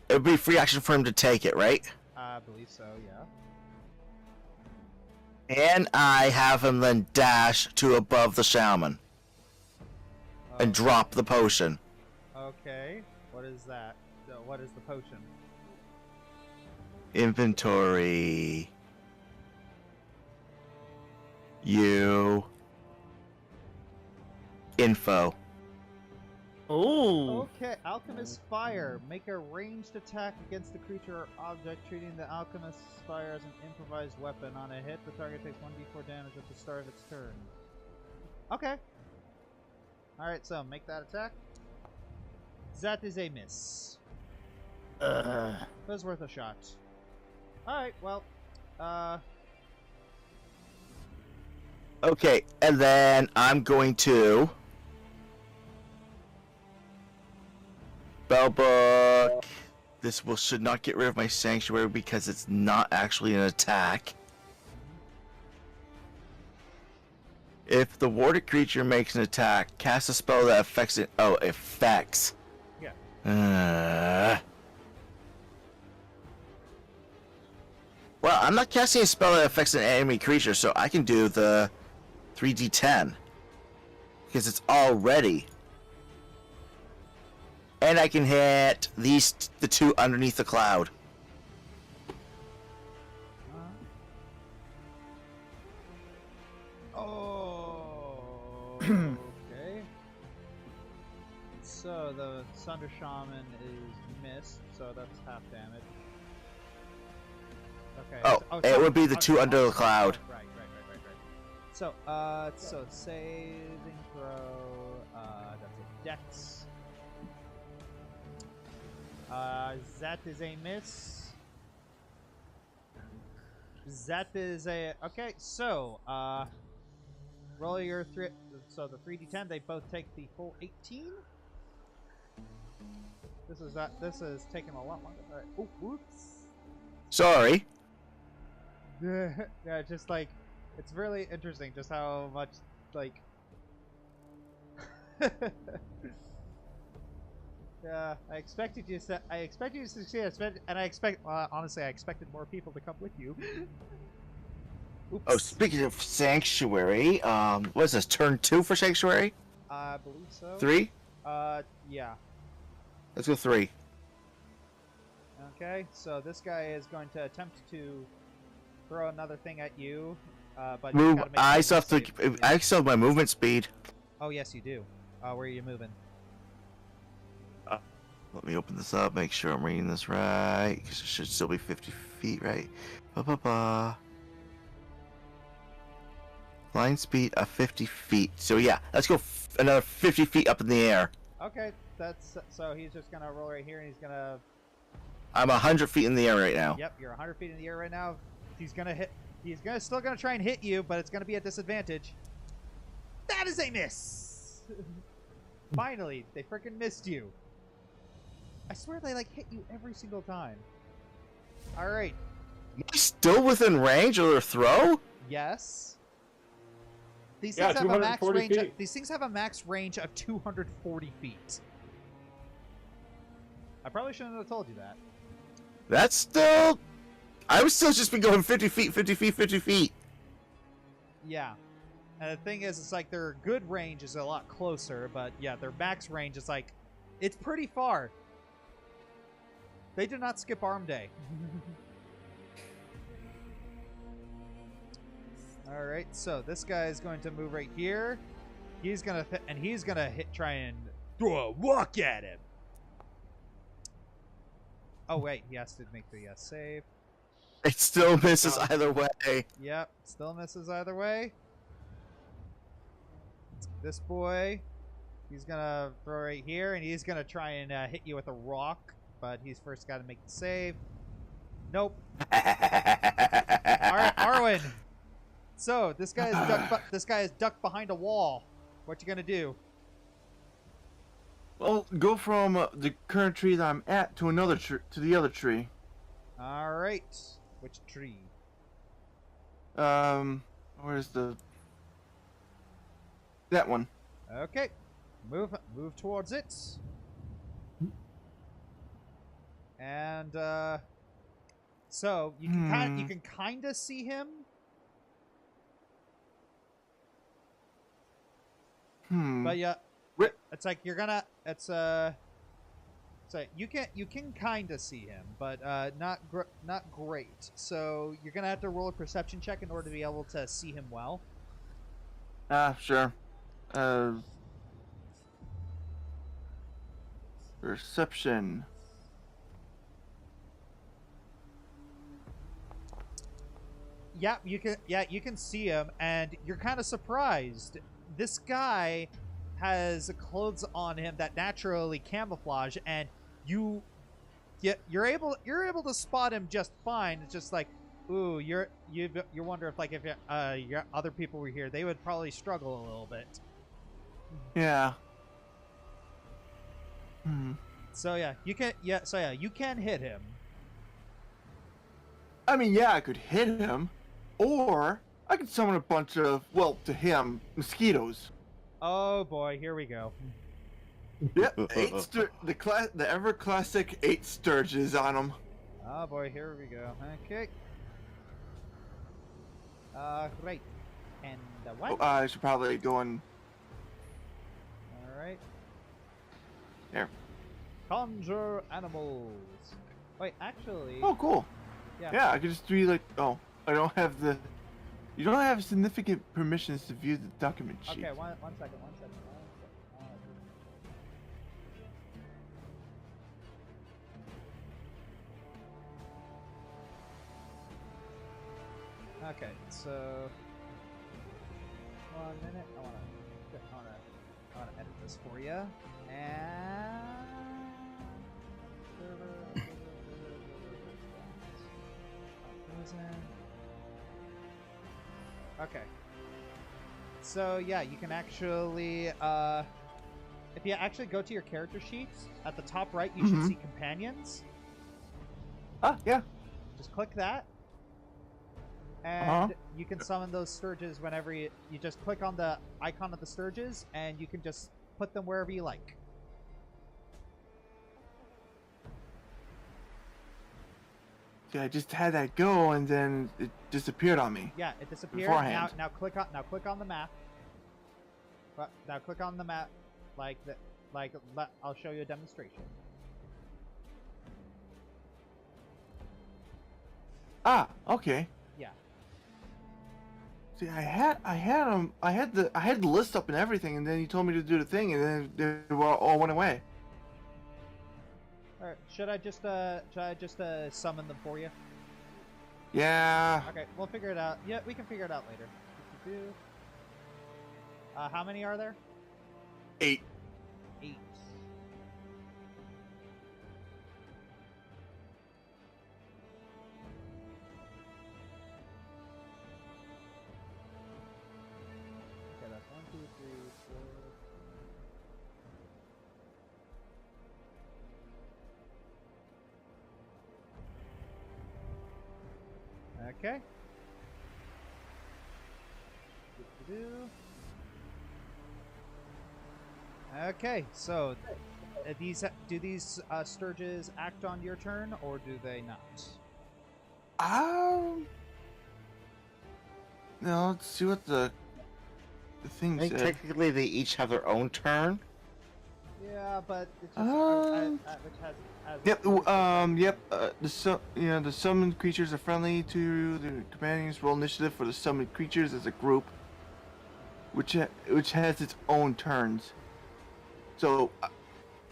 It would be free action for him to take it, right? I believe so. Yeah. And I have him then dash to above the shaman and drop the potion. Okay. What is that? What is the potion? Inventory. Info. Ooh. Okay, Alchemist's Fire. Make a ranged attack against the creature or object, treating the Alchemist's Fire as an improvised weapon. On a hit, the target takes 1d4 damage at the start of its turn. Okay. Alright, so make that attack. That is a miss. It was worth a shot. Alright, well, Okay, and then I'm going to Spellbook. This should not get rid of my sanctuary because it's not actually an attack. If the warded creature makes an attack, cast a spell that affects it. Oh, effects. yeah. Well, I'm not casting a spell that affects an enemy creature, so I can do the 3d10 because it's already. And I can hit the two underneath the cloud. Okay. So the Thunder Shaman is missed, so that's half damage. Okay. Oh, it would be the two under the cloud. Right. So, saving throw, that's a dex. That is a miss. That is a, okay, so, roll your so the 3d10, they both take the full 18. This is taking a lot longer. Alright, oh, whoops. Sorry. Yeah, just like, it's really interesting just how much, like, yeah, I expected you to succeed, and honestly, I expected more people to come with you. Oops. Oh, speaking of sanctuary, what is this, turn 2 for sanctuary? I believe so. 3? Yeah. Let's go 3. Okay, so this guy is going to attempt to throw another thing at you, but you gotta make I a still have save. to. I still have my movement speed. Oh yes, you do. Where are you moving? Let me open this up, make sure I'm reading this right, because it should still be 50 feet, right? Line speed of 50 feet. So yeah, let's go another 50 feet up in the air. Okay, that's so he's just gonna roll right here, and he's gonna. I'm 100 feet in the air right now. Yep, you're 100 feet in the air right now. He's gonna hit. He's still gonna try and hit you, but it's gonna be a disadvantage. That is a miss. Finally, they freaking missed you. I swear they like hit you every single time. All right. Am I still within range of their throw? Yes. These Yeah, things have a max 240 range. feet. These things have a max range of 240 feet. I probably shouldn't have told you that. That's still. I would still just be going 50 feet, 50 feet, 50 feet. Yeah. And the thing is, it's like their good range is a lot closer, but yeah, their max range is like, it's pretty far. They did not skip arm day. All right, so this guy is going to move right here. He's gonna try and throw a walk at him. Oh wait, he has to make the save. It still misses either way. Yep, still misses either way. This boy, he's gonna throw right here, and he's gonna try and hit you with a rock, but he's first got to make the save. Nope. All right, Arwen. So this guy is ducked behind a wall. What you gonna do? Well, go from the current tree that I'm at to another tree, to the other tree. All right. Which tree? Where's that one? Okay. Move towards it. And so you can kind of see him. But yeah, it's like you're gonna. So you can kind of see him, but not great. So you're gonna have to roll a perception check in order to be able to see him well. Sure. Perception. Yeah, you can see him, and you're kind of surprised. This guy has clothes on him that naturally camouflage, and you're able to spot him just fine. It's just like, ooh, you wonder if like if your other people were here, they would probably struggle a little bit. Yeah. So yeah, you can hit him. I mean, yeah, I could hit him, or I could summon a bunch of, well, to him, mosquitoes. Oh boy, here we go. Yep, the ever classic 8 sturges on him. Oh boy, here we go. Okay. Right. And what? Oh, I should probably go and. All right. There. Conjure animals. Wait, actually. Oh, cool. Yeah. Yeah, I could just do like, oh, I don't have the. You don't have significant permissions to view the document sheet. Okay, one second. Okay, so 1 minute. I wanna edit this for you. And okay. So yeah, you can actually if you actually go to your character sheets, at the top right you should see companions. Ah, yeah. Just click that. And you can summon those Sturges whenever you just click on the icon of the Sturges, and you can just put them wherever you like. Yeah, I just had that go, and then it disappeared on me. Yeah, it disappeared. Beforehand. Now click on the map. Now click on the map, I'll show you a demonstration. Ah, okay. Yeah. See, I had the list up and everything, and then you told me to do the thing, and then they all went away. All right. Should I just summon them for you? Yeah. Okay, we'll figure it out. Yeah, we can figure it out later. How many are there? 8. 8. Okay, that's 1, 2, 3, 4. Okay. Do-do-do. Okay, so do these Sturges act on your turn, or do they not? No, let's see what the thing I think said. technically they each have their own turn. Yeah, but it's just which has Yep. The summoned creatures are friendly to the companions. Roll initiative for the summoned creatures as a group, which has its own turns. So,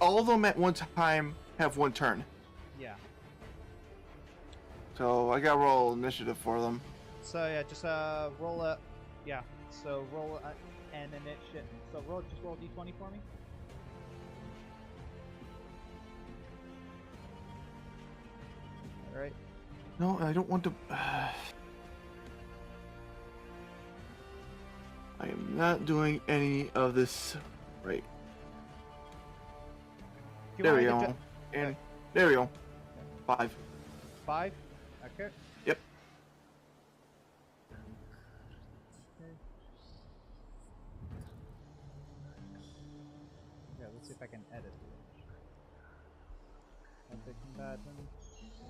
all of them at one time have one turn. Yeah. So I gotta roll initiative for them. So yeah, just roll a So roll an initiative. So roll d20 for me. All right. No, I don't want to. I am not doing any of this right. Do you There want we me to go. And there we go. 5. 5. Okay. Yep. Yeah, let's see if I can edit it. Okay, combatant.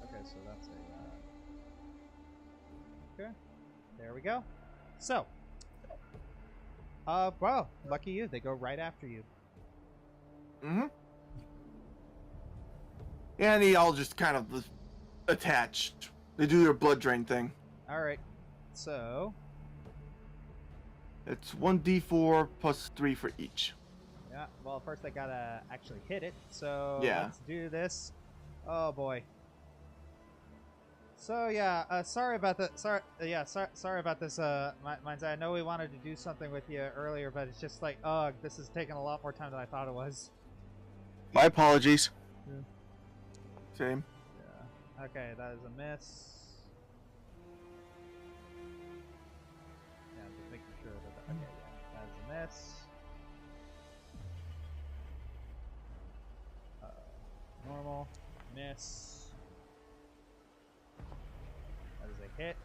Okay, so that's a. Okay, there we go. So, wow, lucky you. They go right after you. Mm-hmm. Yeah, and they all just kind of attached. They do their blood drain thing. All right, so It's 1d4 plus 3 for each. yeah. Well, first I gotta actually hit it. So Yeah. let's do this. Oh boy. So yeah, sorry about that. Sorry about this. Mines. I know we wanted to do something with you earlier, but it's just like, this is taking a lot more time than I thought it was. My apologies. Same. Yeah. Okay, that is a miss. Yeah, I'm just making sure that. Okay, yeah, that is a miss. Normal, miss. That is a hit.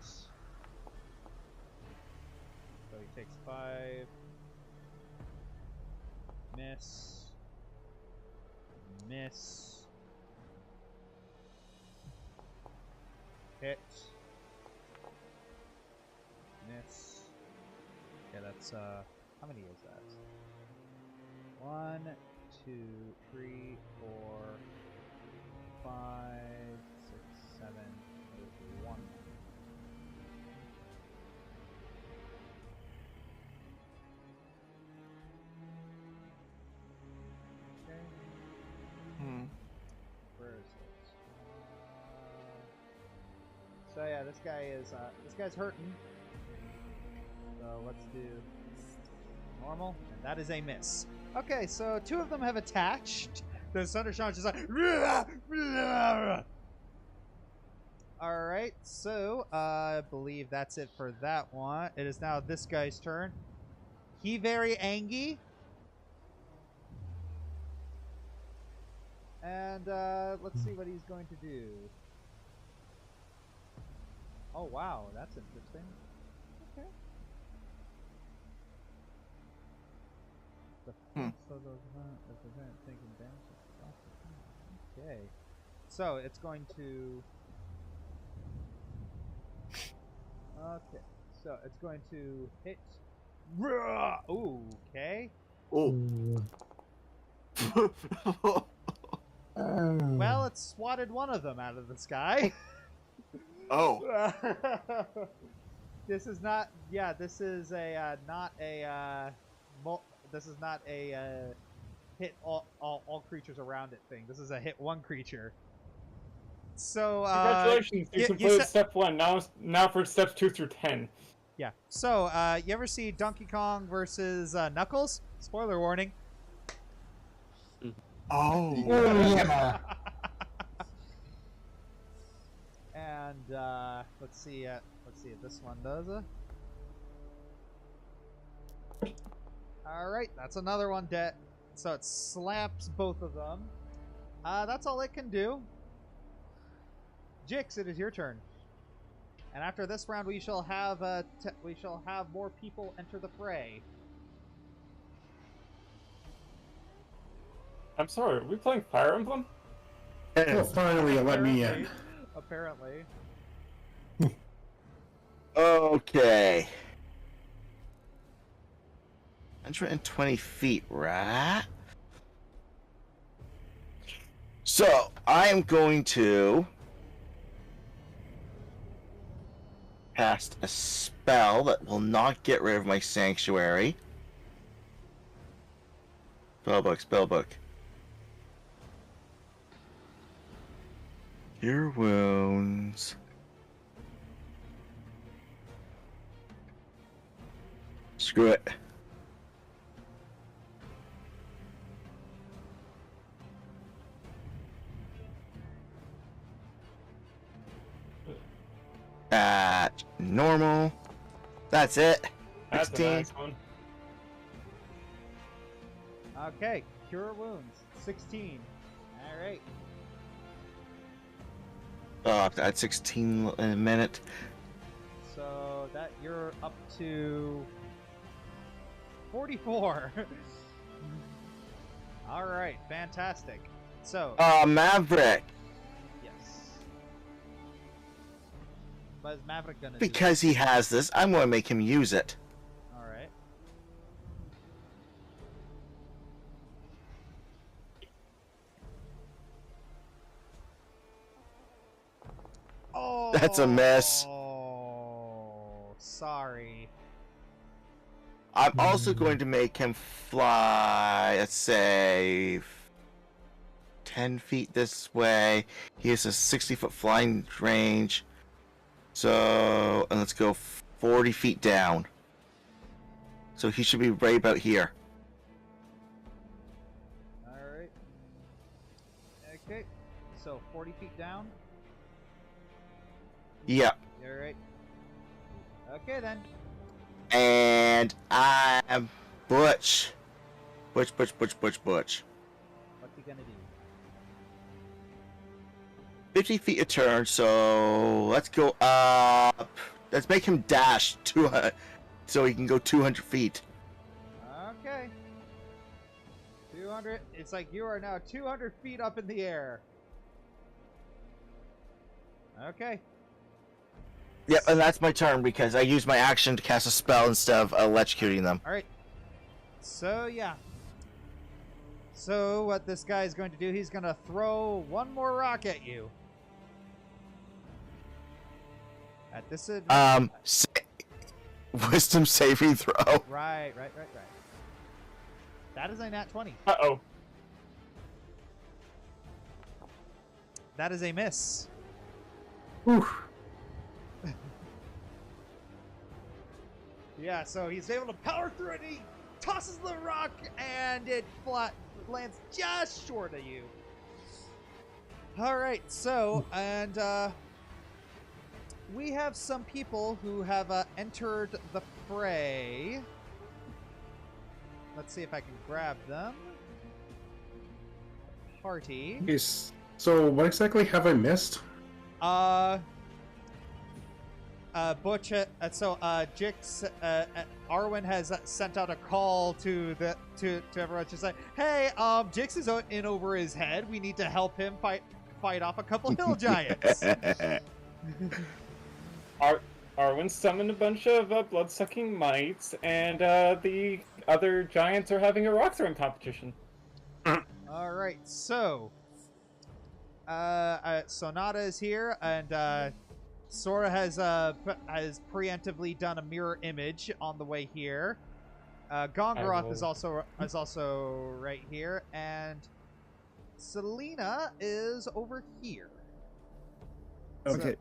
So he takes 5. Miss. Miss. Hit. Miss. Okay, that's how many is that? 1, 2, 3, 4, 5, 6, 7, 8, 1. Okay. Where is it? So yeah, this guy's hurting. So let's do normal, and that is a miss. Okay, so 2 of them have attached. The Thundershock's just like. Alright, so I believe that's it for that one. It is now this guy's turn. He very angry. And let's see what he's going to do. Oh wow, that's interesting. Okay. Okay. So it's going to. Okay. So it's going to hit. Ooh, okay. Oh. Well, it swatted one of them out of the sky. Oh. This is not. Yeah, this is a not a. This is not a hit all creatures around it thing. This is a hit one creature. So Congratulations, you completed step 1. Now for steps 2 through 10. Yeah. So, you ever see Donkey Kong versus Knuckles? Spoiler warning. Oh. Yeah. And let's see if this one does it. All right, that's another one dead. So it slaps both of them. That's all it can do. Jix, it is your turn. And after this round, we shall have more people enter the fray. I'm sorry, are we playing Fire Emblem? Oh, finally, you let me in. Apparently. Okay. 120 feet, right? So, I am going to cast a spell that will not get rid of my sanctuary. Spellbook. Cure wounds. Screw it. At normal. That's it. That's a 16. nice one. Okay, cure wounds. 16. All right. Oh, at 16 in a minute. So that you're up to 44. All right, fantastic. So Maverick. yes. What is Maverick gonna do? Because he has this, I'm going to make him use it. All right. Oh, That's a miss. Oh, sorry. I'm also going to make him fly, let's say, 10 feet this way. He has a 60-foot flying range. So, and let's go 40 feet down. So he should be right about here. All right. Okay. So 40 feet down. Yep. All right. Okay then. And I'm Butch. Butch. What's he gonna do? 50 feet a turn, so let's go up. Let's make him dash 200, so he can go 200 feet. Okay. 200. It's like you are now 200 feet up in the air. Okay. Yep, and that's my turn because I used my action to cast a spell instead of electrocuting them. All right. So yeah. So what this guy is going to do? He's going to throw one more rock at you. At this. Wisdom saving throw. Right. That is a nat 20. Uh-oh. That is a miss. Whew. Yeah, so he's able to power through it. He tosses the rock, and it lands just short of you. All right, so and we have some people who have entered the fray. Let's see if I can grab them. Party. Yes. So, what exactly have I missed? Butch, Jix, Arwen has sent out a call to everyone to say, hey, Jix is in over his head. We need to help him fight off a couple hill giants. Arwen summoned a bunch of blood-sucking mites, and the other giants are having a rock throwing competition. All right, so Sonata is here, and Sora has preemptively done a mirror image on the way here. Gongoroth is also right here, and Selena is over here. Okay.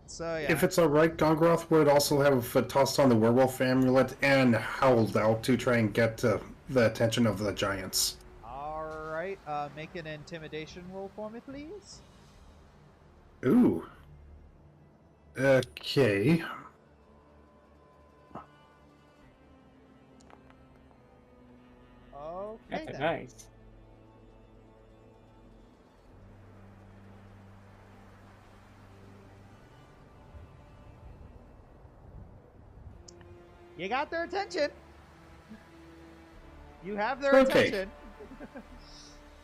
So yeah. If it's alright, Gongoroth would also have tossed on the werewolf amulet and howled out to try and get the attention of the giants. Alright, make an intimidation roll for me, please. Ooh. Okay. Okay That's then. nice. You got their attention. You have their Okay. attention.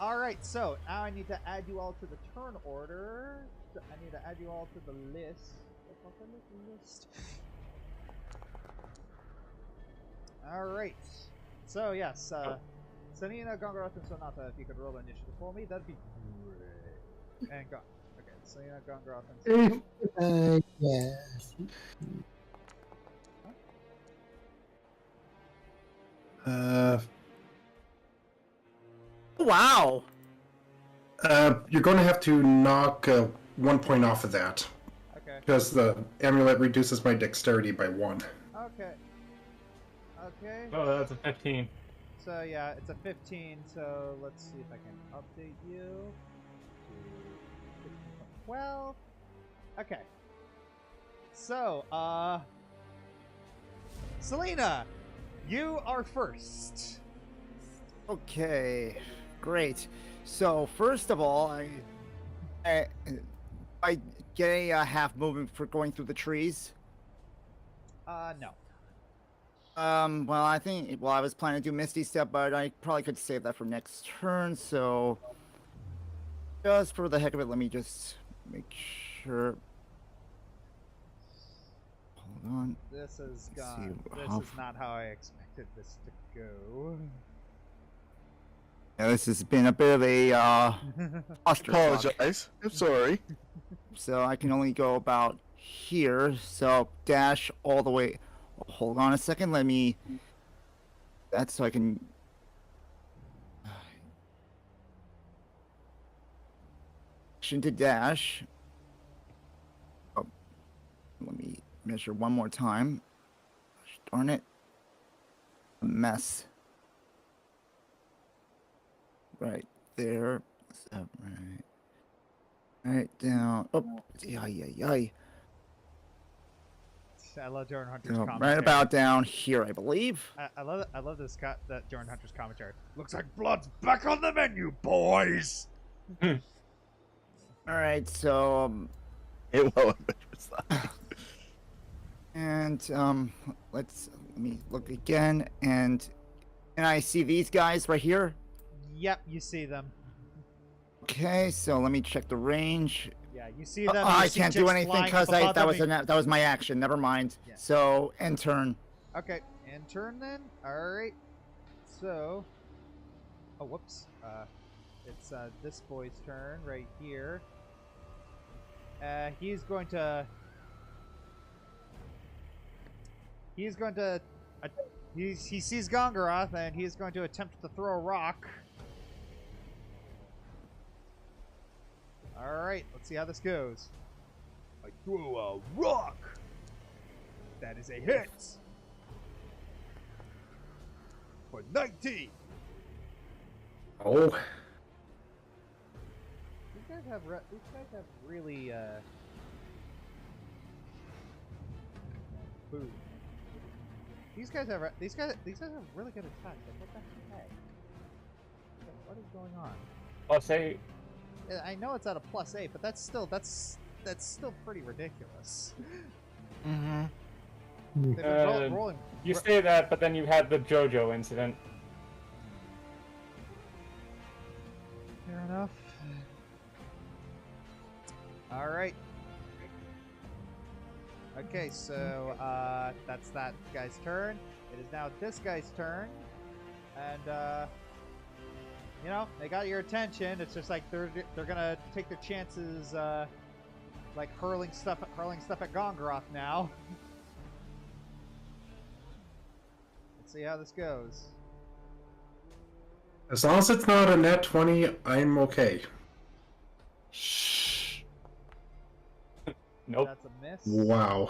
Alright, so now I need to add you all to the turn order. I need to add you all to the list. Alright. So yes, Selena, Gongoroth, and Sonata, if you could roll initiative for me, that'd be great. And go. Okay, Selena, Gongoroth, and Sonata. Yes. Wow. You're going to have to knock 1 point off of that. Okay. Because the amulet reduces my dexterity by 1. Okay. Okay. Oh, that's a 15. So yeah, it's a 15, so let's see if I can update you to 15.12. Okay. So, Selena, you are first. Okay, great. So first of all, I get a half movement for going through the trees. No. Well, I think, well, I was planning to do Misty Step, but I probably could save that for next turn, so just for the heck of it, let me just make sure. Hold on. This is Let's see gone. This how is not how I expected this to go. Yeah, this has been a bit of a clusterfuck. Apologize. I'm sorry. So I can only go about here, so dash all the way. Hold on a second, let me... That's so I can... Action to dash. Oh, let me measure one more time. Darn it. A mess. Right there. So, right down. Oh, yay. I love Jordan Hunter's So, commentary. right about down here, I believe. I love this that Jordan Hunter's commentary. Looks like blood's back on the menu, boys. All right, so It won't. and let me look again, and I see these guys right here. Yep, you see them. Okay, so let me check the range. Yeah, you see them. I you see can't do chicks anything flying because up above that was my action. Never mind. Yeah. So end turn. Okay, and turn then. All right. So, oh whoops. It's this boy's turn right here. He's going to. He sees Gongoroth and he's going to attempt to throw a rock. Alright, let's see how this goes. I throw a rock! That is a hit! For 19! Oh. These guys have really, boom. These guys have really good attacks. Like, what the heck? What is going on? +8. I know it's at a +8, but that's still pretty ridiculous. Mm-hmm. They've been rolling. You say that, but then you had the JoJo incident. Fair enough. All right. Okay, so that's that guy's turn. It is now this guy's turn, and you know, they got your attention. It's just like they're gonna take their chances, like hurling stuff at Gongoroth now. Let's see how this goes. As long as it's not a net 20, I'm okay. Shh. Nope. That's a miss. Wow.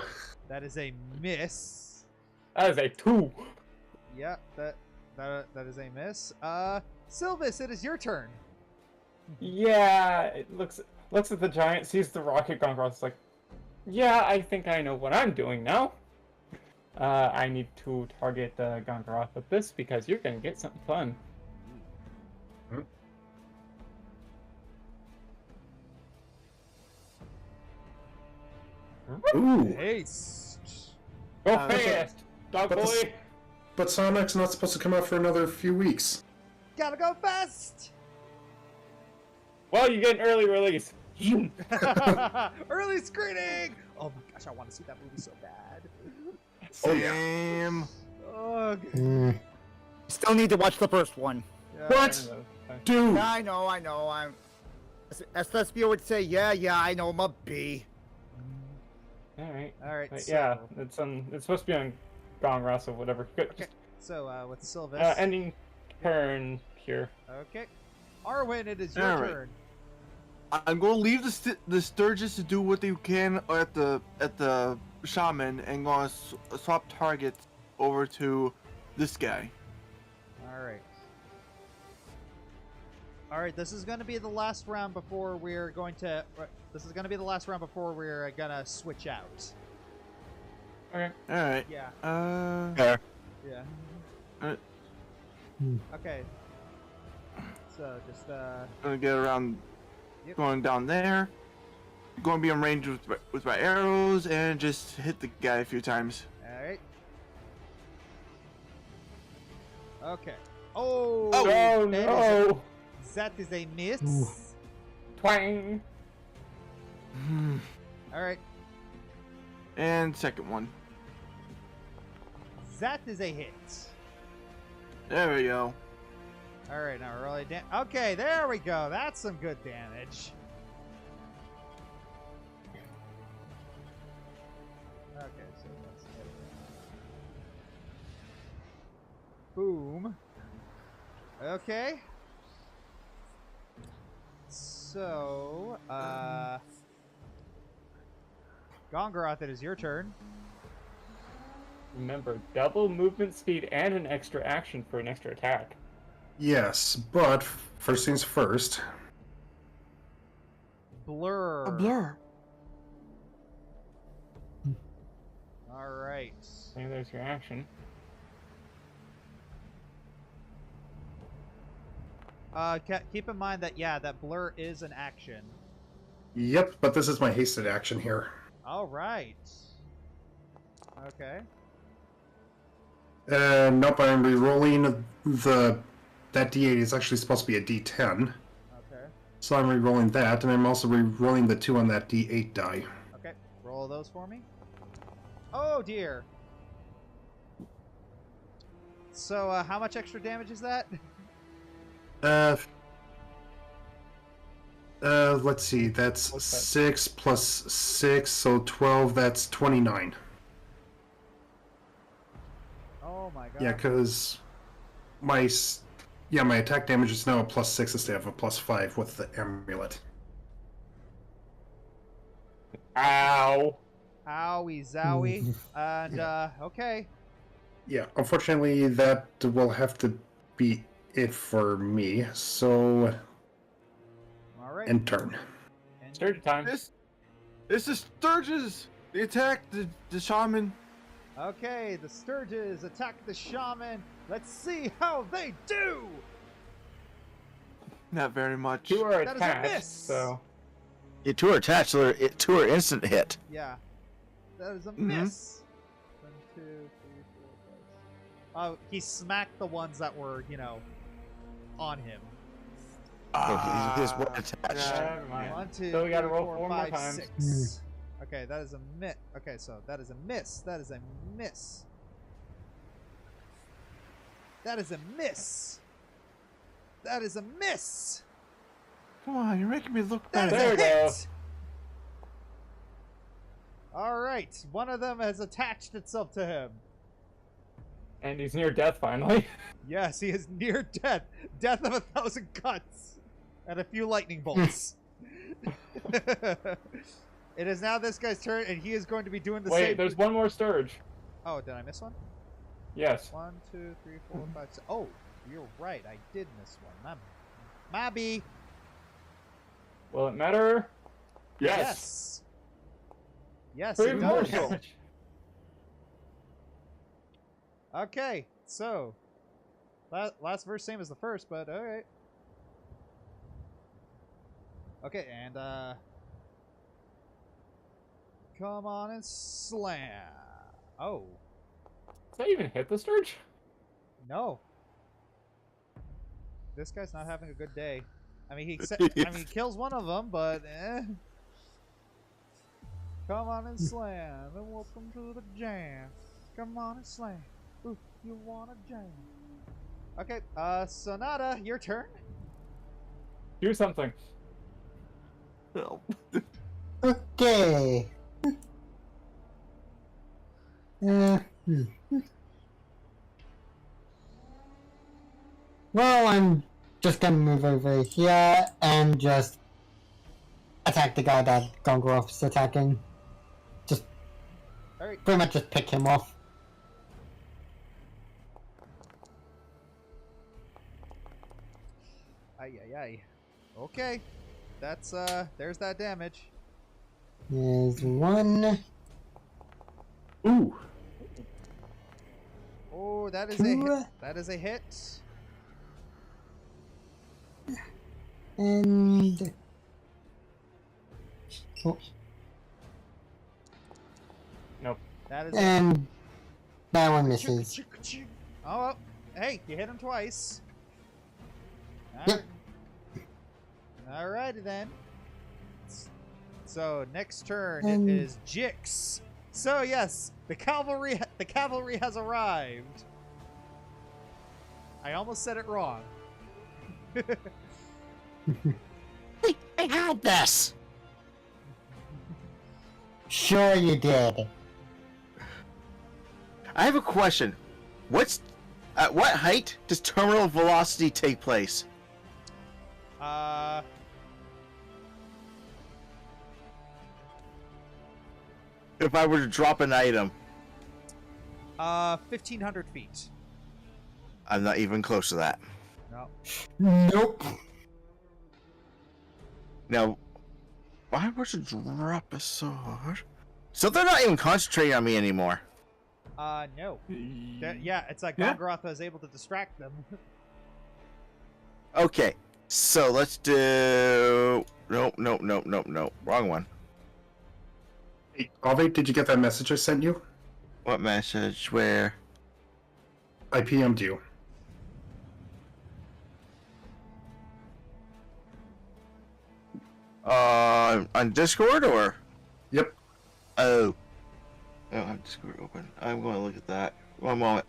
That is a miss. That is a 2. Yeah, that is a miss. Sylvas, it is your turn. Yeah, it looks at the giant, sees the rocket Gongoroth, like, yeah, I think I know what I'm doing now. I need to target Gongoroth with this because you're gonna get something fun. Ooh. Haste. Go Uh, fast, dog but this- boy. But Sonic's not supposed to come out for another few weeks. Gotta go fast. Well, you get an early release. Early screening. Oh my gosh, I want to see that movie so bad. Same. Ugh. Still need to watch the first one. What? Dude! Yeah, I know. I'm. As Thespia would say, yeah, I know. I'm a B. All right. All right. But So, yeah, it's supposed to be on Gongoroth or whatever. Good. Okay. So with Sylvas. Ending turn here. Okay. Arwen, it is your All right. turn. I'm going to leave the Sturgis to do what they can at the shaman, and going to swap targets over to this guy. All right. All right. This is going to be the last round before we're going to. This is going to be the last round before we're gonna switch out. Okay. All right. Yeah. Fair. Yeah. Hmm. Okay. So just Gonna get around, Yep. going down there. Going to be in range with my arrows and just hit the guy a few times. all right. Okay. Oh. Oh that no! that is a miss. Ooh. Twang! All right. And second one. That is a hit. There we go. All right, now we're really okay, there we go. That's some good damage. Okay, so let's get boom. Okay. So, Gongoroth, it is your turn. Remember, double movement speed and an extra action for an extra attack. Yes, but first things first. Blur. A blur. All right. Maybe there's your action. Keep in mind that that blur is an action. Yep, but this is my hasted action here. All right. Okay. Nope, I'm re-rolling that D8 is actually supposed to be a D10. Okay. So I'm re-rolling that, and I'm also re-rolling the 2 on that D8 die. Okay. Roll those for me. Oh dear. So how much extra damage is that? Let's see, that's What's that? 6 plus 6, so 12, that's 29. Oh my god. Yeah, because my attack damage is now a plus 6 instead of a plus 5 with the amulet. Ow! Owie zowie. And okay. Yeah, unfortunately, that will have to be it for me, so All right. end turn. Sturdy time. This is Sturgis. They attack the shaman. Okay, the Sturges attack the shaman. Let's see how they do. Not very much. 2 are That is a attached, miss. so Yeah, 2 are attached, so 2 are instant hit. Yeah. That is a miss. 1, 2, 3, 4, 5. Oh, he smacked the ones that were, on him. Oh, he's one attached. never mind. 1, 2, So we gotta 3, roll 4, 4 more 5, times. 6. Okay, that is a miss. Okay, so that is a miss. That is a miss. That is a miss. That is a miss. Come on, you're making me look That bad. is There a we go. hit. All right, one of them has attached itself to him. And he's near death finally. Yes, he is near death. Death of 1,000 cuts and a few lightning bolts. It is now this guy's turn, and he is going to be doing the Wait, same. there's one more Sturge. Oh, did I miss one? Yes. 1, 2, 3, 4, 5, 6. Oh, you're right. I did miss one. Mabby. Will it matter? Yes. Yes, Three it more does. damage. Okay, so last verse same as the first, but all right. Okay, and come on and slam. Oh, Does that even hit the Sturge? no. This guy's not having a good day. I mean, he kills one of them, but come on and slam, and welcome to the jam. Come on and slam. Ooh, you wanna jam? Okay, Sonata, your turn. Do something. Okay. Well, I'm just gonna move over here and just attack the guy that Gongoroth's attacking. Just Alright. pretty much just pick him off. Ay, ay, ay. Okay. That's, there's that damage. There's one. Ooh. Oh, that is Two. a hit. That is a hit. And... Oh, Nope. That is and that one misses. Oh, well, hey, you hit him twice. Yep. Alrighty then. So next turn And- it is Jix. So yes, the cavalry has arrived. I almost said it wrong. I had this. Sure you did. I have a question. At what height does terminal velocity take place? If I were to drop an item, 1,500 feet. I'm not even close to that. No. Nope. Now, if I were to drop a sword, so they're not even concentrating on me anymore. No. Yeah, it's like Yeah. Gongoroth was able to distract them. Okay, so let's do. Nope, wrong one. Hey, Ave, did you get that message I sent you? What message? Where? I PM'd you. On Discord or? Yep. Oh. I don't have Discord open. I'm going to look at that. One moment.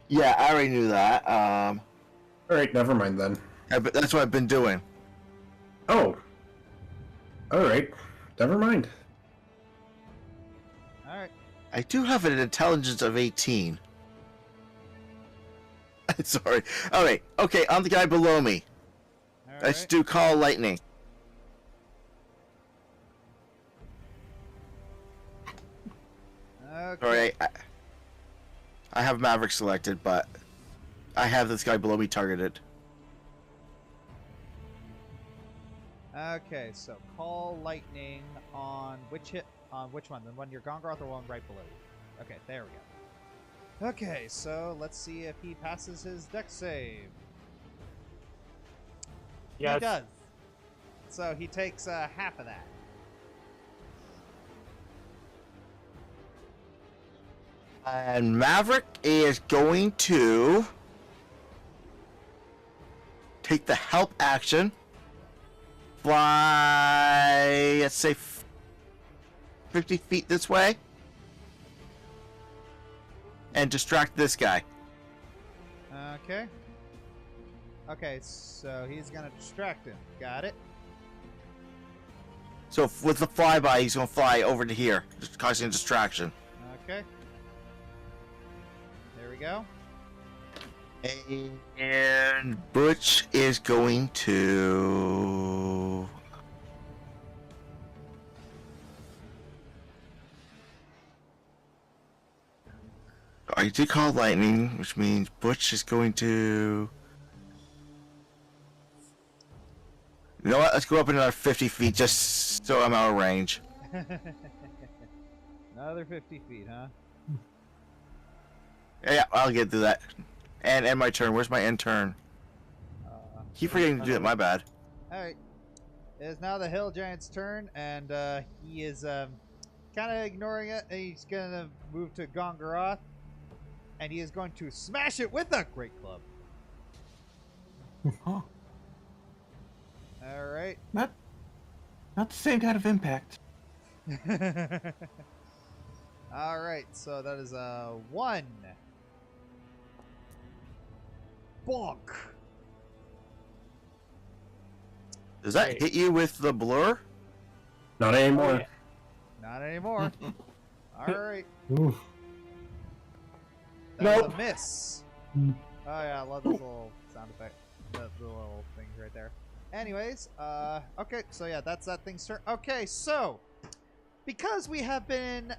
Yeah, I already knew that. Alright, never mind then. That's what I've been doing. Oh. Alright. Never mind. Alright. I do have an intelligence of 18. Sorry. Alright, okay, on the guy below me. Let's Alright. do Call Lightning. Okay. Alright, I have Maverick selected, but I have this guy below me targeted. Okay, so call lightning on which hit? On which one? The one near Gongoroth or one right below you? Okay, there we go. Okay, so let's see if he passes his dex save. Yes. He does. So he takes half of that. And Maverick is going to take the help action. Fly, let's say 50 feet this way. And distract this guy. Okay. Okay, so he's gonna distract him. Got it. So with the flyby, he's going to fly over to here, just causing a distraction. Okay. There we go. And Butch is going to. I did call lightning, which means Butch is going to. You know what? Let's go up another 50 feet just so I'm out of range. Another 50 feet, huh? Yeah, I'll get to that. And end my turn. Where's my end turn? Keep forgetting to do that. My bad. Alright. It is now the hill giant's turn, and he is kind of ignoring it. And he's going to move to Gongoroth, and he is going to smash it with a great club. Huh. Alright. Not the same kind of impact. Alright, so that is a 1. Bonk. Does that hit you with the blur? Not anymore. Not anymore. Alright. Oof. That's Nope. a miss. Hmm. Oh yeah, I love those little sound effect. The little things right there. Anyways, okay, so yeah, that's that thing's turn. Okay, so because we have been,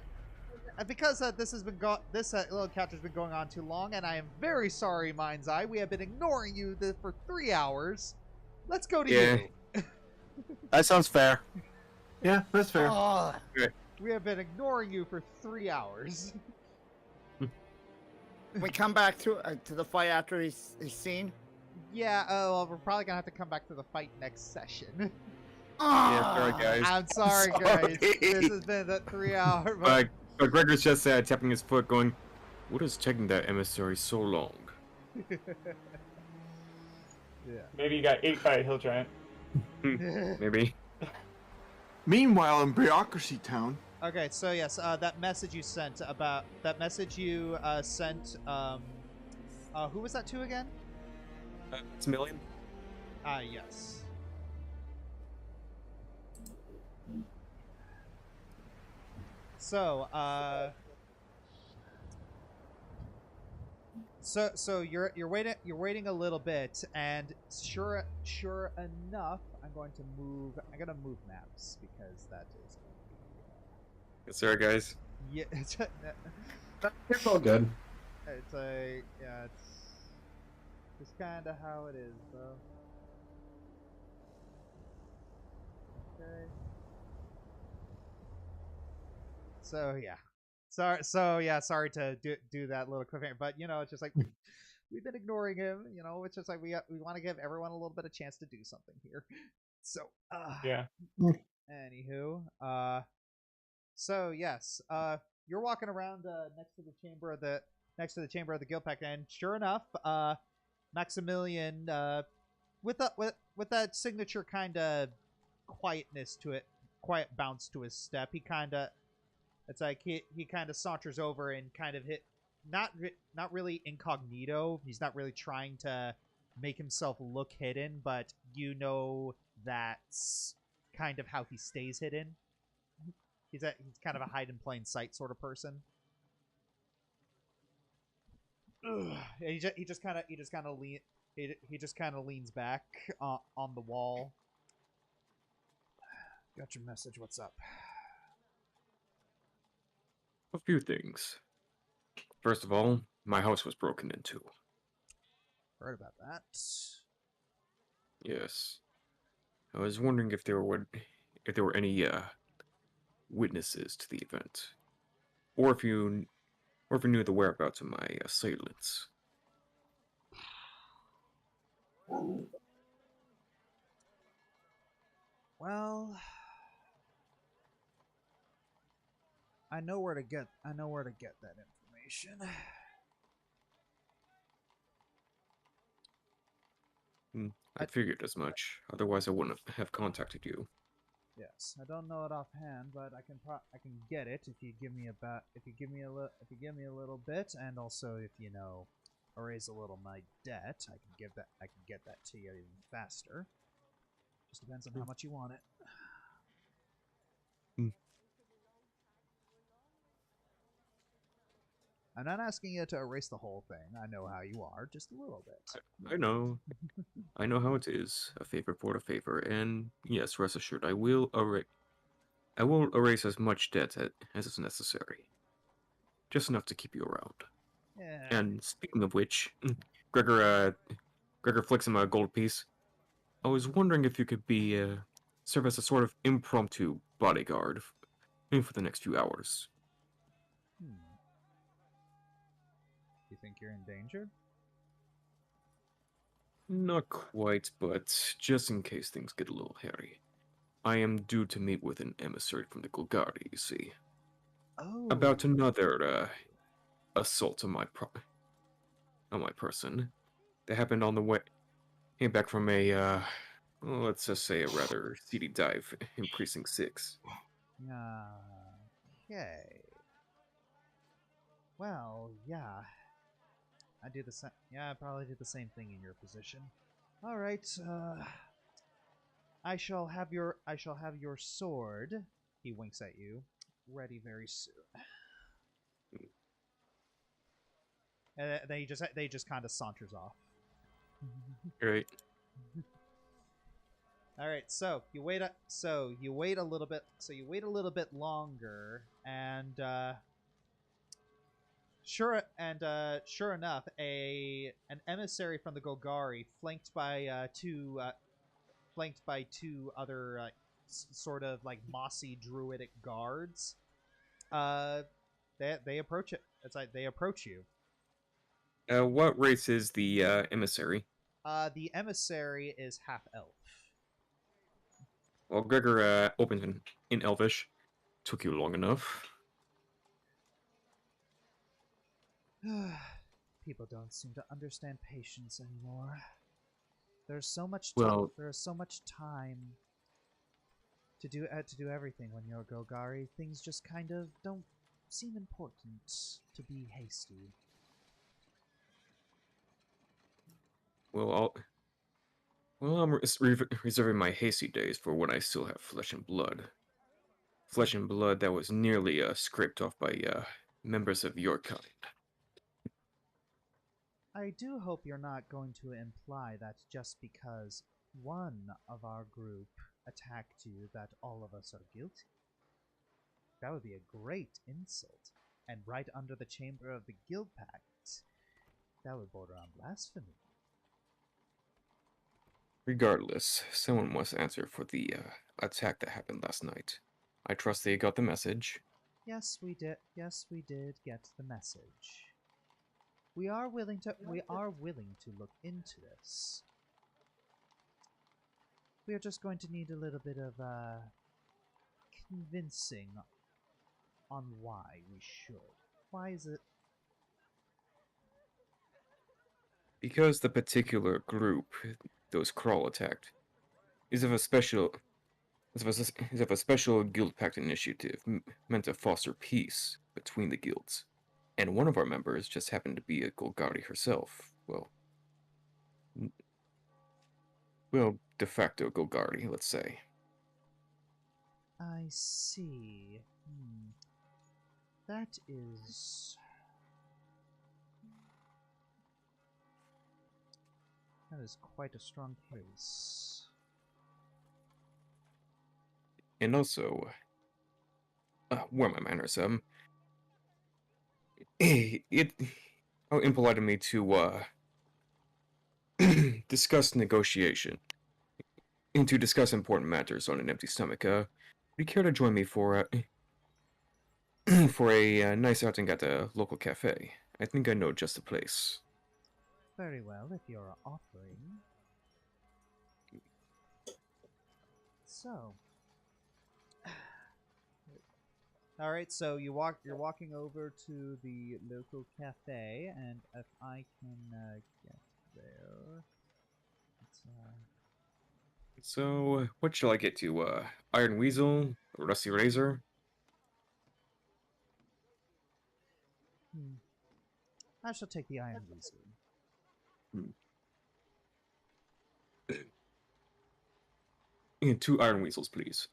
because this has been this little encounter's been going on too long, and I am very sorry, Mind's Eye. We have been ignoring you for 3 hours. Let's go to you. That sounds fair. Yeah, that's fair. Oh, We have been ignoring you for 3 hours. we come back to the fight after he's seen. Yeah, well, we're probably gonna have to come back to the fight next session. Yeah, sorry guys. I'm sorry, guys. This has been that 3 hour. But Gregor's just tapping his foot, going, "What is taking that emissary so long?" Yeah. Maybe you got ate by a hill giant. Maybe. Meanwhile, in Bureaucracy Town. Okay, so yes, that message you sent about that message you sent. Who was that to again? It's a million. Yes. So, so you're waiting a little bit, and sure enough, I'm gonna move maps because that is Yes, sir, guys. yeah. It's all good. It's just kind of how it is, though. Okay. So yeah, sorry to do that little cliffhanger, but it's just like we've been ignoring him. It's just like we want to give everyone a little bit of chance to do something here. So Yeah. Anywho, so yes, you're walking around next to the chamber of the guild pack, and sure enough, Maximilian, with that signature kind of quietness to it, quiet bounce to his step, it's like he kind of saunters over and kind of not really incognito. He's not really trying to make himself look hidden, but that's kind of how he stays hidden. He's kind of a hide in plain sight sort of person. He just kind of leans back on the wall. Got your message. What's up? A few things. First of all, my house was broken into. Heard about that. Yes. I was wondering if there were any witnesses to the event, or if you knew the whereabouts of my assailants. Well, I know where to get that information. I figured as much. Otherwise, I wouldn't have contacted you. Yes, I don't know it offhand, but I can get it if you give me a little bit, and also if erase a little my debt, I can get that to you even faster. Just depends on how much you want it. I'm not asking you to erase the whole thing. I know how you are, just a little bit. I know. I know how it is. A favor for a favor, and yes, rest assured, I will erase as much debt as is necessary. Just enough to keep you around. Yeah. And speaking of which, Gregor flicks him a gold piece. I was wondering if you could serve as a sort of impromptu bodyguard for the next few hours. You think you're in danger? Not quite, but just in case things get a little hairy. I am due to meet with an emissary from the Golari, you see. Oh. About another assault on my person. That happened on the way. Came back from a well, let's just say a rather seedy dive in Precinct 6. Okay. Well, yeah. I do the same. Yeah, I probably do the same thing in your position. All right. I shall have your sword. He winks at you. Ready very soon. And they just kind of saunters off. Right. All right, so you wait a little bit. So you wait a little bit longer, and sure enough, an emissary from the Golari, flanked by two other sort of like mossy druidic guards. They approach it. It's like they approach you. What race is the emissary? The emissary is half elf. Well, Gregor opens in Elvish. Took you long enough. People don't seem to understand patience anymore. There's so much time to do everything when you're a Golari. Things just kind of don't seem important to be hasty. Well, I'm reserving my hasty days for when I still have flesh and blood. Flesh and blood that was nearly scraped off by members of your kind. I do hope you're not going to imply that just because one of our group attacked you that all of us are guilty. That would be a great insult. And right under the chamber of the Guild Pact, that would border on blasphemy. Regardless, someone must answer for the attack that happened last night. I trust they got the message. Yes, we did. Yes, we did get the message. We are willing to look into this. We are just going to need a little bit of convincing on why we should. Why is it? Because the particular group those Crawl attacked is of a special guild pact initiative meant to foster peace between the guilds. And one of our members just happened to be a Golari herself. Well, de facto Golari, let's say. I see. That is quite a strong case. And also, where are my manners? How impolite of me to discuss negotiation and to discuss important matters on an empty stomach. Would you care to join me for for a nice outing at a local cafe? I think I know just the place. Very well, if you're offering. So, all right. So you're walking over to the local cafe, and if I can get there, So, what shall I get you? Iron Weasel, Rusty Razor? I shall take the Iron Weasel. And 2 Iron Weasels, please.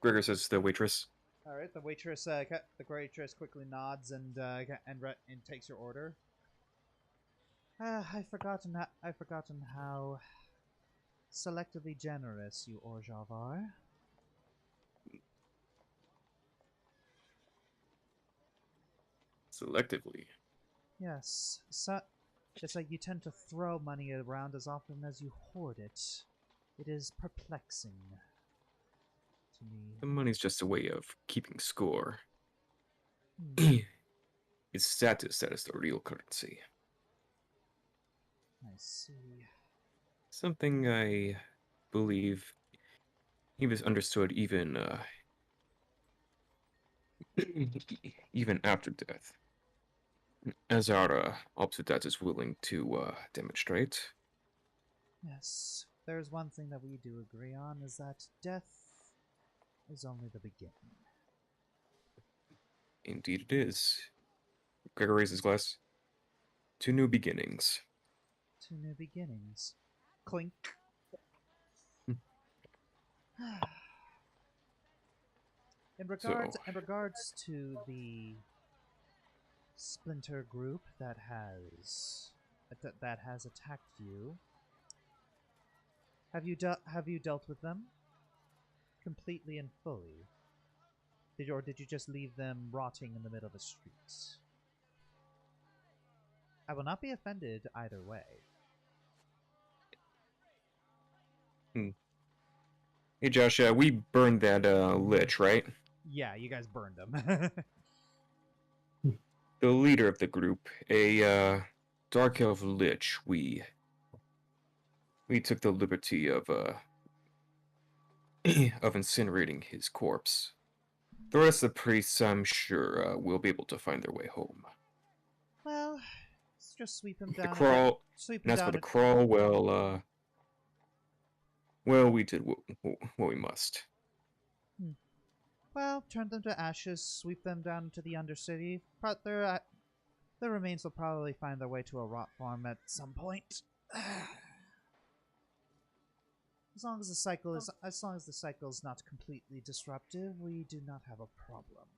Gregor says to the waitress. All right, the waitress quickly nods and takes your order. I've forgotten how selectively generous you Orzhov are. Selectively. Yes, so it's like you tend to throw money around as often as you hoard it. It is perplexing to me. The money's just a way of keeping score. Hmm, It's status that is the real currency. I see. Something I believe he was understood even after death, as our Obsidat is willing to demonstrate. Yes, there's one thing that we do agree on, is that death is only the beginning. Indeed it is. Gregor raises his glass. To new beginnings. To new beginnings. Clink. In regards to the Splinter Group that has attacked you, have you dealt with them completely and fully? Or did you just leave them rotting in the middle of the streets? I will not be offended either way. Hey Josh, we burned that lich, right? Yeah, you guys burned them. The leader of the group, a dark elf lich, we took the liberty of of incinerating his corpse. The rest of the priests, I'm sure, will be able to find their way home. Well, let's just sweep them The down. crawl, Sweep and them as for down. the crawl, well, we did what we must. Well, turn them to ashes, sweep them down into the Undercity. Their remains will probably find their way to a rot farm at some point. As long as the cycle is not completely disruptive, we do not have a problem.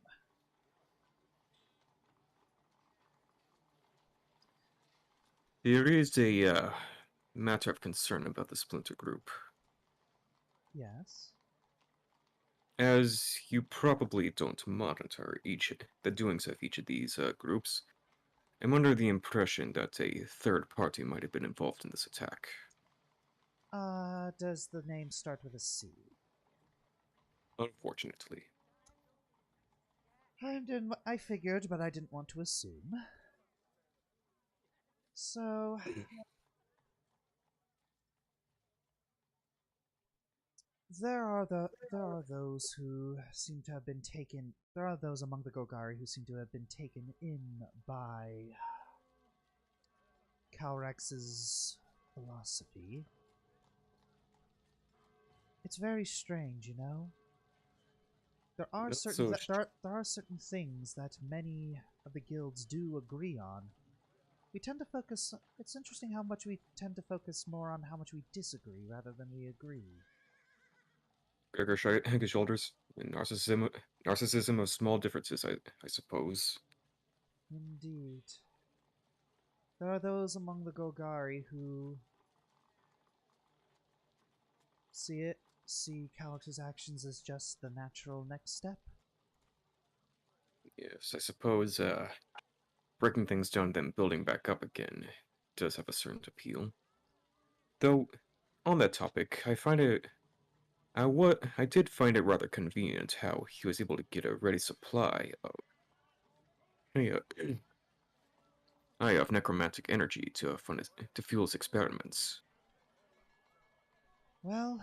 There is a matter of concern about the Splinter Group. Yes. As you probably don't monitor the doings of each of these groups, I'm under the impression that a third party might have been involved in this attack. Does the name start with a C? Unfortunately. I figured, but I didn't want to assume. So, there are those who seem to have been taken. There are those among the Golari who seem to have been taken in by Calrex's philosophy. It's very strange, you know. There are Not certain so there are certain things that many of the guilds do agree on. We tend to focus. It's interesting how much we tend to focus more on how much we disagree rather than we agree. Gregor shrugged his shoulders. Narcissism of small differences, I suppose. Indeed. There are those among the Golari who see Calix's actions as just the natural next step. Yes, I suppose breaking things down then building back up again does have a certain appeal. Though, on that topic, I did find it rather convenient how he was able to get a ready supply of of necromantic energy to fuel his experiments. Well,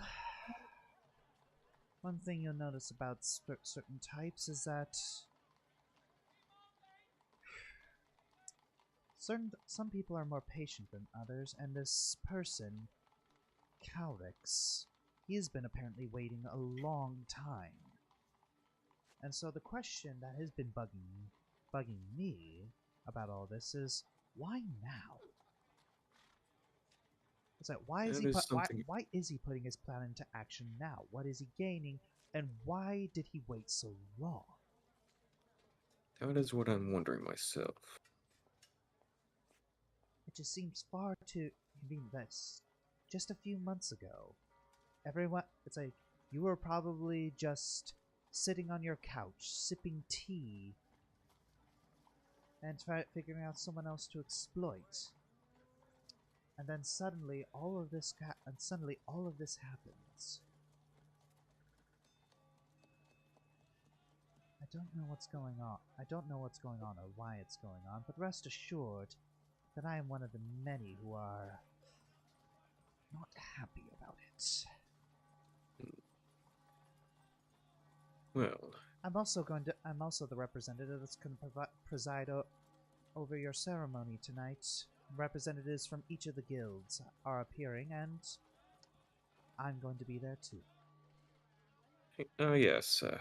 one thing you'll notice about certain types is that some people are more patient than others, and this person, Calrix, he has been apparently waiting a long time. And so the question that has been bugging me about all this is, why now? It's like, why is he putting his plan into action now? What is he gaining, and why did he wait so long? That is what I'm wondering myself. It just seems far too convenient that just a few months ago, everyone, it's like you were probably just sitting on your couch, sipping tea, and figuring out someone else to exploit. And then suddenly all of this happens. I don't know what's going on. I don't know what's going on or why it's going on, but rest assured that I am one of the many who are not happy about it. Well, I'm also the representative that's going to preside over your ceremony tonight. Representatives from each of the guilds are appearing, and I'm going to be there too. yes, in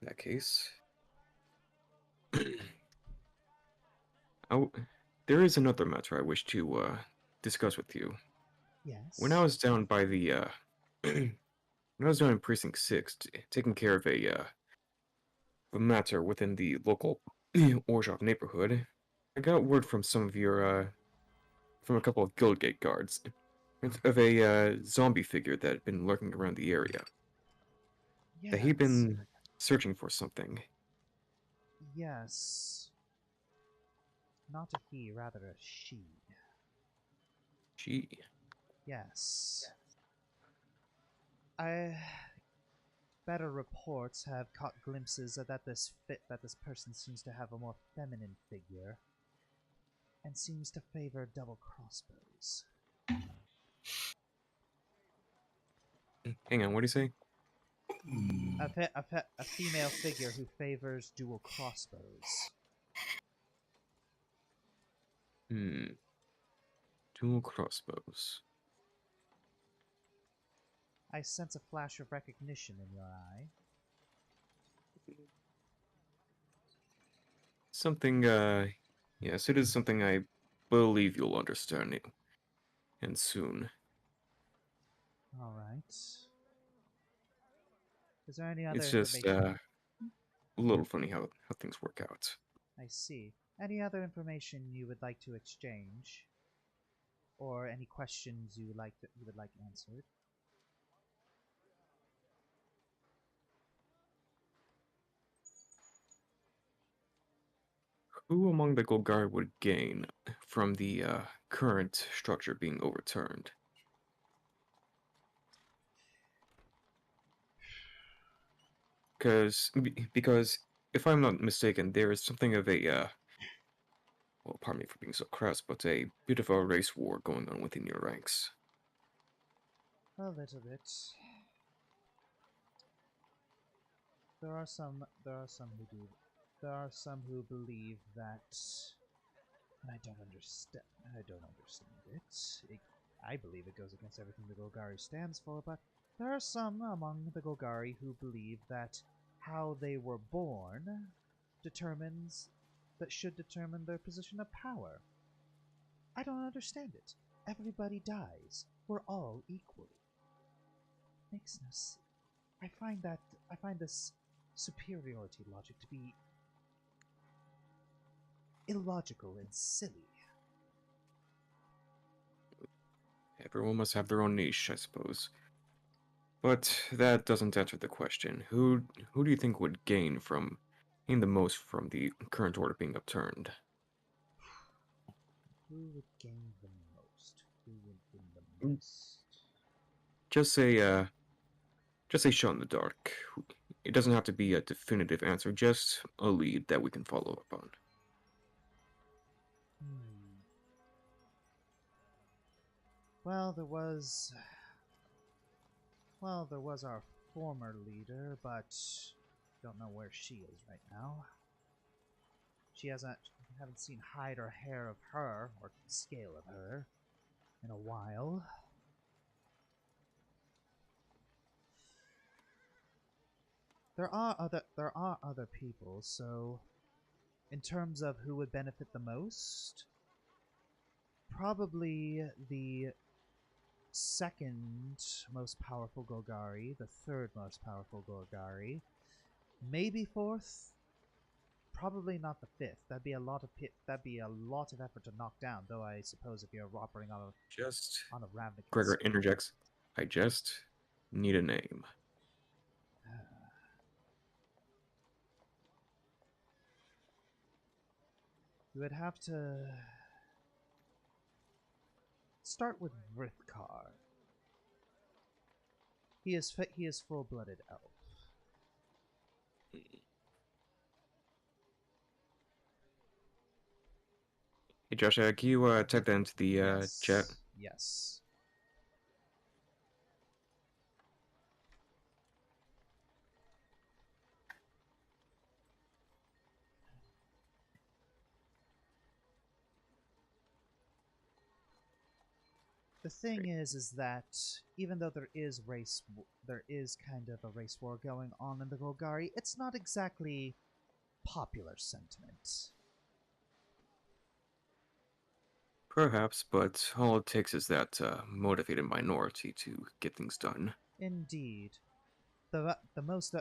that case. There is another matter I wish to discuss with you. Yes. When I was down by the when I was down in Precinct 6, taking care of a matter within the local Orzhov neighborhood, I got word from some of your from a couple of Guildgate guards of a zombie figure that had been lurking around the area. That he'd been searching for something. Yes. Not a he, rather a she. She. Yes. Better reports have caught glimpses of that this person seems to have a more feminine figure and seems to favor double crossbows. Hang on, what do you say? A female figure who favors dual crossbows. Dual crossbows. I sense a flash of recognition in your eye. Something, yes, it is something I believe you'll understand and soon. Alright. Is there any other It's just, information? a little funny how things work out. I see. Any other information you would like to exchange? Or any questions you would like answered? Who among the Golgari would gain from the current structure being overturned? Because if I'm not mistaken, there is something of a well, pardon me for being so crass, but a bit of a race war going on within your ranks. A little bit. There are some who do. There are some who believe that. I don't understand. I believe it goes against everything the Golgari stands for, but there are some among the Golgari who believe that how they were born should determine their position of power. I don't understand it. Everybody dies. We're all equal. Makes no sense. I find this superiority logic to be illogical and silly. Everyone must have their own niche, I suppose. But that doesn't answer the question. Who do you think would gain the most from the current order being upturned? Who would gain the most? Who would gain the most? Just a shot in the dark. It doesn't have to be a definitive answer, just a lead that we can follow up on. Well, there was our former leader, but don't know where she is right now. Haven't seen hide or hair of her, or scale of her, in a while. There are other people, so in terms of who would benefit the most, probably the second most powerful Golgari, the third most powerful Golgari, maybe fourth. Probably not the 5th. That'd be a lot of effort to knock down. Though I suppose if you're operating Just on a Ravnica. Gregor interjects. I just need a name. You would have to start with Vrithkar. He is full-blooded elf. Hey Josh, can you type that into the chat? Yes. The thing is that even though there is kind of a race war going on in the Golgari, it's not exactly popular sentiment. Perhaps, but all it takes is that motivated minority to get things done. Indeed, the most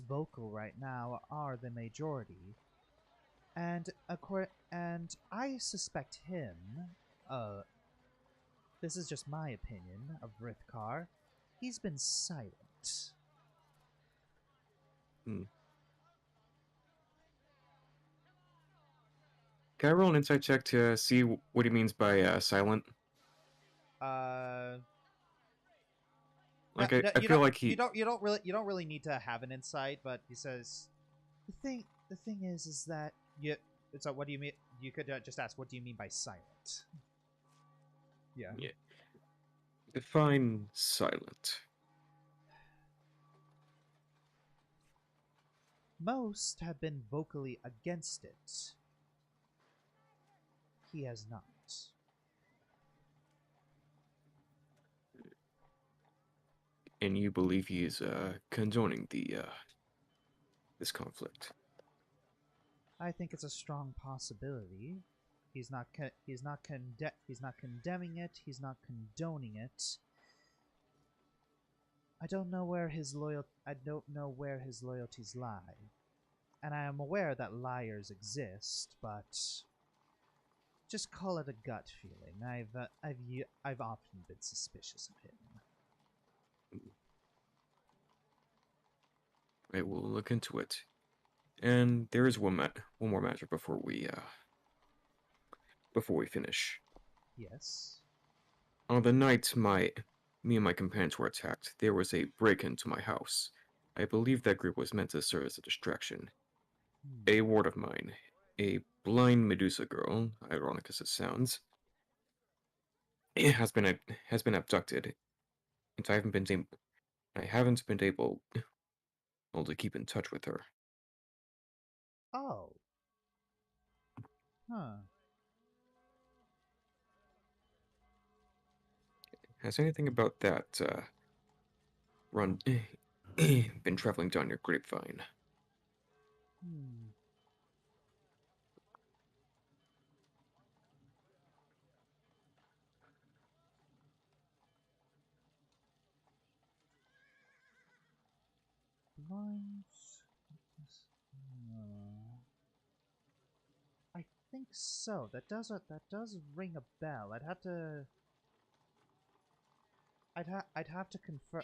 vocal right now are the majority, and I suspect him. This is just my opinion of Vrithkar. He's been silent. Can I roll an insight check to see what he means by silent? Like I feel like he. You don't really need to have an insight, but he says the thing is that you. So what do you mean? You could just ask, what do you mean by silent? Yeah. Define silent. Most have been vocally against it. He has not. And you believe he is condoning this conflict? I think it's a strong possibility. He's not condemning it. He's not condoning it. I don't know where his loyalties lie, and I am aware that liars exist, but just call it a gut feeling. I've often been suspicious of him. I will look into it. And there is one more matter before we finish. Yes. On the night me and my companions were attacked, there was a break-in to my house. I believe that group was meant to serve as a distraction. A ward of mine, a blind Medusa girl, ironic as it sounds, has been abducted, and I haven't been able to keep in touch with her. Oh. Huh. Has anything about that been traveling down your grapevine? I think so. That does ring a bell. I'd have to confer.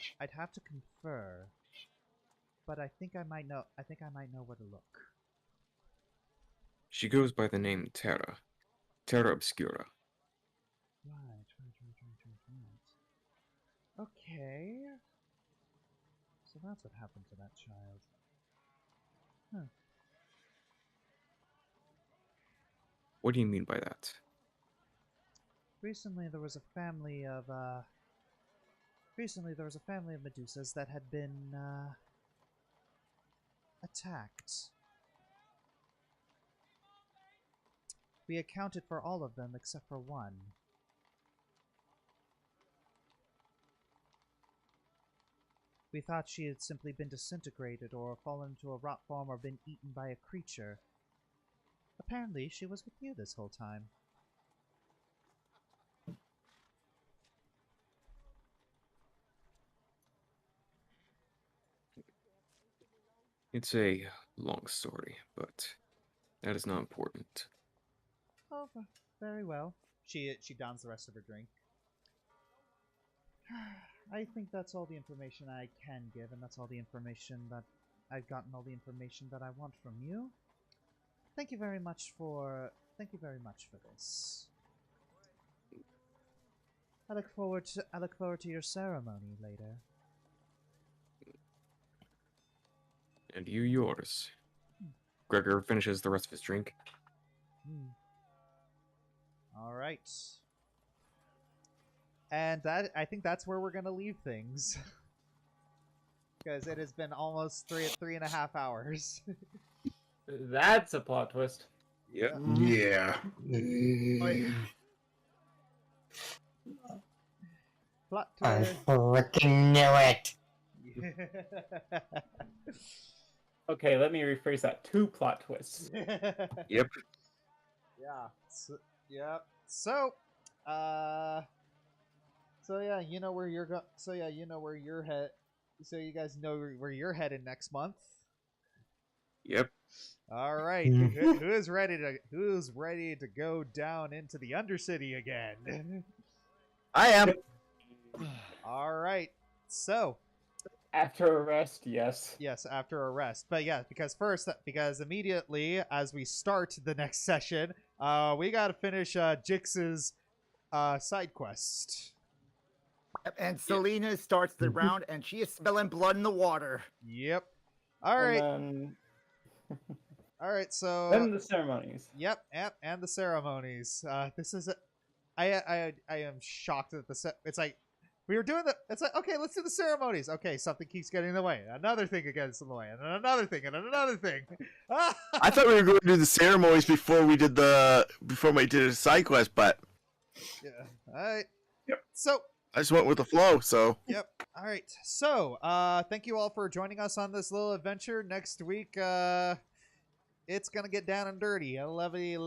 But I think I might know where to look. She goes by the name Terra Obscura. Right. Okay. So that's what happened to that child. Huh. What do you mean by that? Recently there was a family of Medusas that had been attacked. We accounted for all of them except for one. We thought she had simply been disintegrated or fallen into a rot form or been eaten by a creature. Apparently, she was with you this whole time. It's a long story, but that is not important. Oh, very well. She downs the rest of her drink. I think that's all the information I can give, and that's all the information that I've gotten. All the information that I want from you. Thank you very much for this. I look forward to your ceremony later. And you yours. Gregor finishes the rest of his drink. All right. And I think that's where we're gonna leave things, because it has been almost 3.5 hours. That's a plot twist. Yep. Yeah. Plot I twist. freaking knew it. Okay, let me rephrase that. 2 plot twists. Yep. Yeah. Yep. So, yeah, you know where you're go. So yeah, you know where you're head. So you guys know where you're headed next month. Yep. All right. Who's ready to go down into the Undercity again? I am. All right. So, After arrest, yes. yes, after arrest. But yeah, because immediately as we start the next session, we got to finish Jix's side quest. And Selena starts the round, and she is smelling blood in the water. Yep. All right. And All right. So then the ceremonies. Yep, and the ceremonies. This is I am shocked that it's like we were doing it's like, okay, let's do the ceremonies. Okay, something keeps getting in the way. Another thing gets in the way, and then another thing, and then another thing. I thought we were going to do the ceremonies before we did the side quest, but Yeah. All right. Yep. So, I just went with the flow. So yep. All right. So, thank you all for joining us on this little adventure. Next week, it's gonna get down and dirty. 11